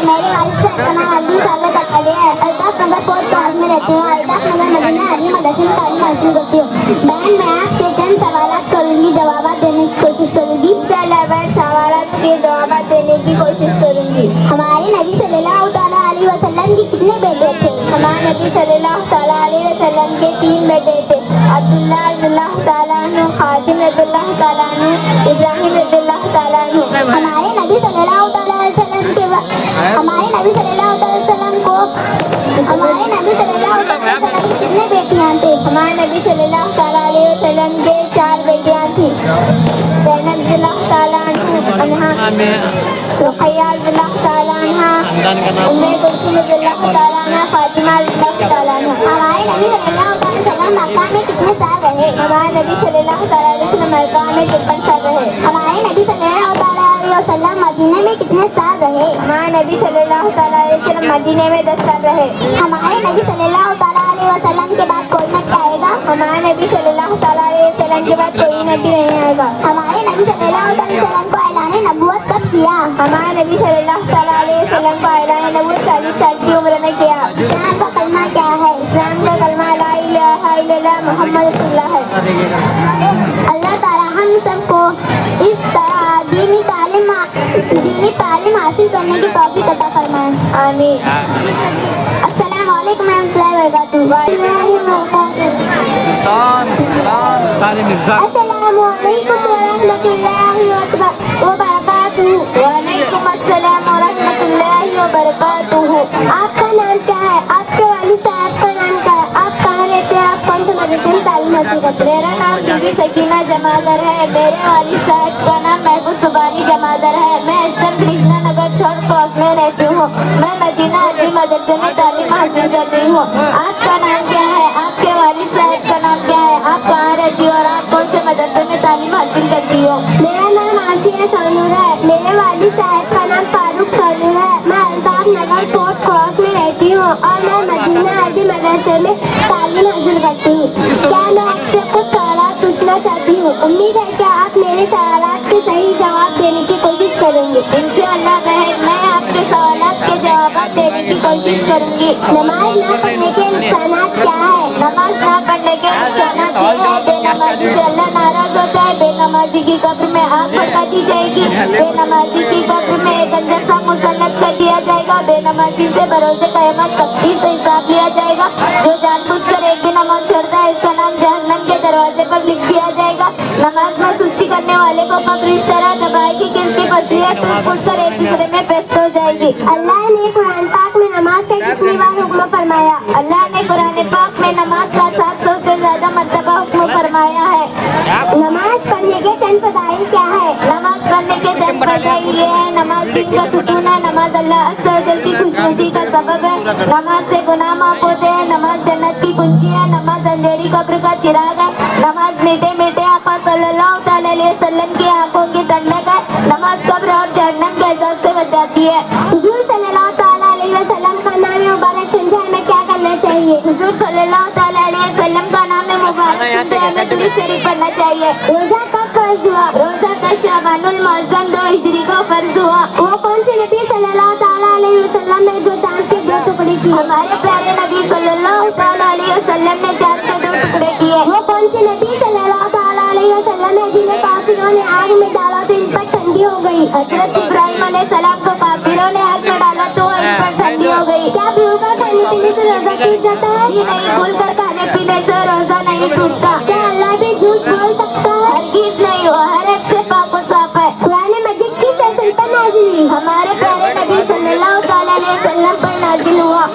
मेरे वालिद साहब का नाम अब्दुल सागर तकाड़े है। अल्ताफ नगर 4 क्रॉस में रहते हो। अल्ताफ नगर मदीना अरबी मदरसे में तालीम हासिल करती हूँ। बहन मैं आपसे चंद सवालात करूँगी, जवाब देने की कोशिश करूँगी। चलो बहन सवालात के जवाब देने की कोशिश करूँगी। हमारे नबी सल्लल्लाहु तआला अलैहि वसल्लम के कितने बेटे थे? हमारे नबी सल्लल्लाहु तआला अलैहि वसल्लम के 3 बेटे थे। अब्दुल्लाह रज़ियल्लाहु तआला अन्हु, खासिम रज़ियल्लाहु तआला अन्हु, इब्राहिम रज़ियल्लाहु तआला अन्हु। हमारे नबी सल्लल्लाहु तआला अलैहि वसल्लम के हमारे नबी सल्लल्लाहु तआला अलैहि वसल्लम की कितने बेटियां थे? हमारे नबी सल्लल्लाहु तआला अलैहि वसल्लम के 4 बेटियां थी। ज़ैनब रज़ियल्लाहु तआला अन्हा, عنہا, آمین. رقیہ رضی اللہ تعالیٰ عنہا, خاندان کا نام ام کلثوم رضی اللہ تعالیٰ عنہا, فاطمہ رضی اللہ تعالیٰ عنہا. ہمارے نبی صلی اللہ علیہ وسلم مکہ میں کتنے سال رہے؟ ہمارے نبی صلی اللہ علیہ وسلم مکہ میں 53 سال رہے. ہمارے نبی صلی اللہ علیہ وسلم مدینے میں کتنے سال رہے؟ ہمارے نبی صلی اللہ علیہ وسلم مدینے میں 10 سال رہے. ہمارے نبی صلی اللہ علیہ وسلم کے بعد کوئی نبی آئے گا؟ ہمارے نبی صلی اللہ علیہ وسلم کے بعد کوئی نبی نہیں آئے گا. ہمارے نبی صلی اللہ علیہ وسلم کو اعلان نبوت کب کیا؟ ہمارے نبی صلی اللہ علیہ وسلم کو اعلان نبوت 40 سال کی عمر میں کیا. اسلام کا کلمہ کیا ہے؟ اسلام کا کلمہ لا الہ الا اللہ محمد رسول اللہ ہے. اللہ تعالی ہم سب کو اس طرح دینی تعلیم حاصل کرنے کی توفیق عطا فرمائے. آمین. السلام علیکم ورحمۃ اللہ وبرکاتہ. سلطان سالم مرزا. السلام علیکم ورحمۃ اللہ وبرکاتہ. وعلیکم السلام ورحمۃ اللہ وبرکاتہ. آپ کا نام کیا ہے؟ آپ کے والد صاحب کا نام کیا ہے؟ آپ کہاں رہتے ہیں؟ آپ کون سے مدرسے میں تعلیم حاصل کرتے ہیں؟ میرا نام بی بی سکینہ جمادر ہے. میرے والد صاحب کا نام محبوب سبحانی جمادر ہے. میں اسلم کرشنا نگر 3rd کراس میں رہتی ہوں. میں مدینہ عربی مدرسے میں تعلیم حاصل کرتی ہوں. آپ کا نام کیا ہے؟ آپ کے والد صاحب کا نام کیا ہے؟ آپ کہاں رہتی ہو اور آپ کون سے مدرسے میں تعلیم حاصل کرتی ہو؟ میرا نام آسیہ سونور ہے. میرے والد صاحب کا نام فاروق سونور ہے. میں الطاف نگر 4th کراس میں رہتی ہوں اور میں مدینہ عربی مدرسے میں تعلیم حاصل کرتی ہوں. کیا میں آپ سے کچھ سوالات پوچھنا چاہتی ہوں؟ امید ہے کہ آپ میرے سوالات کے صحیح جواب دینے کی کوشش کریں گے. انشاءاللہ بہن میں آپ کے سوالات کے جوابات دینے کی کوشش کروں گی. نماز نہ پڑھنے کے نقصانات کیا ہے؟ نماز نہ پڑھنے کے نقصانات یہ ہے بے نمازی سے اللہ ناراض ہوتا ہے. بے نمازی کی قبر میں آگ بھڑکا دی جائے گی. بے نمازی کی قبر میں ایک اجنسا مسلط کر دیا جائے گا. بے نمازی سے بروز قیامت سختی سے حساب لیا جائے گا. جو جان بوجھ کر ایک بھی نماز چھوڑتا ہے اس کا نام جہنم کے دروازے پر لکھ دیا جائے گا. نماز میں سستی کرنے والے کو قبر اس طرح دبائے گی کہ اس کی پسلیاں ٹوٹ پھوٹ کر ایک دوسرے میں پیست ہو جائے گی. اللہ نے قرآن پاک میں نماز کا کتنی بار حکم فرمایا؟ اللہ نے قرآن پاک میں نماز کا 700 سے زیادہ مرتبہ حکم فرمایا ہے. نماز پڑھنے کے چند فضائل کیا ہے؟ نماز پڑھنے کے چند فضائل یہ ہے: نماز دین کا ستون ہے. نماز اللہ عز و جل کی خوشنودی کا سبب ہے. نماز سے گناہ معاف ہوتے ہیں. نماز جنت کی کنجی ہے. نماز اندھیری قبر کا چراغ ہے. نماز میٹھے میٹھے آقا صلی اللہ تعالی علیہ وسلم کی آنکھوں کی ٹھنڈک ہے. نماز قبر اور جہنم کے عذاب سے بچاتی ہے. حضور صلی اللہ تعالی علیہ وسلم کا نام مبارک سنتے ہمیں کیا کرنا چاہیے؟ حضور صلی اللہ تعالی علیہ وسلم کا نام مبارک سنتے ہمیں درود شریف پڑھنا چاہیے. روزہ کب فرض ہوا؟ روزہ 10 شعبان المعظم 2 ہجری کو فرض ہوا. وہ کون سے نبی صلی اللہ تعالی علیہ وسلم نے جو چاند کے 2 ٹکڑے کیے؟ ہمارے پیارے نبی صلی اللہ تعالی علیہ وسلم نے چاند کے 2 ٹکڑے کیے. وہ کون سے نبی صلی اللہ تعالی علیہ وسلم ہے جنہیں کافروں نے آگ میں ڈالا تو ان پر ٹھنڈی ہو گئی؟ حضرت ابراہیم علیہ السلام کو کافروں نے آگ میں ڈالا تو ان پر ٹھنڈی ہو گئی. کیا بھول کر کھانے پینے سے روزہ ٹوٹ جاتا ہے؟ جی نہیں، بھول کر کھانے پینے سے روزہ نہیں ٹوٹتا. کیا اللہ بھی جھوٹ بول سکتا ہے؟ ہرگز نہیں، وہ ہر ایک سے پاک و صاف ہے. قرآن مجید کس رسول پر نازل ہوئی؟ ہمارے پیارے نبی صلی اللہ تعالی علیہ وسلم پر نازل ہوا.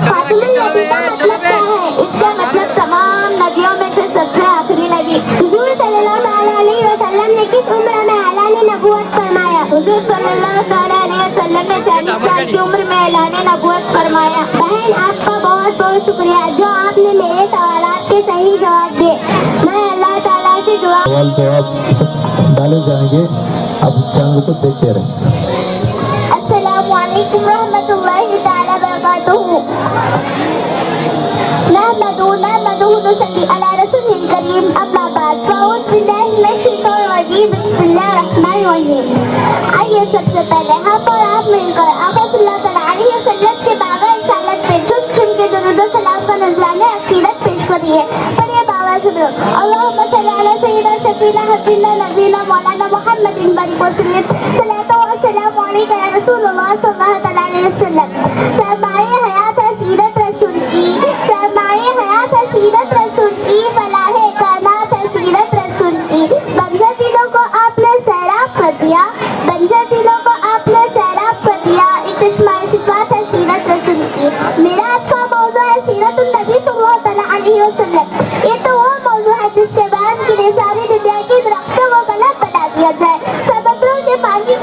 خاتم النبی کا مطلب کیا ہے؟ اس کا مطلب تمام نبیوں میں سے سب سے آخری نبی. حضور صلی اللہ تعالی علیہ وسلم نے کس عمر میں اعلان نبوت فرمایا؟ حضور صلی اللہ تعالی علیہ وسلم نے 40 سال کی عمر میں اعلان نبوت فرمایا. بہن آپ کا بہت بہت شکریہ جو آپ نے میرے سوالات کے صحیح جواب دیے. میں اللہ تعالیٰ سے دعا سوال جواب سب ڈالے جائیں گے. آپ چینل کو دیکھتے رہیں. السلام علیکم ورحمۃ اللہ تعالی وبرکاتہ. نحمده ونصلي على رسوله الكريم. اما بعد فاعوذ باللہ من الشیطان الرجیم. بسم اللہ الرحمن الرحیم. آئیے سب سے پہلے ہم اور آپ مل کر آقا صلی اللہ تعالی علیہ وسلم کے بابا رسالت پہ چن چن کے درود و سلام کا نذرانہ عقیدت پیش کریے. پڑھیے بابا سے بولو: اللہم صلی علی سیدنا شفیعنا حبیبنا نبینا مولانا محمد بارک وسلم. صلاۃ و سلام علیک یا رسول اللہ صلی اللہ تعالی علیہ وسلم. سرمایہ حیات ہے سیرت رسول کی. سرمایہ حیات ہے سیرت رسول کی. فلاح کائنات ہے سیرت رسول کی. بنجر دلوں کو آپ نے سیراب کر دیا. بنجر دلوں کو آپ نے سیراب کر دیا. ایک چشمہ صفات ہے سیرت رسول کی. معراج کا موضوع ہے سیرت النبی صلی اللہ تعالی علیہ وسلم. یہ تو وہ موضوع ہے جس کے بیان کے لیے ساری دنیا کی درختوں کو غلط بنا دیا جائے. سمندروں کے پانی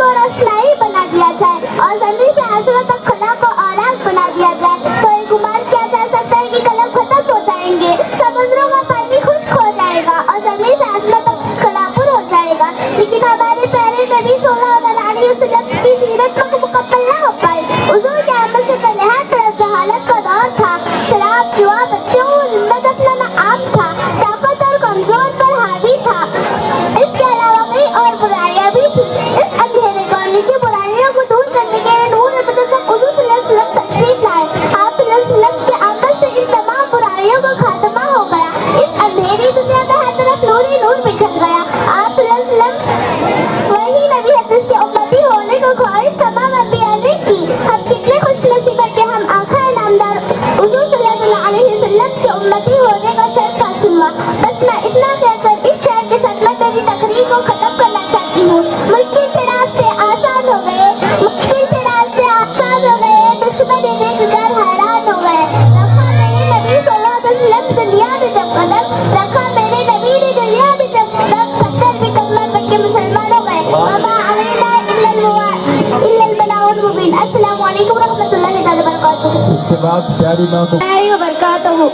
हमारी मौत वबरकातुहू।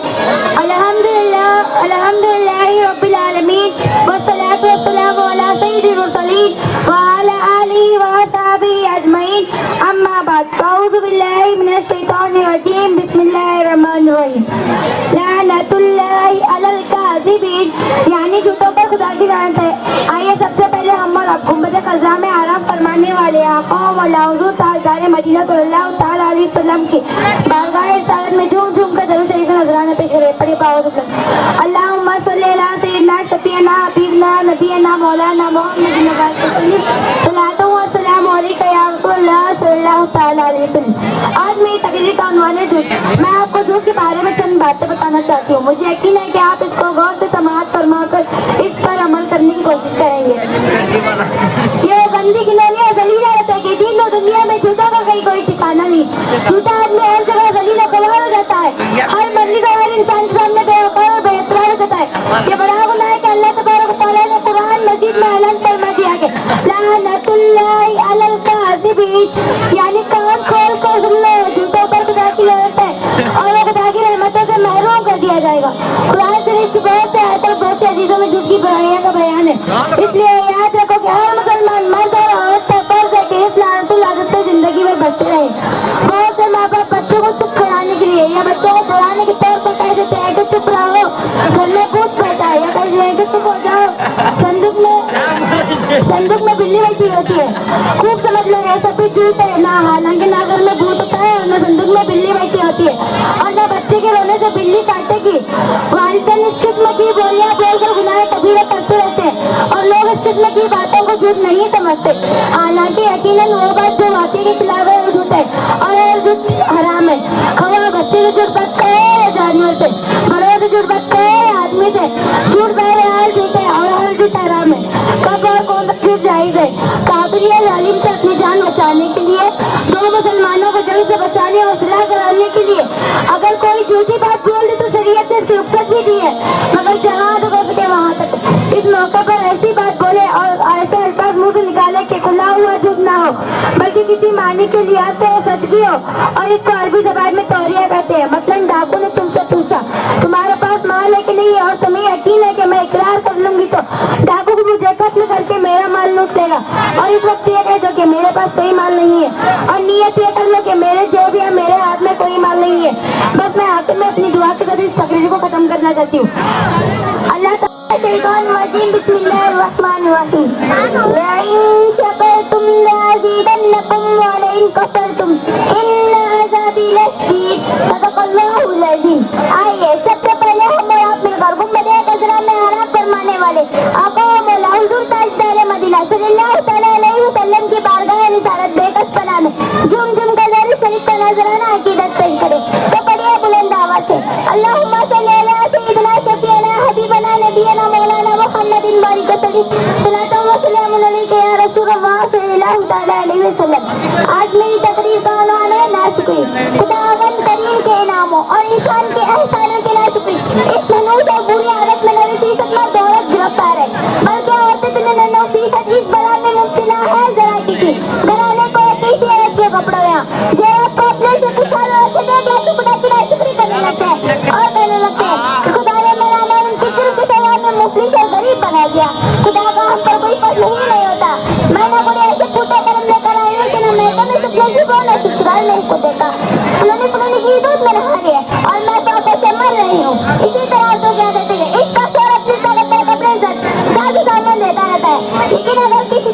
अल्हम्दुलिल्लाहि रब्बिल आलमीन वस्सलातु वस्सलामु अला सय्यिदिल मुरसलीन व अला आलिहि व असहाबिहि अजमईन। अम्मा बाद अऊज़ु बिल्लाहि मिनश शैतानिर रजीम बिस्मिल्लाहिर रहमानिर रहीम। लानतुल्लाहि अलल काज़िबीन, यानी झूठों पर खुदा की लानत है। आइए सबसे पहले हम और आप गुंबद क़ज़ा में आराम फरमाने वाले आका मौला हुज़ूर ताजदार मदीना सल्लल्लाहु तआला अलैहि वसल्लम की बारगाह रिसालत में झूम झूम कर दरूद शरीफ नजराना पेश करें। पढ़े पाओ तो अल्लाहुम्मा सल्ली अला सय्यिदिना शफीअना हबीबना नबीना मौलाना मुहम्मदिन सल्लल्लाहु वसल्लम अलैका या रसूलल्लाह सल्लल्लाहु तआला अलैहि वसल्लम। आज मेरी तकरीर का उन्वान है झूठ। मैं आपको झूठ के बारे में चंद बातें बताना चाहती हूँ। मुझे यकीन है कि आप इसको गौर से समाअत फरमाकर इस पर अमल करने की कोशिश करेंगे। ये गंदी खिलौनी और जलीला रहता है कि दीन और दुनिया में झूठों का कहीं कोई ठिकाना नहीं। झूठा आदमी हर जगह जलीला कबार हो जाता है, हर मर्जी का हर इंसान के सामने बेवकूफ और बेहतरार हो जाता है। ये बड़ा गुनाह है कि अल्लाह तबारक व तआला ने कुरान मजीद में ऐलान फरमा दिया है लानतुल्लाहि अलल काज़िबीन, यानी कान खोल कर सुन लो, झूठों पर खुदा की लानत है और वो खुदा की रहमतों से महरूम कर दिया जाएगा। कुरान शरीफ की बहुत से आयतों बहुत से हदीसों में झूठ की बुराइयों का बयान है। इसलिए याद रखो कि हर मुसलमान मर्द और औरत पर फर्ज है कि इस लानतुल आदत से जिंदगी भर बचते रहे। बहुत से माँ बाप बच्चों को चुप कराने के लिए या बच्चों को डराने के तौर पर कह देते हैं कि चुप रहो, घर में भूत बैठा है, या कह देते हैं कि चुप हो जाओ, संदूक में बिल्ली बैठी होती है। खूब समझ लो ये सब भी झूठ है। ना हालांकि ना घर में भूत होता है और ना संदूक में बिल्ली बैठी होती है और ना बच्चे के रोने से बिल्ली काटेगी। वालिदैन इस किस्म की बोलियां बोलकर गुनाह कबीरा करते रहते हैं और लोग इस किस्म की बातों को झूठ नहीं समझते। हालांकि यकीनन वो बात जो वाकई के खिलाफ है वो झूठ है और झूठ हराम है। खवा बच्चे से झूठ बात करे या जानवर से, बड़ों से झूठ बात करे या आदमी से, झूठ बहरहाल झूठ है और हर झूठ हराम है। कब और कौन सा झूठ जायज है? काफिर या जालिम से अपनी जान बचाने के लिए, दो मुसलमानों को जंग से बचाने और सुलह कराने के लिए अगर कोई झूठी बात बोल दे तो शरीयत ने इसकी रुख्सत भी दी है, मगर जहाँ तक हो सके वहाँ तक। इस मौके पर ऐसी बात बोले और ऐसे अल्फाज मुंह से निकाले कि खुला हुआ झूठ ना हो बल्कि किसी मानी के लिहाज से वो सच भी हो। और इसको अरबी ज़बान में तौरिया कहते हैं। मतलब डाकू ने तुमसे पूछा तुम्हारे पास माल है कि नहीं और तुम्हें यकीन है कि मैं इकरार कर लूंगी तो डाकू को मुझे कत्ल करके मेरा माल लूट लेगा। और इस वक्त ये कह दो कि मेरे पास कोई माल नहीं है और नियत ये कर लो कि मेरे जेब या मेरे हाथ में कोई माल नहीं है। बस मैं आखिर में अपनी दुआ के साथ इस तकरीर को खत्म करना चाहती हूँ। अल्लाह बिस्मिल्लाहिर्रहमानिर्रहीम। लइन शकरतुम लअज़ीदन्नकुम व लइन कफरतुम इन्न अज़ाबी लशदीद। सदक़ल्लाहुल अज़ीम। आइए सबसे पहले हम और आप मिलकर गुंबद क़ज़रा में आराम फरमाने वाले आका मौला हुज़ूर ताजदार मदीना सल्लल्लाहु तआला अलैहि वसल्लम की बारगाह रिसालत बेकस पनाह में झूम झूम कर दरूद शरीफ का नजराना अकीदत पेश करें। तो पढ़िए बुलंद आवाज से अल्लाहुम्मा सल्ली अला सय्यिदिना शफीअना हबीबना नबीना मौलाना मुहम्मदिन बारिक सल्लल्लाहु वसल्लम अलैका या रसूलल्लाह सल्लल्लाहु तआला अलैहि वसल्लम। आज मेरी तकरीर का उन्वान है नाशुक्री। खुदावंद करीम के इनामों और इंसान के एहसानों की नाशुक्री। इस मनहूस और बुरी आदत में 90% मर्द औरत गिरफ्तार है, बल्कि औरतें 99% इस बला में मुब्तला है। जरा किसी घराने को किसी औरत के कपड़ों में जेब को अपने से खुशहाल और से देख लेकर खुदा की नाशुक्री करने लगते हैं और कहने लगते हैं कि खुदा ने मेरा नाम उनके दिल के सवाल में मुफलिस और गरीब बना दिया। खुदा का हम पर कोई फर्ज ही नहीं होता। मैंने बड़े ऐसे फूटे कर्म लेकर आए हैं कि न मैं तो नहीं सकती थी वो न ससुराल नहीं को देखा। फलाने की दूध में नहा रही है और मैं तो से मर रही हूँ। इसी तरह तो क्या कहते हैं इसका शौहरत जिसका लगता है कपड़े साजो सामान देता रहता है, लेकिन अगर किसी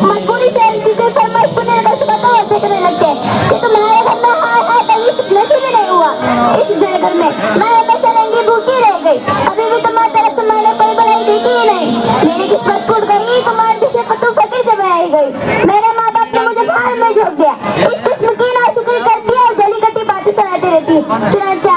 मजबूरी से किसी फरमाइश को नहीं कर सकता तो ऐसे करने लगते हैं कि तुम्हारे घर में हाय हाय कभी नसीब ही नहीं हुआ। इस घर में मैं हमेशा नंगी भूखी रह गई, अभी भी तुम्हारी तरफ से मैंने कोई भलाई देखी ही नहीं। मेरी किस्मत फूट गई, तुम्हारी जिसे पतू फटी से बहाई गई। मेरे माँ बाप ने मुझे बाहर में झोंक दिया। इस किस्म की नाशुक्री करती है और जली कटी बातें सुनाती रहती है। चुनाचा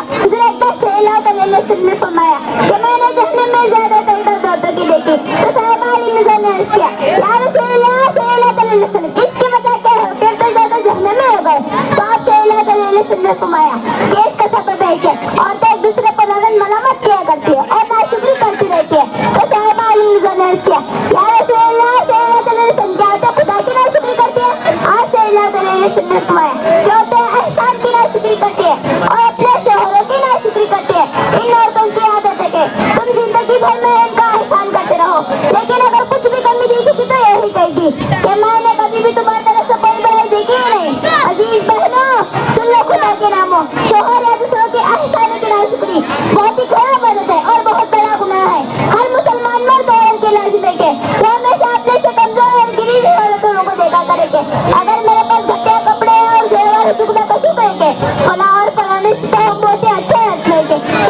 ने फरमाया कि मैंने जहन्नम में ज्यादा तरीका दौड़ता की देखी तो साहब अली मिर्जा ने अर्ज़ किया या रसूलल्लाह सल्लल्लाहु अलैहि वसल्लम इसकी वजह क्या है? फिर तो ज्यादा जहन्नम में हो गए। तो आप सल्लल्लाहु अलैहि वसल्लम ने फरमाया कि इसका सबब है कि औरतें एक दूसरे पर मलामत किया करती है और नाशुक्री करती रहती है। तो साहब अली मिर्जा ने अर्ज़ किया या रसूलल्लाह सल्लल्लाहु अलैहि वसल्लम क्या होता खुदा की नाशुक्री करती है? आप सल्लल्लाहु अलैहि वसल्लम ने फरमाया कि औरतें एहसान की नाशुक्री करती है और अपने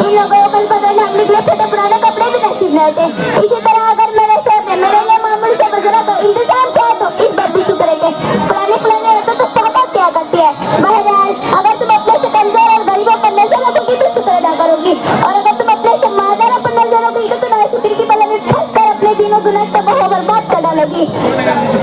इन लोगों को कल पता हम निकले थे तो पुराने कपड़े भी नसीब नहीं थे। इसी तरह अगर मेरे शहर में मेरे लिए मामूल से गुजरा तो इंतजार क्या है, तो इस बात भी शुक्र है कि पुराने रहते तो तौबा क्या करती है। बहरहाल अगर तुम अपने से कमजोर और गरीबों पर नजर रखोगी तो शुक्र अदा करोगी, और अगर तुम अपने से मालदारों पर नजर रखोगी तो नाशुक्री की बला में फंस कर अपने दिनों दुनिया तबाह बर्बाद कर डालोगी।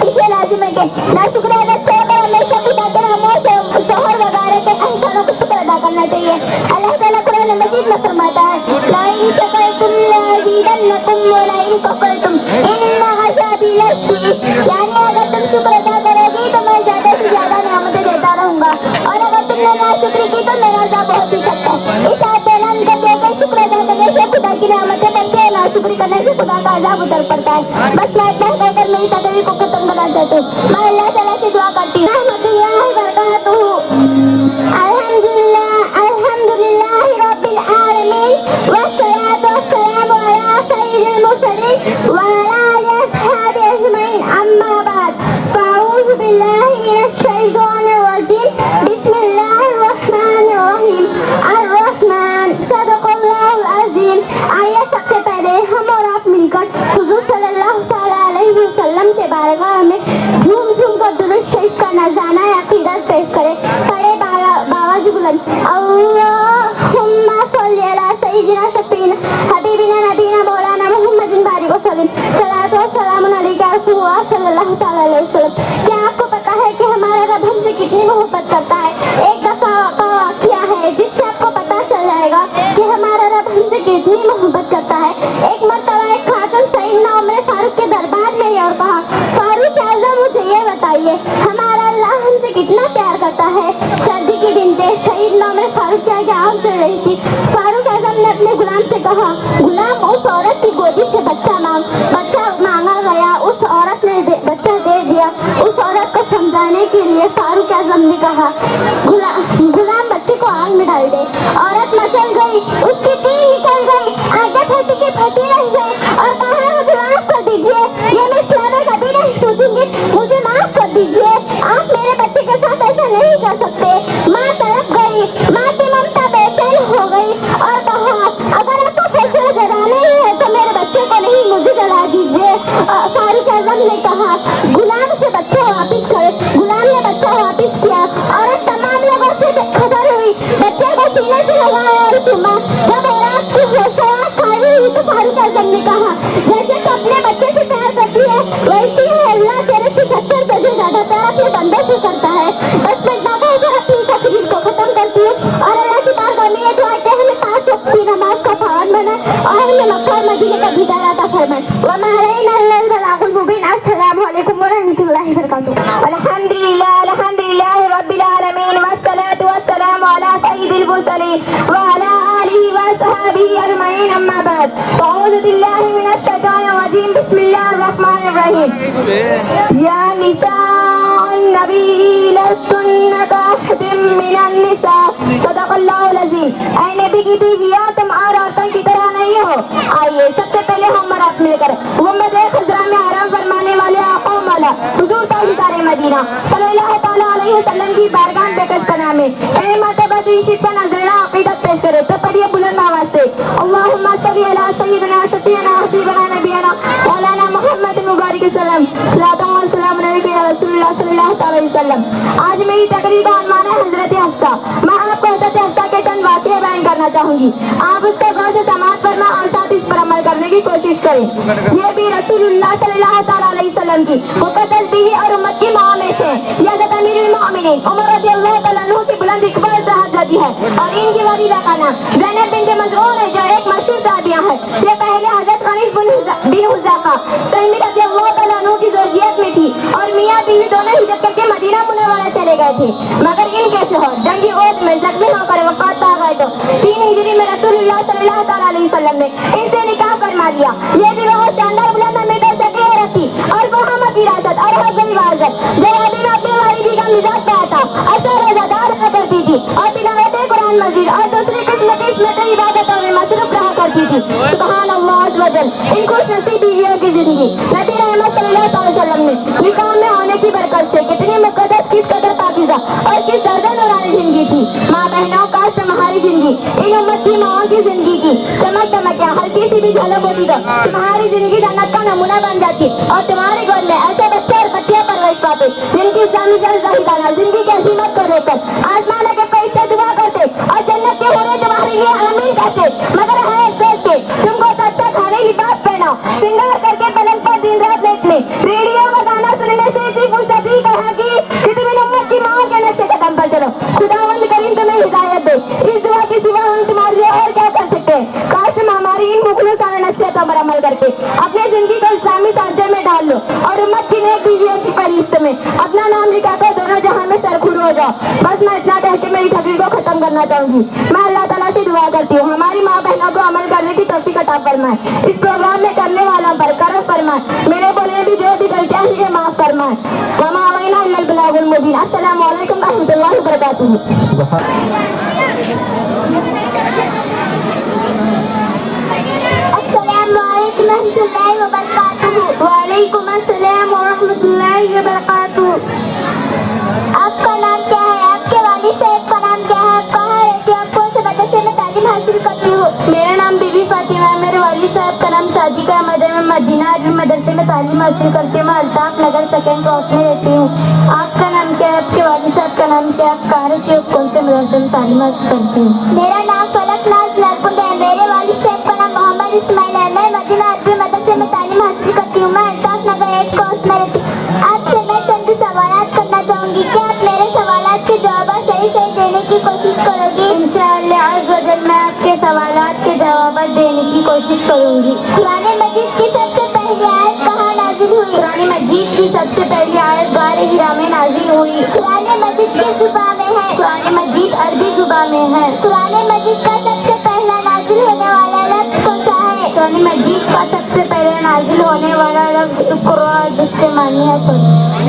इसलिए लाजिम है कि नाशुक्र अदा छोड़कर हमेशा खुदा के नामों से शोहर वगैरह के एहसानों को शुक्र अदा करना चाहिए। अल्लाह ताला कुरान मजीद में फरमाता है, ला इन शकरतुम लाज़ीदन्नकुम व ला इन कफरतुम इन्न अज़ाबी लशदीद, यानी अगर तुम शुक्र अदा करोगी तो मैं ज्यादा से ज्यादा नेमतें देता रहूंगा, और अगर तुमने नाशुक्री की तो मेरा अज़ाब बहुत ही सख्त है। इस आयत में ऐलान कर दिया कि शुक्र अदा करने से खुदा की नेमतें बढ़ती है, नाशुक्री करने से खुदा का अज़ाब उतर पड़ता है। बस मैं इतना कहकर मेरी तकरीर को खत्म करना चाहती हूँ। मैं अल्लाह ताला से दुआ करती हूँ। अल्हम्दुलिल्लाह रब्बिल आलमीन वस्सलातु वस्सलामु अला सय्यिदिल मुरसलीन व अला आलिहि वअस्हाबिहि अजमईन, अम्मा बाद, फ़अऊज़ु बिल्लाहि मिनश शैतानिर रजीम, बिस्मिल्लाहिर रहमानिर रहीम, अर्रहमान, सदक़ल्लाहुल अज़ीम। आइए सबसे पहले हम और आप मिलकर हुज़ूर सल्लल्लाहु तआला अलैहि वसल्लम के बारगाह में झूम झूम कर दुरूद शरीफ का नज़ाना अक़ीदत पेश करें। पढ़े बावाज़ बुलंद, अल्लाहुम्मा सल्लि अला सय्यिदिना शफ़ीना हबीबिना नबीना मौलाना मुहम्मदिन बारिक वसल्लम, सलातो व सलामुन अलैका रसूलुल्लाह सल्लल्लाहु तआला अलैहि वसल्लम। क्या आपको पता है कि हमारा रब हमसे कितनी मोहब्बत करता है? एक दफा का वाक़या है जिससे आपको पता चल जाएगा कि हमारा रब हमसे कितनी मोहब्बत करता है। एक मर्तबा एक खातून सैयदना उमर फारूक के दरबार में और कहा, फारूक आज़म मुझे ये बताइए हमारा अल्लाह हमसे कितना प्यार करता है। सर्दी के दिन थे, सैयदना उमर फारूक के आगे आग चढ़ रही थी। फारूक आज़म ने अपने गुलाम से कहा, गुलाम उस औरत की गोदी से बच्चा मांग। बच्चा मांगा गया, उस औरत ने बच्चा दे दिया। उस औरत को समझाने के लिए फारूक आज़म ने कहा, गुलाम बच्चे को आग में डाल दे। औरत मचल गई, उसकी चीख निकल गई, आगे फटी की फटी रह गई और कहा, मुझे माफ कर दीजिए, ये मैं इस्लाम कभी नहीं टूटूंगी, मुझे माफ कर दीजिए, आप मेरे बच्चे के साथ ऐसा नहीं कर सकते। माँ तड़प गई, माँ की ममता बेचैन हो गई और कहा, अगर आपको फैसला जलाना ही है तो मेरे बच्चे को नहीं, मुझे जला दीजिए। फारूक आज़म ने कहा, गुलाम से बच्चा वापिस कर। गुलाम ने बच्चा वापिस किया। औरत तमाम लोगों से बेखबर हुई, बच्चे को सीने से लगाया और चूमा। जब औरत की होशवास खाली हुई तो फारूक आज़म ने कहा, जैसे तो अपने बच्चे से प्यार करती है वैसे ही अल्लाह तेरे से 70 बजे ज्यादा प्यार अपने बंदे से करता है। बस मैं इतना कहकर अपनी तकरीर को खत्म करती हूँ और अल्लाह की बारगाह में ये दुआ कि हमें 5 वक्त की नमाज का पाबंद बनाए और हमें मक्का और मदीने का दीदार अता फरमाए। वमा अलैना इल्लल बलागुल मुबीन। अस्सलामु अलैकुम व रहमतुल्लाहि व बरकातुहू। अल्हम्दुलिल्लाह रब्बिल आलमीन वस्सलातु वस्सलामु अला सय्यिदिल मुरसलीन व अला आलिहि व अस्हाबिहि अजमईन, अम्मा बाद, फ़अऊज़ु बिल्लाहि मिनश शैतानिर रजीम, बिस्मिल्लाहिर रहमानिर रहीम। या निसाअन नबी लस्तुन्ना कअहदिम मिनन निसा, सदक़ल्लाहुल अज़ीम। ऐ नबी की बीवियां, तुम और औरतों की तरह नहीं हो। आइए सबसे पहले हम और आप मिलकर गुंबद खुज़रा में आराम फरमाने वाले आका मौला हुज़ूर ताजदार मदीना सल्लल्लाहु तआला अलैहि वसल्लम की बारगाह बेकस पनाह में ए मर्तबा शरीफ का नज़राना अक़ीदत पेश करे। तो पढ़िए बुलंद आवाज़ से, अल्लाहुम्मा सल्लि अला सय्यिदिना शफ़ीना हबीबना नबीना मौलाना मुहम्मद मुबारक सल्लम, सलातो व सलाम अलैका या रसूलुल्लाह सल्लल्लाहु अलैहि वसल्लम। आज मेरी तकरीर का उन्वान है हज़रत हफ्सा। मैं आपको हज़रत हफ्सा के चंद वाक़ये बयान करना चाहूँगी। आप उसको गौर से समाअत फरमा और साथ इस पर अमल करने की कोशिश करें। ये भी रसूलुल्लाह सल्लल्लाहु अलैहि वसल्लम की मुक़द्दस बीवी और उम्मत की माँ में से हज़रत अमीरुल मोमिनीन उमर रज़ियल्लाहु तआला अन्हु की बुलंद इक़बाल साहबजादी है और इनकी वालिदा का नाम ज़ैनब बिन्त मज़ऊन है, जो एक मशहूर साहबिया है। ये पहले हज़रत ख़नीफ़ बिन हुज़ैफ़ा सैमी रज़ियल्लाहु तआला अन्हु की ज़ौजियत में थी और मियाँ बीवी दोनों हिजरत करके मदीना मुनव्वरा चले गए थे, मगर इनके शौहर जंगी ओहद में ज़ख्मी होकर वफ़ात पा गए। तो 3 हिजरी में रसूलुल्लाह सल्लल्लाहु अलैहि वसल्लम ने इनसे निकाह फरमा लिया। ये भी बहुत शानदार बुलंद अमीदों से औरत थी और वो हम विरासत और हक़ रिवाज़त जो आदमी अपने वालिदी का मिजाज पाया था, असर रोज़ादार रहा करती थी और तिलावत कुरान मजीद और दूसरी किस्म की इबादतों में मसरूफ रहा करती थी। सुभान अल्लाह अज़्ज़ व जल। इन खुशनसीब बीवियों की जिंदगी नबी रहमत सल्लल्लाहु अलैहि वसल्लम ने निकाह में होने की बरकत से कितनी मुक़द्दस, किस कदर पाकीज़ा पाकीज़ा और किस दर्द नूरानी जिंदगी थी। माँ बहनों, काश तुम्हारी जिंदगी इन उम्मत की माओ की जिंदगी की चमक दमक या हल्की सी भी झलक होती तो तुम्हारी जिंदगी जन्नत का नमूना बन जाती और तुम्हारे गोद में ऐसे बच्चे और बच्चियां परवरिश पाते जिनकी इस्लामी शहजादाना जिंदगी की अजीमत को देखकर आसमान के फरिश्ते दुआ करते और जन्नत के होने तुम्हारे लिए आमीन कहते। मगर है अफसोस के तुमको तो अच्छा खाने लिबास पहना सिंगार करके पलंग पर दिन रात लेटने रेडियो का गाना सुनने से इतनी फुर्सती कहा कि तुम इन उम्मत की माओ के नक्शे कदम पर चलो। खुदावंद करीम तुम्हें हिदायत दे। इस दुआ के सिवा हम तुम्हारे लिए और क्या कर सकते हैं। काश तुम हमारी इन मुखलिसाना नसीहतों पर अमल करके अपनी जिंदगी को इस्लामी सांचे में डाल लो और उम्मत की नेक बीवियों की फरिश्त में अपना नाम लिखा कर दोनों जहां में सरखुर हो जाओ। बस मैं इतना कह के मेरी तकरीर को खत्म करना चाहूंगी। मैं अल्लाह ताला से दुआ करती हूँ हमारी माँ बहनों को अमल करने की तौफीक अता फरमाए। इस प्रोग्राम में करने वालों पर करम फरमाए। मेरे बोलने की जो भी गलतियां हुई माफ फरमाए। वमा अलैना इल्लल बलागुल मुबीन। अस्सलामु अलैकुम रहमतुल्लाहि व बरकातुहू। वालेकुम अस्सलाम व रहमतुल्लाहि व बरकातुहू। आपका नाम क्या है? आपके वालिद साहब का नाम क्या है? आप कहाँ रहती हैं? आप कौन से मदरसे में तालीम हासिल करती हो? मेरा नाम बीबी फातिमा है। मेरे वालिद साहब का नाम सादिक अहमद है। मैं मदीना अरबी मदरसे में तालीम हासिल करती हूँ। मैं अल्ताफ नगर सेकेंड क्रॉस में रहती हूँ। आपका नाम क्या है? आपके वालिद साहब का नाम क्या है? आप कहाँ रहती हो? कौन से मदरसे में तालीम हासिल करती हूँ? मेरा नाम फलक नाज लालकुंड है। मेरे वालिद साहब का नाम मोहम्मद इस्माइल है। मैं मदीना अरबी मदरसे में तालीम हासिल करती हूँ। मैं अल्ताफ नगर 8 क्रॉस में रहती हूँ। आपसे मैं चंद सवालात करना चाहूँगी। क्या आप मेरे सवालात के जवाब सही सही देने की कोशिश करोगी? इंशाअल्लाह अज़्ज़ व जल मैं आपके सवालात के जवाब देने की कोशिश करूँगी। कुरान मजीद की सबसे पहली आयत कहाँ नाजिल हुई? कुरान मजीद की सबसे पहली आयत गारे हिरा में नाजिल हुई। कुरान मजीद किस ज़ुबान में है? कुरान मजीद अरबी ज़ुबान में है। कुरान मजीद का सबसे पहला नाजिल होने वाला लफ्ज़ कौन सा है? कुरान मजीद का सबसे पहला नाजिल होने वाला लफ्ज़ इक़रा जिससे मानी है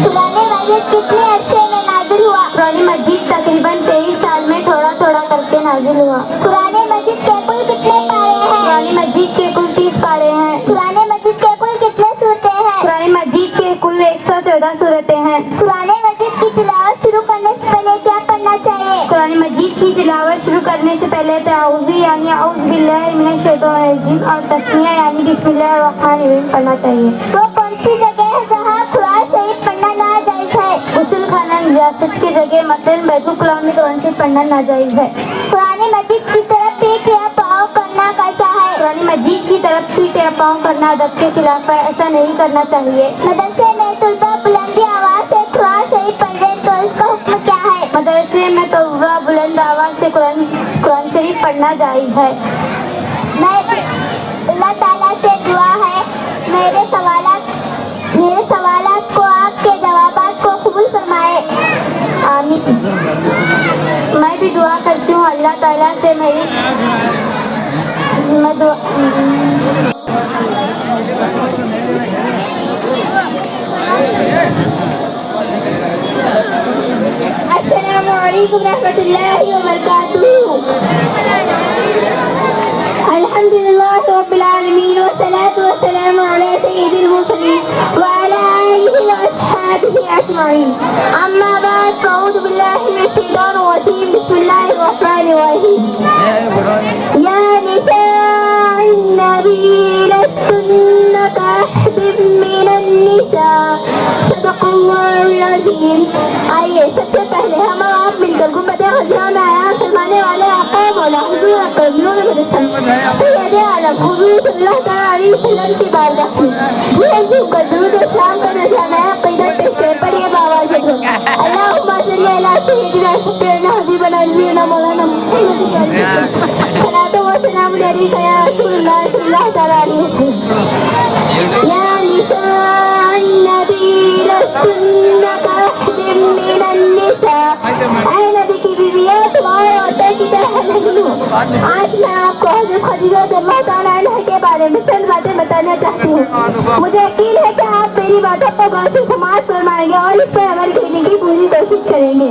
कुरान मजीद कितने अरसे में नाजिल हुआ? कुरान मजीद तकरीबन 23 साल में थोड़ा थोड़ा करके नाजिल हुआ। कुरान मजीद के कुल कितने पारे हैं? कुरान मजीद के कुल 30 पारे हैं। कुरान मजीद के कुल कितने सूरतें हैं? कुरान मजीद के कुल 114 सूरतें हैं। कुरान मजीद की तिलावत शुरू करने से पहले क्या करना चाहिए? कुरान मजीद की तिलावत शुरू करने से पहले तआऊज़ यानी औज़ बिल्लाहि मिनश शैतानिर रजीम और तस्मीया यानी बिस्मिल्लाहिर रहमानिर रहीम पढ़ना चाहिए। वो कौन सी जगह है जहाँ कुरान शरीफ पढ़ना नाजायज है? गुस्ल खाना निजासत की जगह मसलन बैतुल खुला में कुरान शरीफ पढ़ना नाजायज है। कुरान मजीद की तरफ पीठ या पाँव करना कैसा है? कुरान मजीद की तरफ पीठ या पाँव करना अदब के खिलाफ है। ऐसा नहीं करना चाहिए। मदरसे में तलबा बुलंदी आवाज से कुरान शरीफ पढ़ रहे तो इसका हुक्म क्या है? मदरसे में तलबा बुलंद आवाज से कुरान शरीफ पढ़ना जायज है। मैं अल्लाह ताला से दुआ है मेरे सवालात को आपके जवाबात को कबूल फरमाए। आमीन। मैं भी दुआ करती हूँ अल्लाह ताला से अस्सलामु अलैकुम रहमतुल्लाहि व बरकातुहू। अल्हम्दुलिल्लाह रब्बिल आलमीन व सलातु व सलामु अला सय्यिदिल मुरसलीन व अला आलिहि व अस्हाबिहि अजमईन। अम्मा बाद अऊज़ु बिल्लाहि मिनश शैतानिर रजीम। बिस्मिल्लाहिर रहमानिर रहीम। या निसाअन नबी लस्तुन्ना कअहदिम मिनन निसा। सदक़ल्लाहुल अज़ीम। आइए सबसे पहले हम आप मिलकर गुंबद खज़रा में आया फरमाने वाले आका मौला हुज़ूर अकरम सैयद आलम हुज़ूर सल्लल्लाहु अलैहि वसल्लम की बारगाह में झूम कर दुरूद इस्लाम का नज़राना क़ीदत पेश कर पढ़िए बावाज़ अल्लाहुम्मा सल्ली अला सय्यिदिना शफ़ीअना हबीबना नबीना मौलाना मुहम्मद सल्लल्लाहु व सलाम अलैका या रसूलल्लाह सल्लल्लाहु अलैहि वसल्लम। या निसाअन नबी लस्तुन्ना कअहदिम मिनन निसा। ऐ नबी की बीवियां तुम्हारे औरतों की तरह नहीं हो। आज मैं आपको हज़रत खदीजा रज़ियल्लाहु तआला अन्हा के बारे में चंद बातें बताना चाहती हूँ। मुझे यकीन है कि आप मेरी बातों को गौर से समाअत फरमाएंगे और इस पर अमल करने की पूरी कोशिश करेंगे।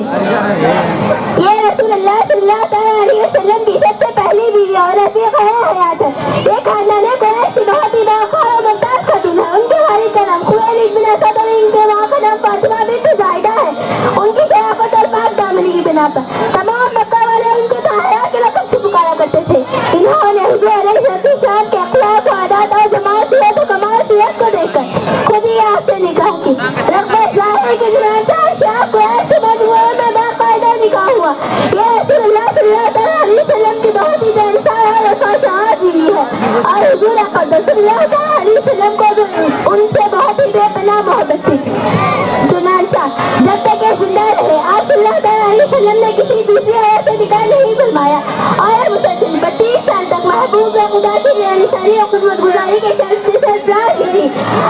ये रसूलुल्लाह सल्लल्लाहु अलैहि वसल्लम की सबसे पहली बीवी और रफ़ीक़ हयात है। ये खानदान कुरैश की बहुत ही बावक़ार और मुमताज़ खातून है। उनके वालिद का नाम खुवैलिद बिन असद और इनके माँ का नाम फातिमा बिन्त ज़ाहिदा है। उनकी शराफ़त और हुजूर अलैहिस्सलाम के अखलाक व आदात और जमात व कमाल सीरत को देखकर खुद ही आपसे निकाह की रग़बत ज़ाहिर की चुनांचा शाह को ऐसे मजमूआ में बाकायदा निकाह हुआ। ये रसूलुल्लाह सल्लल्लाहु अलैहि वसल्लम की बहुत ही जलसा और ख़ाशात बीवी है और हुजूर अक़दस सल्लल्लाहु अलैहि वसल्लम को भी उनसे बहुत ही बेपनाह मोहब्बत थी। चुनांचा जब तक ये जिंदा रहे आप सल्लल्लाहु अलैहि वसल्लम ने किसी दूसरी औरत से निकाह नहीं फरमाया और मुसलसल 25 साल तक महबूब खुदा की निसारी और खिदमतगुजारी के शर्फ से सरफराज रही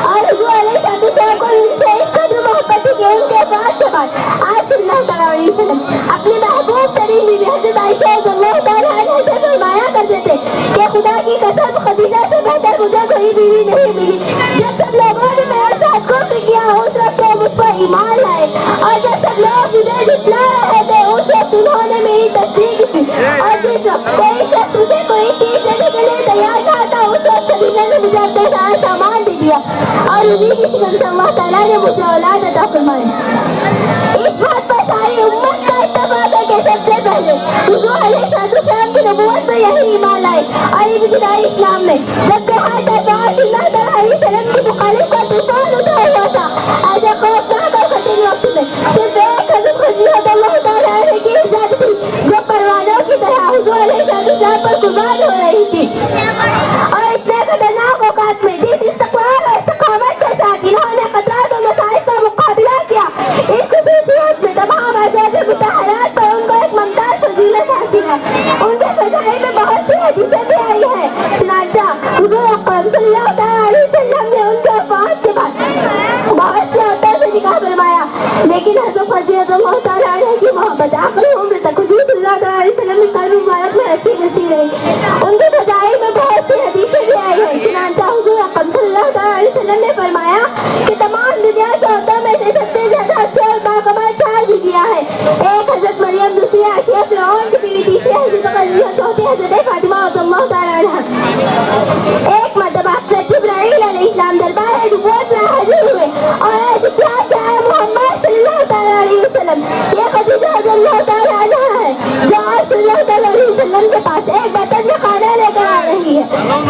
और हुजूर अलैहिस्सलाम को उनसे इस कदर मोहब्बत थी कि उनके वफात के बाद आप सल्लल्लाहु अलैहि वसल्लम अपने महबूब तरीन बीवी हज़रत आयशा रज़ियल्लाहु तआला अन्हा से फरमाया करते थे कि खुदा की कसम खदीजा से बेहतर मुझे कोई बीवी नहीं मिली। जब सब लोगों ने मेरे साथ कुफ्र किया उस वक्त वो मुझ पर ईमान लाए और जब सब लोग मुझे झुठला रहे थे उस वक्त उन्होंने मेरी तस्दीक की और जिस वक्त कोई शख्स मुझे कोई चीज देने के लिए तैयार ना था उस वक्त खदीजा ने मुझे अपना सारा सामान दे दिया और उन्हीं की शिकन से अल्लाह ताला ने मुझे औलाद अता फरमाई। इस बात पर सारी उम्मत का इत्तेफाक है कि सबसे पहले हुजूर अलैहिस्सलाम की नबूवत में यही ईमान लाए और इब्तिदाई इस्लाम में जब बेहाल दरबार सल्लल्लाहु अलैहि वसल्लम की मुखालिफ का तूफान उठा हुआ था ऐसे खौफनाक और कठिन वक्त में सिर्फ एक हज़रत खदीजा रज़ियल्लाहु तआला अन्हा की इज्जत थी जो परवानों की तरह हुजूर अलैहिस्सलाम पर कुर्बान हो रही थी और इतने खतरनाक औकात में जिस इस्तक़बाल और इस्तक़ामत के साथ इन्होंने खतरात और मसाइब का मुकाबला किया इस खुसूसियत में तमाम अज़वाज मुतहहरात पर उनको एक मुमताज़ फज़ीलत हासिल है। उनके फ़ज़ाइल में बहुत सी हदीसें भी आई हैं। चुनांचा हुज़ूर अक़रम सल्लल्लाहु अलैहि वसल्लम ने उनके वफ़ात के बाद बहुत से औरतों से निकाह फरमाया लेकिन हज़रत फ़ातिमा रज़ियल्लाहु तआला अन्हा की मोहब्बत आखिरी उम्र तक हुज़ूर सल्लल्लाहु अलैहि वसल्लम के क़ल्ब मुबारक में अच्छी नसी रही। उनके फ़ज़ाइल में बहुत सी हदीसें भी आई हैं। चुनांचा हुज़ूर अक़रम सल्लल्लाहु अलैहि वसल्लम ने फरमाया कि तमाम दुनिया की औरतों में से सबसे ज़्यादा अच्छी और बाकमाल 4 बीवियाँ हैं। एक हज़रत मरियम, दूसरी आसिया फ़िरऔन की बीवी, तीसरी हज़रत खदीजा, चौथी हज़रत फ़ातिमा रज़ियल्लाहु तआला अन्हा। एक मरतबा हज़रत जिब्राईल अलैहिस्सलाम दरबार नबूवत में हाज़िर हुए और अर्ज़ किया कि ऐ मोहम्मद सल्लल्लाहु अलैहि वसल्लम ये खदीजा रज़ियल्लाहु तआला अन्हा है जो आप सल्लल्लाहु अलैहि वसल्लम के पास एक बर्तन में खाना लेकर आ रही है।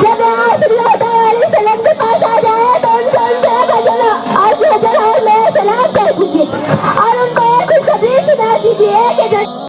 जब आप सल्लल्लाहु अलैहि वसल्लम के पास आ जाए तो उनको उनसे और मैं सलाम कर दीजिए और उनको एक खुशखबरी सुना दीजिए कि